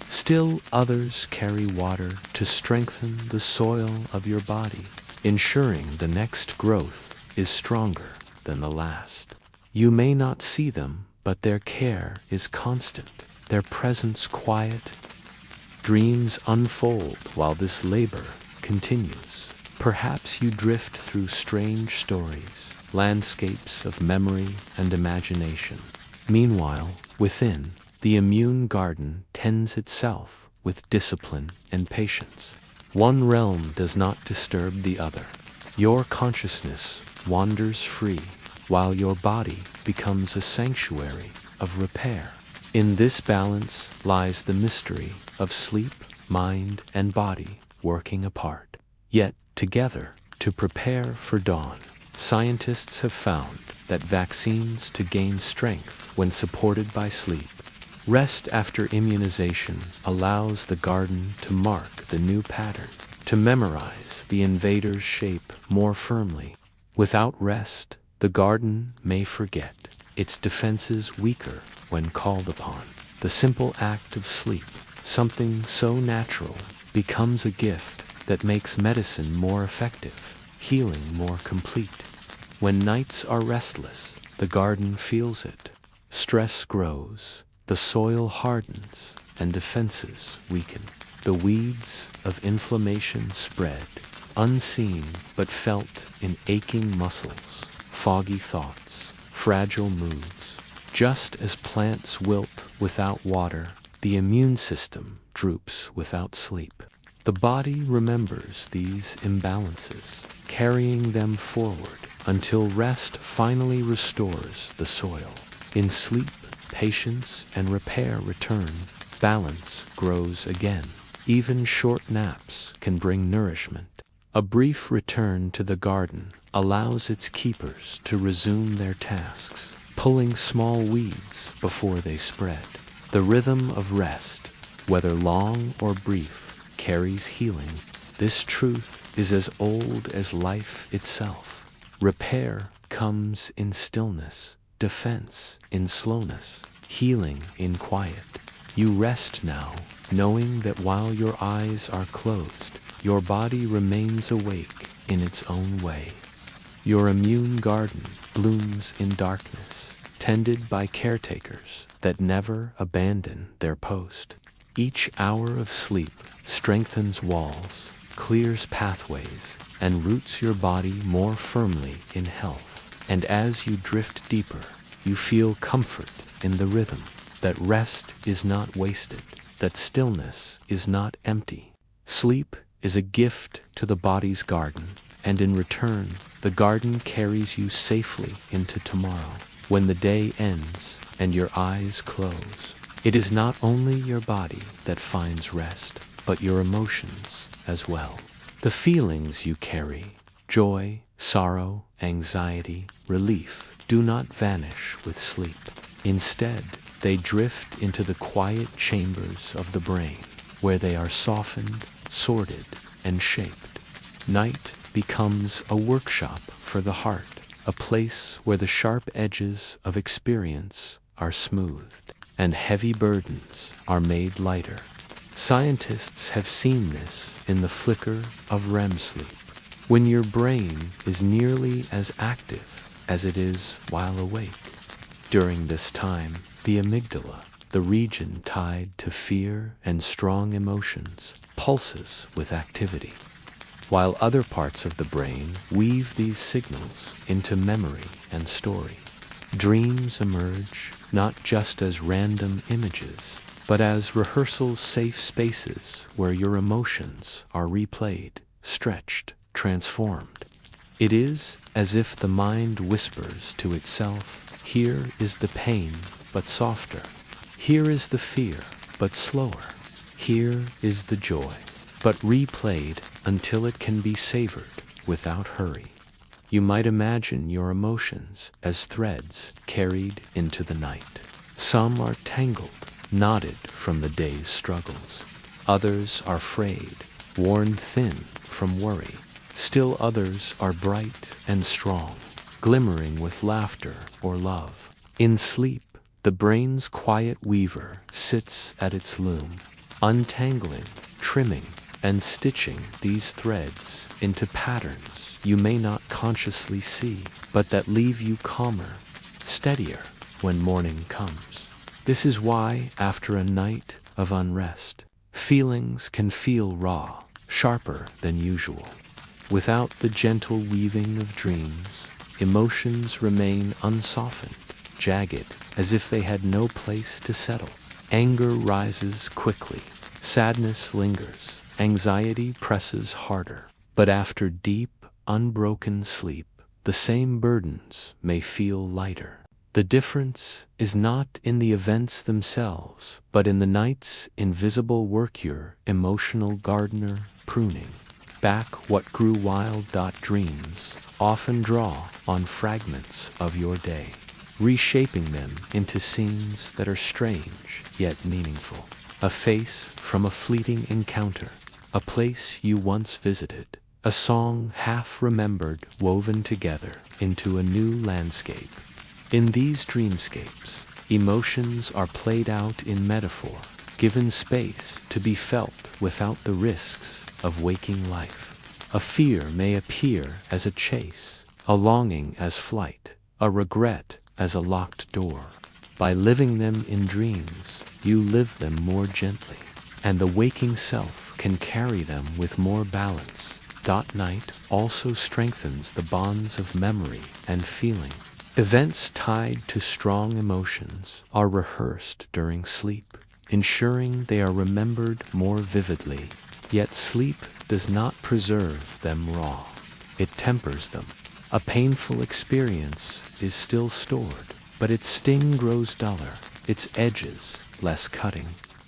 Still others carry water to strengthen the soil of your body, ensuring the next growth is stronger than the last. You may not see them, but their care is constant, their presence quiet. Dreams unfold while this labor continues. Perhaps you drift through strange stories, landscapes of memory and imagination. Meanwhile, within, the immune garden tends itself with discipline and patience. One realm does not disturb the other. Your consciousness wanders free, while your body becomes a sanctuary of repair. In this balance lies the mystery of sleep, mind, and body working apart, yet together to prepare for dawn. Scientists have found that vaccines to gain strength when supported by sleep. Rest after immunization allows the garden to mark the new pattern, to memorize the invader's shape more firmly. Without rest, the garden may forget its defenses weaker when called upon. The simple act of sleep, something so natural, becomes a gift that makes medicine more effective, healing more complete. When nights are restless, the garden feels it. Stress grows, the soil hardens, and defenses weaken. The weeds of inflammation spread, unseen but felt in aching muscles, foggy thoughts, fragile moods. Just as plants wilt without water, the immune system droops without sleep. The body remembers these imbalances, carrying them forward until rest finally restores the soil. In sleep, patience and repair return, balance grows again. Even short naps can bring nourishment. A brief return to the garden allows its keepers to resume their tasks, pulling small weeds before they spread. The rhythm of rest, whether long or brief, carries healing. This truth is as old as life itself. Repair comes in stillness, defense in slowness, healing in quiet. You rest now, knowing that while your eyes are closed, your body remains awake in its own way. Your immune garden blooms in darkness, tended by caretakers that never abandon their post. Each hour of sleep strengthens walls, clears pathways, and roots your body more firmly in health. And as you drift deeper, you feel comfort in the rhythm, that rest is not wasted, that stillness is not empty. Sleep is a gift to the body's garden, and in return, the garden carries you safely into tomorrow. When the day ends and your eyes close, it is not only your body that finds rest, but your emotions as well. The feelings you carry, joy, sorrow, anxiety, relief, do not vanish with sleep. Instead, they drift into the quiet chambers of the brain, where they are softened, sorted, and shaped. Night becomes a workshop for the heart, a place where the sharp edges of experience are smoothed, and heavy burdens are made lighter. Scientists have seen this in the flicker of REM sleep, when your brain is nearly as active as it is while awake. During this time, the amygdala, the region tied to fear and strong emotions, pulses with activity, while other parts of the brain weave these signals into memory and story. Dreams emerge not just as random images, but as rehearsal safe spaces where your emotions are replayed, stretched, transformed. It is as if the mind whispers to itself, "Here is the pain, but softer. Here is the fear, but slower. Here is the joy, but replayed until it can be savored without hurry." You might imagine your emotions as threads carried into the night. Some are tangled, knotted from the day's struggles. Others are frayed, worn thin from worry. Still others are bright and strong, glimmering with laughter or love. In sleep, the brain's quiet weaver sits at its loom, untangling, trimming, and stitching these threads into patterns you may not consciously see, but that leave you calmer, steadier when morning comes. This is why, after a night of unrest, feelings can feel raw, sharper than usual. Without the gentle weaving of dreams, emotions remain unsoftened, jagged, as if they had no place to settle. Anger rises quickly, sadness lingers, anxiety presses harder. But after deep, unbroken sleep, the same burdens may feel lighter. The difference is not in the events themselves, but in the night's invisible work, emotional gardener pruning back what grew wild. Dreams often draw on fragments of your day, reshaping them into scenes that are strange yet meaningful. A face from a fleeting encounter, a place you once visited, a song half remembered woven together into a new landscape. In these dreamscapes, emotions are played out in metaphor, given space to be felt without the risks of waking life. A fear may appear as a chase, a longing as flight, a regret as a locked door. By living them in dreams, you live them more gently, and the waking self can carry them with more balance. Night also strengthens the bonds of memory and feeling. Events tied to strong emotions are rehearsed during sleep, ensuring they are remembered more vividly. Yet sleep does not preserve them raw. It tempers them. A painful experience is still stored, but its sting grows duller, its edges less cutting.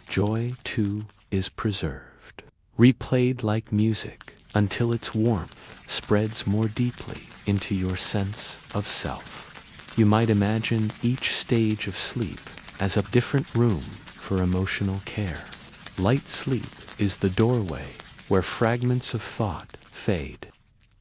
Joy, too, is preserved, replayed like music until its warmth spreads more deeply into your sense of self. You might imagine each stage of sleep as a different room for emotional care. Light sleep is the doorway where fragments of thought fade.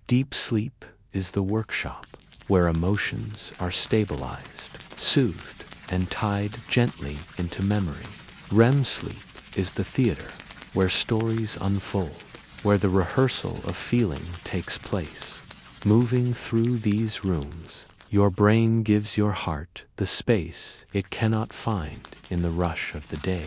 Deep sleep is the workshop where emotions are stabilized, soothed, and tied gently into memory. REM sleep is the theater where stories unfold, where the rehearsal of feeling takes place. Moving through these rooms, your brain gives your heart the space it cannot find in the rush of the day.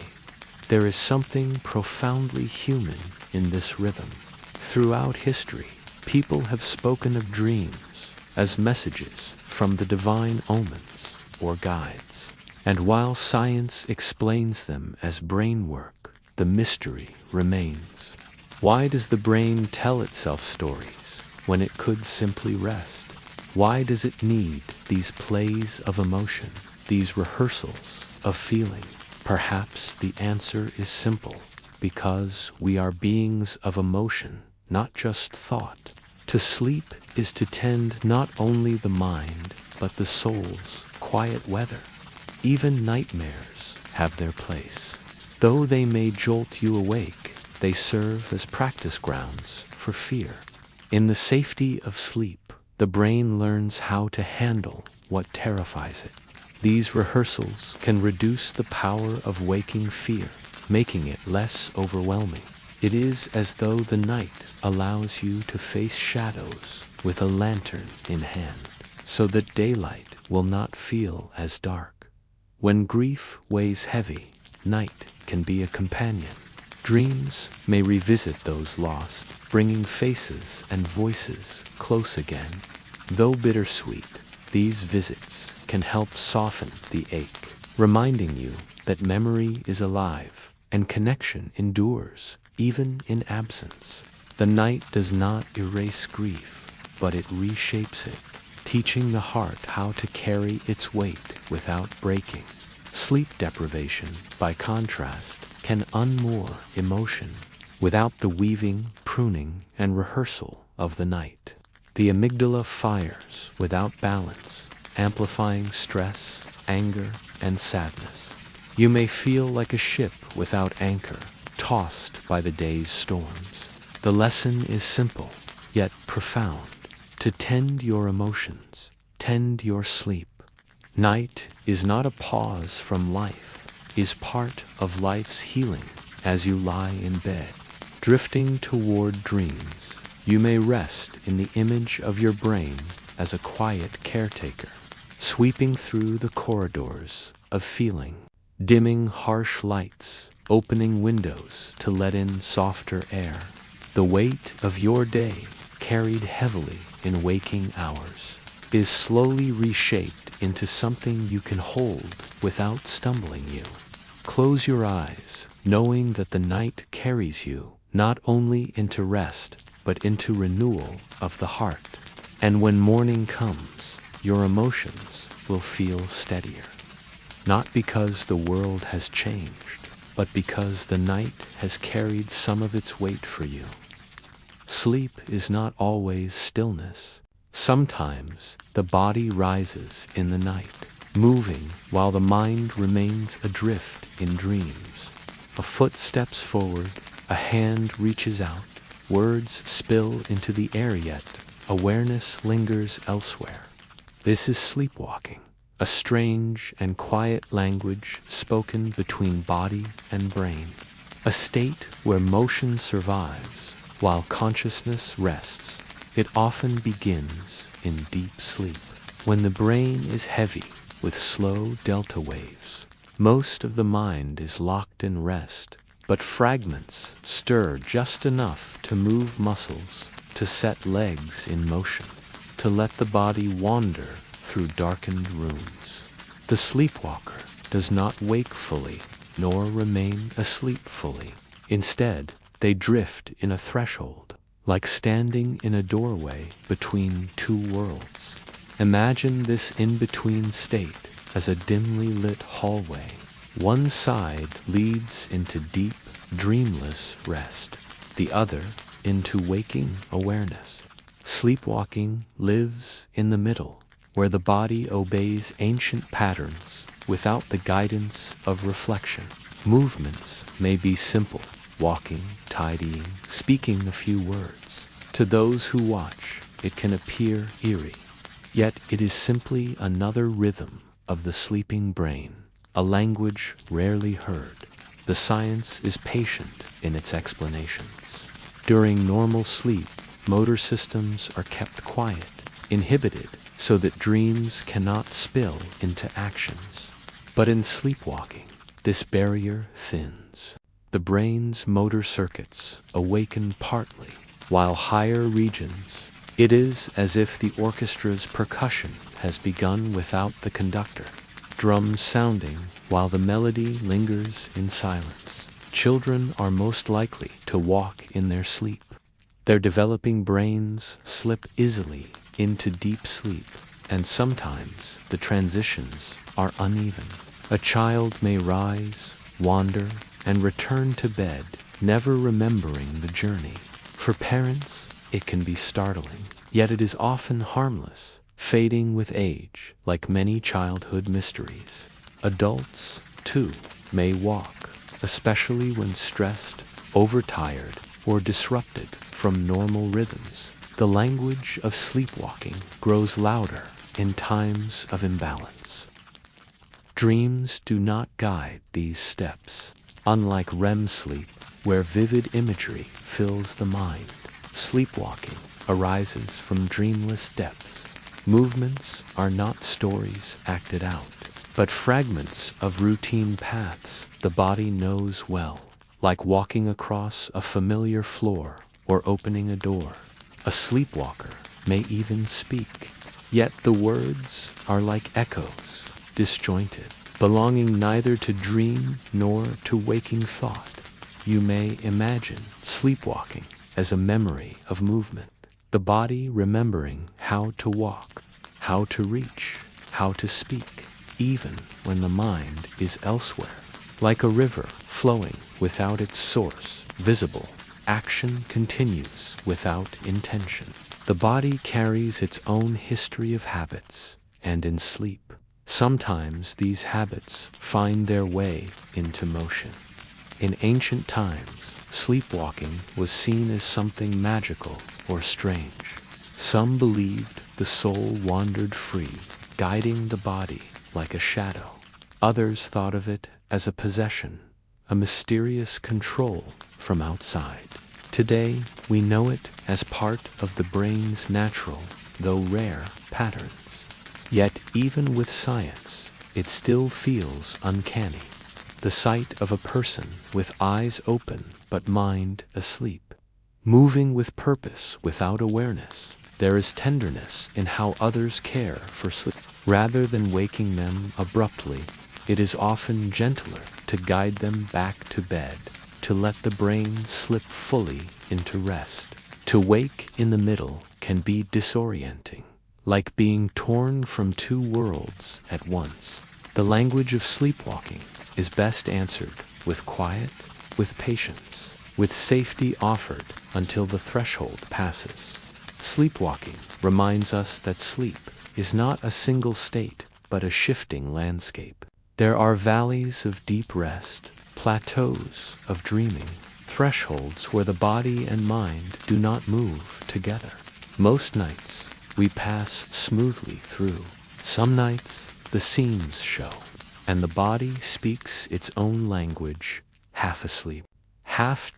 There is something profoundly human in this rhythm. Throughout history, people have spoken of dreams as messages from the divine omens or guides. And while science explains them as brain work, the mystery remains. Why does the brain tell itself stories when it could simply rest? Why does it need these plays of emotion, these rehearsals of feeling? Perhaps the answer is simple, because we are beings of emotion, not just thought. To sleep is to tend not only the mind, but the soul's quiet weather. Even nightmares have their place. Though they may jolt you awake, they serve as practice grounds for fear. In the safety of sleep, the brain learns how to handle what terrifies it. These rehearsals can reduce the power of waking fear, making it less overwhelming. It is as though the night allows you to face shadows with a lantern in hand, so that daylight will not feel as dark. When grief weighs heavy, night can be a companion. Dreams may revisit those lost, bringing faces and voices close again. Though bittersweet, these visits can help soften the ache, reminding you that memory is alive and connection endures, even in absence. The night does not erase grief, but it reshapes it, teaching the heart how to carry its weight without breaking. Sleep deprivation, by contrast, can unmoor emotion without the weaving, pruning, and rehearsal of the night. The amygdala fires without balance, amplifying stress, anger, and sadness. You may feel like a ship without anchor, tossed by the day's storms. The lesson is simple, yet profound. To tend your emotions, tend your sleep. Night is not a pause from life, is part of life's healing. As you lie in bed, drifting toward dreams, you may rest in the image of your brain as a quiet caretaker, sweeping through the corridors of feeling, dimming harsh lights, opening windows to let in softer air. The weight of your day, carried heavily in waking hours, is slowly reshaped into something you can hold without stumbling you. Close your eyes, knowing that the night carries you not only into rest, but into renewal of the heart. And when morning comes, your emotions will feel steadier. Not because the world has changed, but because the night has carried some of its weight for you. Sleep is not always stillness. Sometimes the body rises in the night, moving while the mind remains adrift in dreams. A foot steps forward, a hand reaches out, words spill into the air, yet awareness lingers elsewhere. This is sleepwalking, a strange and quiet language spoken between body and brain, a state where motion survives while consciousness rests. It often begins in deep sleep, when the brain is heavy with slow delta waves. Most of the mind is locked in rest, but fragments stir just enough to move muscles, to set legs in motion, to let the body wander through darkened rooms. The sleepwalker does not wake fully, nor remain asleep fully. Instead, they drift in a threshold, like standing in a doorway between two worlds. Imagine this in-between state as a dimly lit hallway. One side leads into deep, dreamless rest, the other into waking awareness. Sleepwalking lives in the middle, where the body obeys ancient patterns without the guidance of reflection. Movements may be simple, walking, tidying, speaking a few words. To those who watch, it can appear eerie, yet it is simply another rhythm of the sleeping brain, a language rarely heard. The science is patient in its explanations. During normal sleep, motor systems are kept quiet, inhibited, so that dreams cannot spill into actions. But in sleepwalking, this barrier thins. The brain's motor circuits awaken partly, while higher regions, it is as if the orchestra's percussion has begun without the conductor, drums sounding while the melody lingers in silence. Children are most likely to walk in their sleep. Their developing brains slip easily into deep sleep, and sometimes the transitions are uneven. A child may rise, wander, and return to bed, never remembering the journey. For parents, it can be startling, yet it is often harmless, fading with age, like many childhood mysteries. Adults, too, may walk, especially when stressed, overtired, or disrupted from normal rhythms. The language of sleepwalking grows louder in times of imbalance. Dreams do not guide these steps. Unlike REM sleep, where vivid imagery fills the mind, sleepwalking arises from dreamless depths. Movements are not stories acted out, but fragments of routine paths the body knows well, like walking across a familiar floor or opening a door. A sleepwalker may even speak, yet the words are like echoes, disjointed, belonging neither to dream nor to waking thought. You may imagine sleepwalking as a memory of movement, the body remembering how to walk, how to reach, how to speak, even when the mind is elsewhere. Like a river flowing without its source visible, action continues without intention. The body carries its own history of habits, and in sleep, sometimes these habits find their way into motion. In ancient times, sleepwalking was seen as something magical or strange. Some believed the soul wandered free, guiding the body like a shadow. Others thought of it as a possession, a mysterious control from outside. Today, we know it as part of the brain's natural, though rare, patterns. Yet, even with science, it still feels uncanny. The sight of a person with eyes open but mind asleep, moving with purpose without awareness. There is tenderness in how others care for sleep. Rather than waking them abruptly, it is often gentler to guide them back to bed, to let the brain slip fully into rest. To wake in the middle can be disorienting, like being torn from two worlds at once. The language of sleepwalking is best answered with quiet, with patience, with safety offered until the threshold passes. Sleepwalking reminds us that sleep is not a single state, but a shifting landscape. There are valleys of deep rest, plateaus of dreaming, thresholds where the body and mind do not move together. Most nights, we pass smoothly through. Some nights, the seams show, and the body speaks its own language, half asleep, half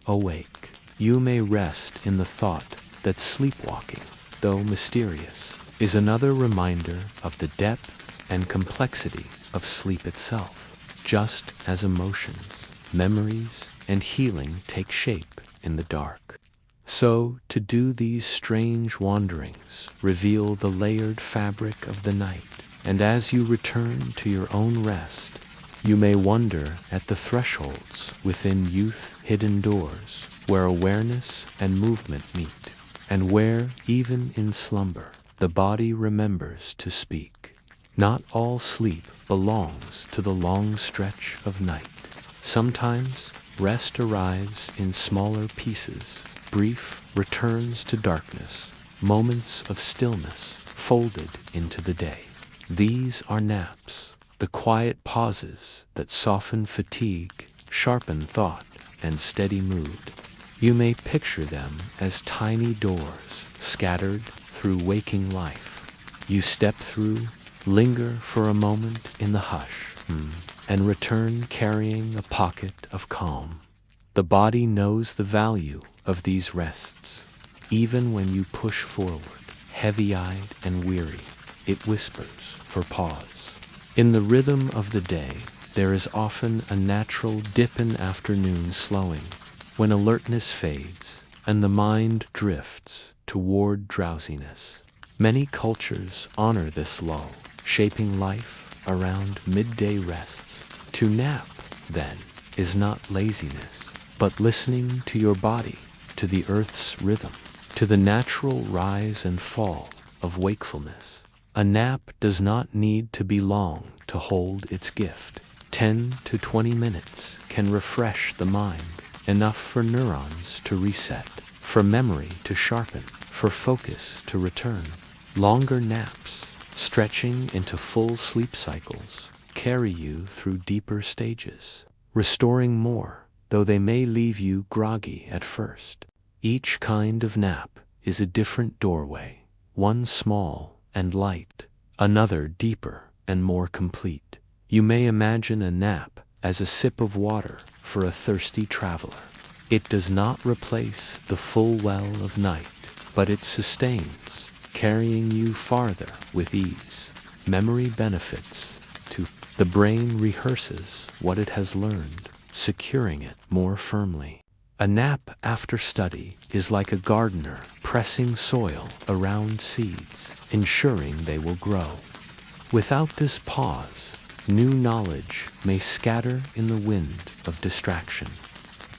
awake. You may rest in the thought that sleepwalking, though mysterious, is another reminder of the depth and complexity of sleep itself, just as emotions, memories, and healing take shape in the dark. So, to do these strange wanderings reveal the layered fabric of the night, and as you return to your own rest, you may wonder at the thresholds within youth's hidden doors, where awareness and movement meet, and where, even in slumber, the body remembers to speak. Not all sleep belongs to the long stretch of night. Sometimes rest arrives in smaller pieces, brief returns to darkness, moments of stillness folded into the day. These are naps, the quiet pauses that soften fatigue, sharpen thought, and steady mood. You may picture them as tiny doors scattered through waking life. You step through, linger for a moment in the hush, and return carrying a pocket of calm. The body knows the value of these rests. Even when you push forward, heavy-eyed and weary, it whispers for pause. In the rhythm of the day, there is often a natural dip in afternoon slowing, when alertness fades and the mind drifts toward drowsiness. Many cultures honor this lull, shaping life around midday rests. To nap, then, is not laziness, but listening to your body, to the earth's rhythm, to the natural rise and fall of wakefulness. A nap does not need to be long to hold its gift. 10 to 20 minutes can refresh the mind, enough for neurons to reset, for memory to sharpen, for focus to return. Longer naps, stretching into full sleep cycles, carry you through deeper stages, restoring more, though they may leave you groggy at first. Each kind of nap is a different doorway, one small and light, another deeper and more complete. You may imagine a nap as a sip of water for a thirsty traveler. It does not replace the full well of night, but it sustains, carrying you farther with ease. Memory benefits too. The brain rehearses what it has learned, securing it more firmly. A nap after study is like a gardener pressing soil around seeds, ensuring they will grow. Without this pause, new knowledge may scatter in the wind of distraction.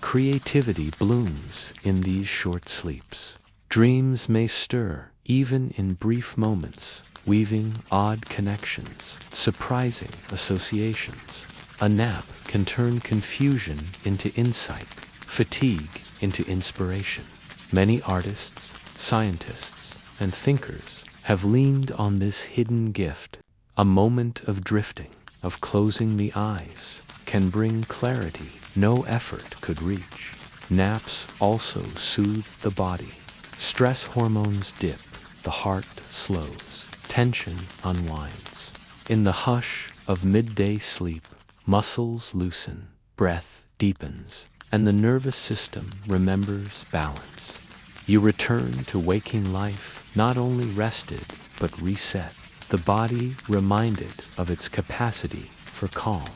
Creativity blooms in these short sleeps. Dreams may stir, even in brief moments, weaving odd connections, surprising associations. A nap can turn confusion into insight, fatigue into inspiration. Many artists, scientists, and thinkers have leaned on this hidden gift. A moment of drifting, of closing the eyes, can bring clarity no effort could reach. Naps also soothe the body. Stress hormones dip, the heart slows, tension unwinds. In the hush of midday sleep, muscles loosen, breath deepens, and the nervous system remembers balance. You return to waking life not only rested, but reset. The body reminded of its capacity for calm.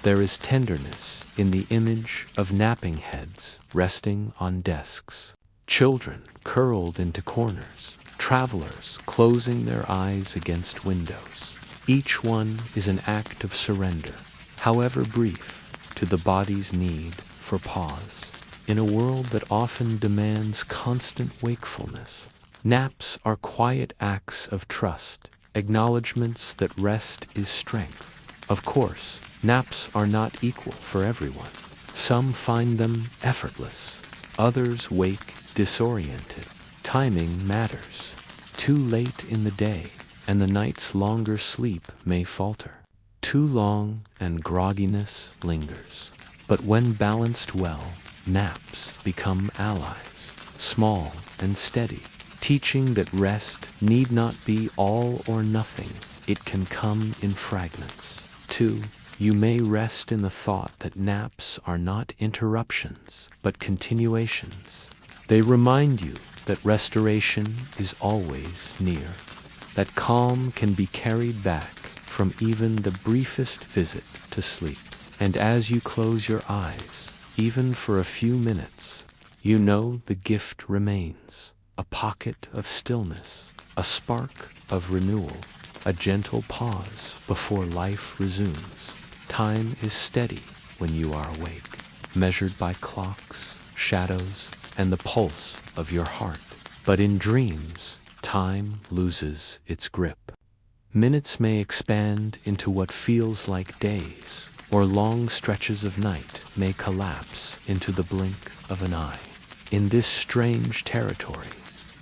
There is tenderness in the image of napping heads resting on desks, children curled into corners, travelers closing their eyes against windows. Each one is an act of surrender, however brief, to the body's need for pause. In a world that often demands constant wakefulness, naps are quiet acts of trust, acknowledgments that rest is strength. Of course, naps are not equal for everyone. Some find them effortless. Others wake disoriented. Timing matters. Too late in the day, and the night's longer sleep may falter. Too long, and grogginess lingers. But when balanced well, naps become allies, small and steady, teaching that rest need not be all or nothing. It can come in fragments. 2. You may rest in the thought that naps are not interruptions, but continuations. They remind you that restoration is always near, that calm can be carried back from even the briefest visit to sleep. And as you close your eyes, even for a few minutes, you know the gift remains, a pocket of stillness, a spark of renewal, a gentle pause before life resumes. Time is steady when you are awake, measured by clocks, shadows, and the pulse of your heart. But in dreams, time loses its grip. Minutes may expand into what feels like days, or long stretches of night may collapse into the blink of an eye. In this strange territory,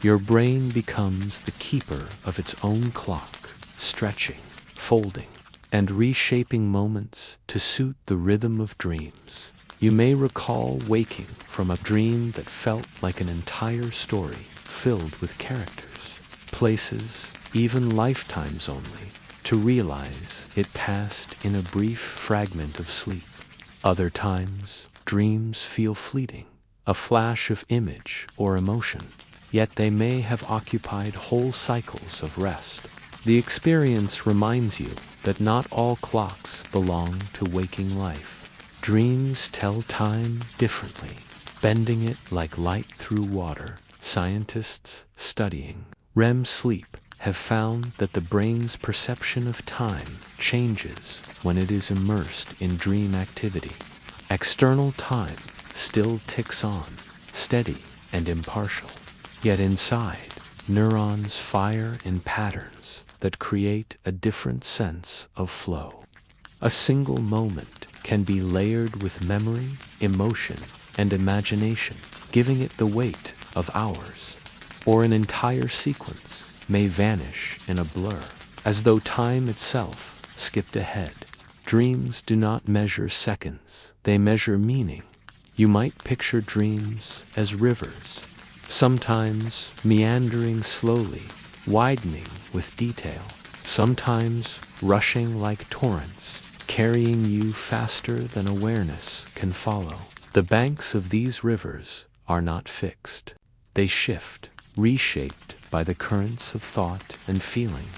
your brain becomes the keeper of its own clock, stretching, folding, and reshaping moments to suit the rhythm of dreams. You may recall waking from a dream that felt like an entire story filled with characters, places, even lifetimes only, to realize it passed in a brief fragment of sleep. Other times, dreams feel fleeting, a flash of image or emotion, yet they may have occupied whole cycles of rest. The experience reminds you that not all clocks belong to waking life. Dreams tell time differently, bending it like light through water. Scientists studying REM sleep have found that the brain's perception of time changes when it is immersed in dream activity. External time still ticks on, steady and impartial. Yet inside, neurons fire in patterns that create a different sense of flow. A single moment can be layered with memory, emotion, and imagination, giving it the weight of hours. Or an entire sequence may vanish in a blur, as though time itself skipped ahead. Dreams do not measure seconds, they measure meaning. You might picture dreams as rivers, sometimes meandering slowly, widening with detail, sometimes rushing like torrents, carrying you faster than awareness can follow. The banks of these rivers are not fixed. They shift, reshaped by the currents of thought and feeling.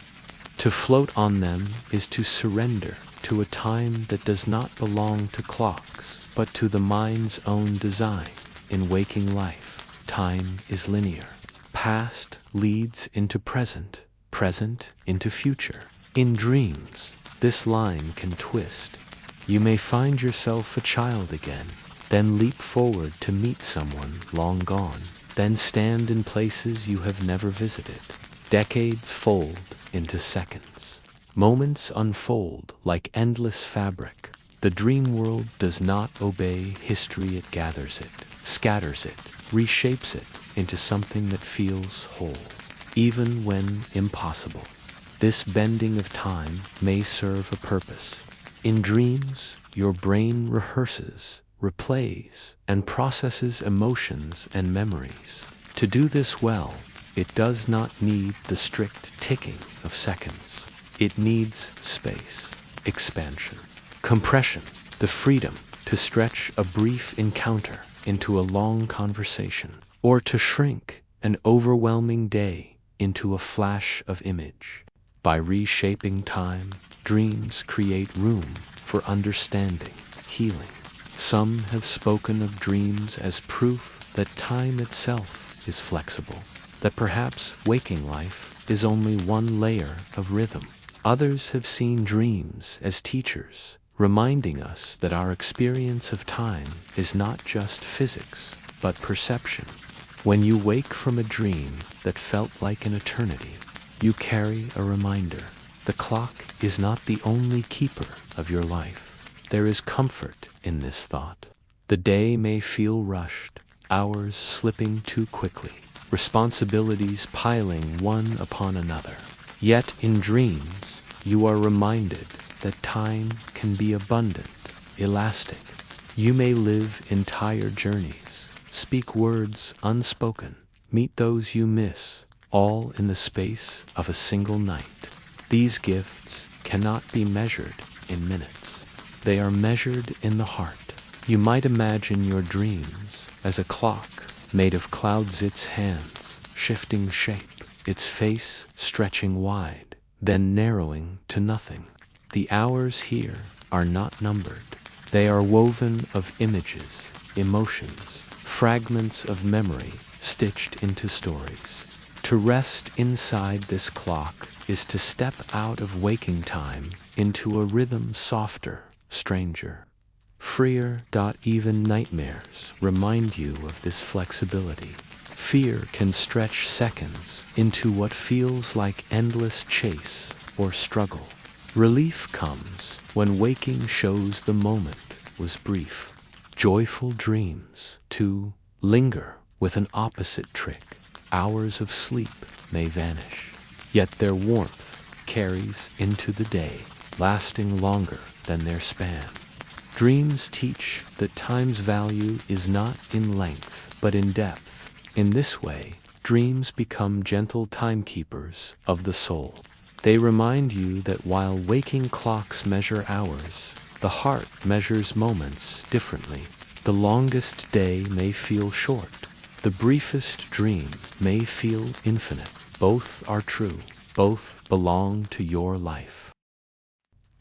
To float on them is to surrender to a time that does not belong to clocks, but to the mind's own design. In waking life, time is linear. Past leads into present, present into future. In dreams, this line can twist. You may find yourself a child again, then leap forward to meet someone long gone, then stand in places you have never visited. Decades fold into seconds. Moments unfold like endless fabric. The dream world does not obey history, it gathers it, scatters it, reshapes it into something that feels whole, even when impossible. This bending of time may serve a purpose. In dreams, your brain rehearses, replays, and processes emotions and memories. To do this well, it does not need the strict ticking of seconds. It needs space, expansion, compression, the freedom to stretch a brief encounter into a long conversation, or to shrink an overwhelming day into a flash of image. By reshaping time, dreams create room for understanding, healing. Some have spoken of dreams as proof that time itself is flexible, that perhaps waking life is only one layer of rhythm. Others have seen dreams as teachers, reminding us that our experience of time is not just physics, but perception. When you wake from a dream that felt like an eternity, you carry a reminder. The clock is not the only keeper of your life. There is comfort in this thought. The day may feel rushed, hours slipping too quickly, responsibilities piling one upon another. Yet in dreams, you are reminded that time can be abundant, elastic. You may live entire journeys, speak words unspoken, meet those you miss, all in the space of a single night. These gifts cannot be measured in minutes. They are measured in the heart. You might imagine your dreams as a clock made of clouds, its hands shifting shape, its face stretching wide, then narrowing to nothing. The hours here are not numbered. They are woven of images, emotions, fragments of memory stitched into stories. To rest inside this clock is to step out of waking time into a rhythm softer, stranger, freer. Even nightmares remind you of this flexibility. Fear can stretch seconds into what feels like endless chase or struggle. Relief comes when waking shows the moment was brief. Joyful dreams, too, linger with an opposite trick. Hours of sleep may vanish, yet their warmth carries into the day, lasting longer than their span. Dreams teach that time's value is not in length, but in depth. In this way, dreams become gentle timekeepers of the soul. They remind you that while waking clocks measure hours, the heart measures moments differently. The longest day may feel short. The briefest dream may feel infinite. Both are true. Both belong to your life.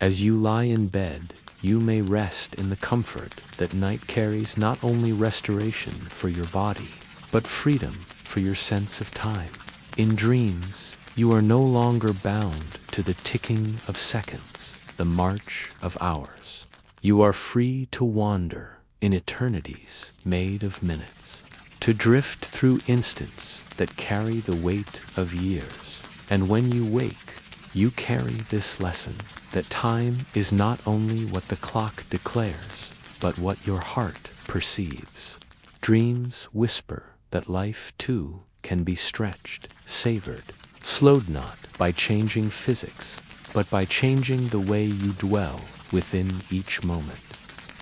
As you lie in bed, you may rest in the comfort that night carries not only restoration for your body, but freedom for your sense of time. In dreams, you are no longer bound to the ticking of seconds, the march of hours. You are free to wander in eternities made of minutes, to drift through instants that carry the weight of years. And when you wake, you carry this lesson, that time is not only what the clock declares, but what your heart perceives. Dreams whisper that life, too, can be stretched, savored, slowed not by changing physics, but by changing the way you dwell within each moment.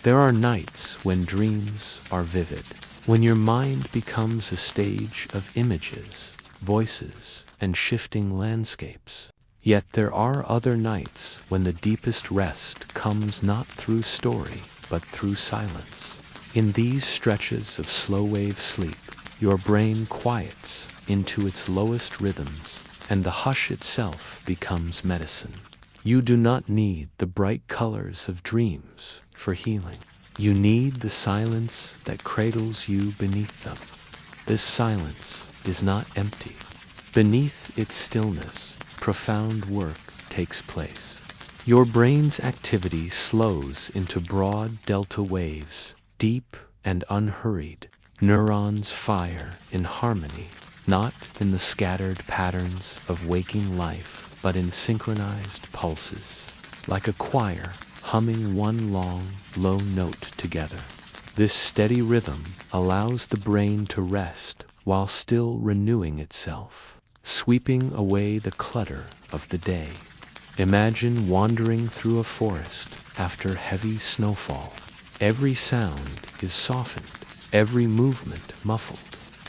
There are nights when dreams are vivid, when your mind becomes a stage of images, voices, and shifting landscapes. Yet there are other nights when the deepest rest comes not through story, but through silence. In these stretches of slow-wave sleep, your brain quiets, into its lowest rhythms, and the hush itself becomes medicine. You do not need the bright colors of dreams for healing. You need the silence that cradles you beneath them. This silence is not empty. Beneath its stillness, profound work takes place. Your brain's activity slows into broad delta waves, deep and unhurried. Neurons fire in harmony, not in the scattered patterns of waking life, but in synchronized pulses, like a choir humming one long, low note together. This steady rhythm allows the brain to rest while still renewing itself, sweeping away the clutter of the day. Imagine wandering through a forest after heavy snowfall. Every sound is softened, every movement muffled.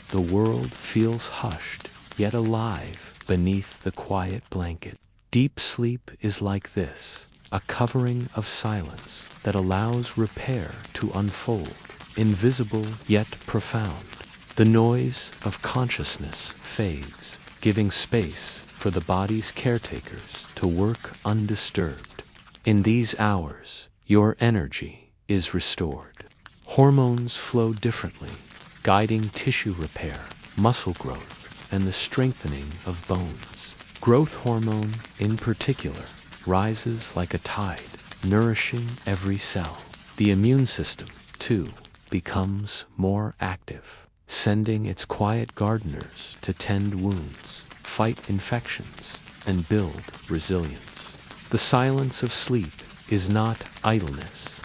The world feels hushed, yet alive beneath the quiet blanket. Deep sleep is like this, a covering of silence that allows repair to unfold, invisible yet profound. The noise of consciousness fades, giving space for the body's caretakers to work undisturbed. In these hours, your energy is restored. Hormones flow differently, guiding tissue repair, muscle growth, and the strengthening of bones. Growth hormone, in particular, rises like a tide, nourishing every cell. The immune system, too, becomes more active, sending its quiet gardeners to tend wounds, fight infections, and build resilience. The silence of sleep is not idleness.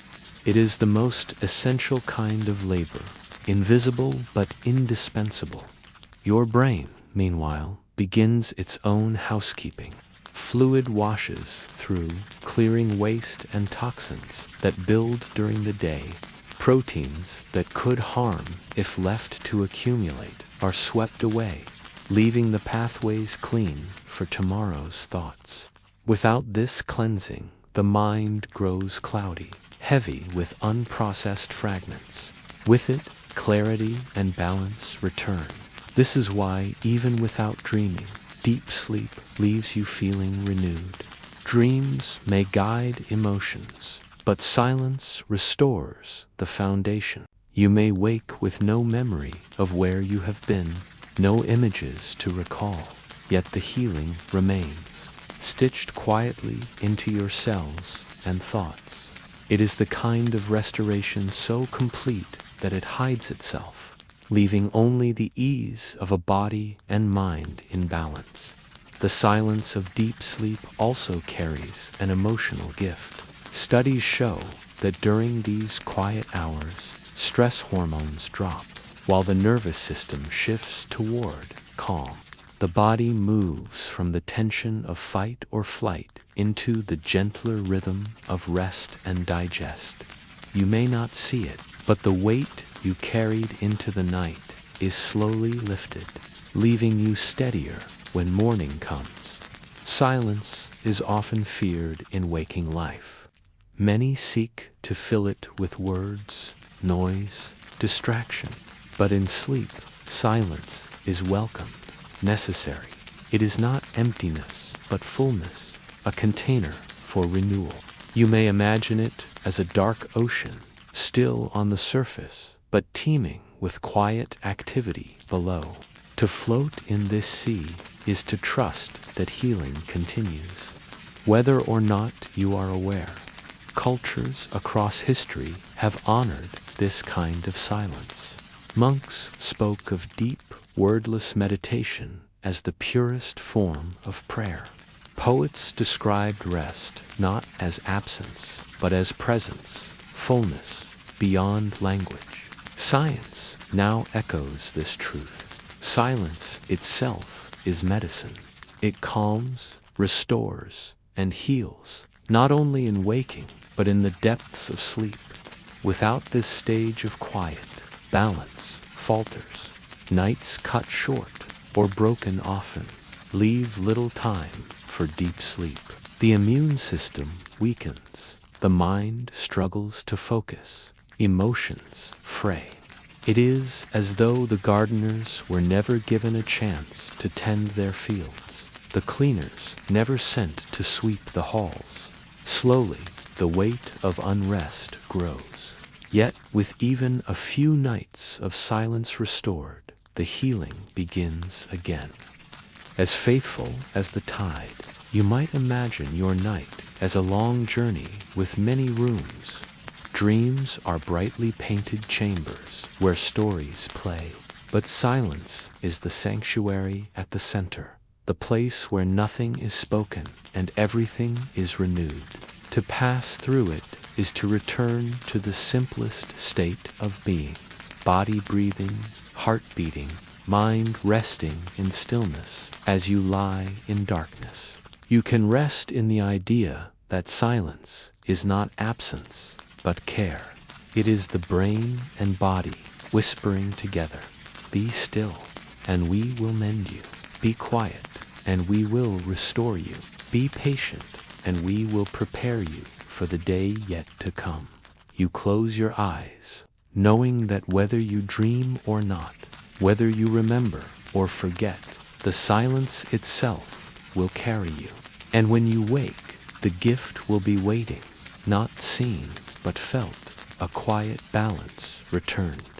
It is the most essential kind of labor, invisible but indispensable. Your brain, meanwhile, begins its own housekeeping. Fluid washes through, clearing waste and toxins that build during the day. Proteins that could harm if left to accumulate are swept away, leaving the pathways clean for tomorrow's thoughts. Without this cleansing, the mind grows cloudy, heavy with unprocessed fragments. With it, clarity and balance return. This is why, even without dreaming, deep sleep leaves you feeling renewed. Dreams may guide emotions, but silence restores the foundation. You may wake with no memory of where you have been, no images to recall, yet the healing remains, stitched quietly into your cells and thoughts. It is the kind of restoration so complete that it hides itself, leaving only the ease of a body and mind in balance. The silence of deep sleep also carries an emotional gift. Studies show that during these quiet hours, stress hormones drop, while the nervous system shifts toward calm. The body moves from the tension of fight or flight into the gentler rhythm of rest and digest. You may not see it, but the weight you carried into the night is slowly lifted, leaving you steadier when morning comes. Silence is often feared in waking life. Many seek to fill it with words, noise, distraction. But in sleep, silence is welcomed, necessary. It is not emptiness, but fullness, a container for renewal. You may imagine it as a dark ocean, still on the surface, but teeming with quiet activity below. To float in this sea is to trust that healing continues, whether or not you are aware. Cultures across history have honored this kind of silence. Monks spoke of deep, wordless meditation as the purest form of prayer. Poets described rest not as absence, but as presence, fullness, beyond language. Science now echoes this truth. Silence itself is medicine. It calms, restores, and heals, not only in waking, but in the depths of sleep. Without this stage of quiet, balance falters. Nights cut short, or broken often, leave little time for deep sleep. The immune system weakens. The mind struggles to focus. Emotions fray. It is as though the gardeners were never given a chance to tend their fields, the cleaners never sent to sweep the halls. Slowly, the weight of unrest grows. Yet, with even a few nights of silence restored, the healing begins again. As faithful as the tide, you might imagine your night as a long journey with many rooms. Dreams are brightly painted chambers where stories play, but silence is the sanctuary at the center, the place where nothing is spoken and everything is renewed. To pass through it is to return to the simplest state of being, body breathing, heart beating, mind resting in stillness as you lie in darkness. You can rest in the idea that silence is not absence, but care. It is the brain and body whispering together. Be still, and we will mend you. Be quiet, and we will restore you. Be patient, and we will prepare you for the day yet to come. You close your eyes, knowing that whether you dream or not, whether you remember or forget, the silence itself will carry you. And when you wake, the gift will be waiting, not seen, but felt, a quiet balance returned.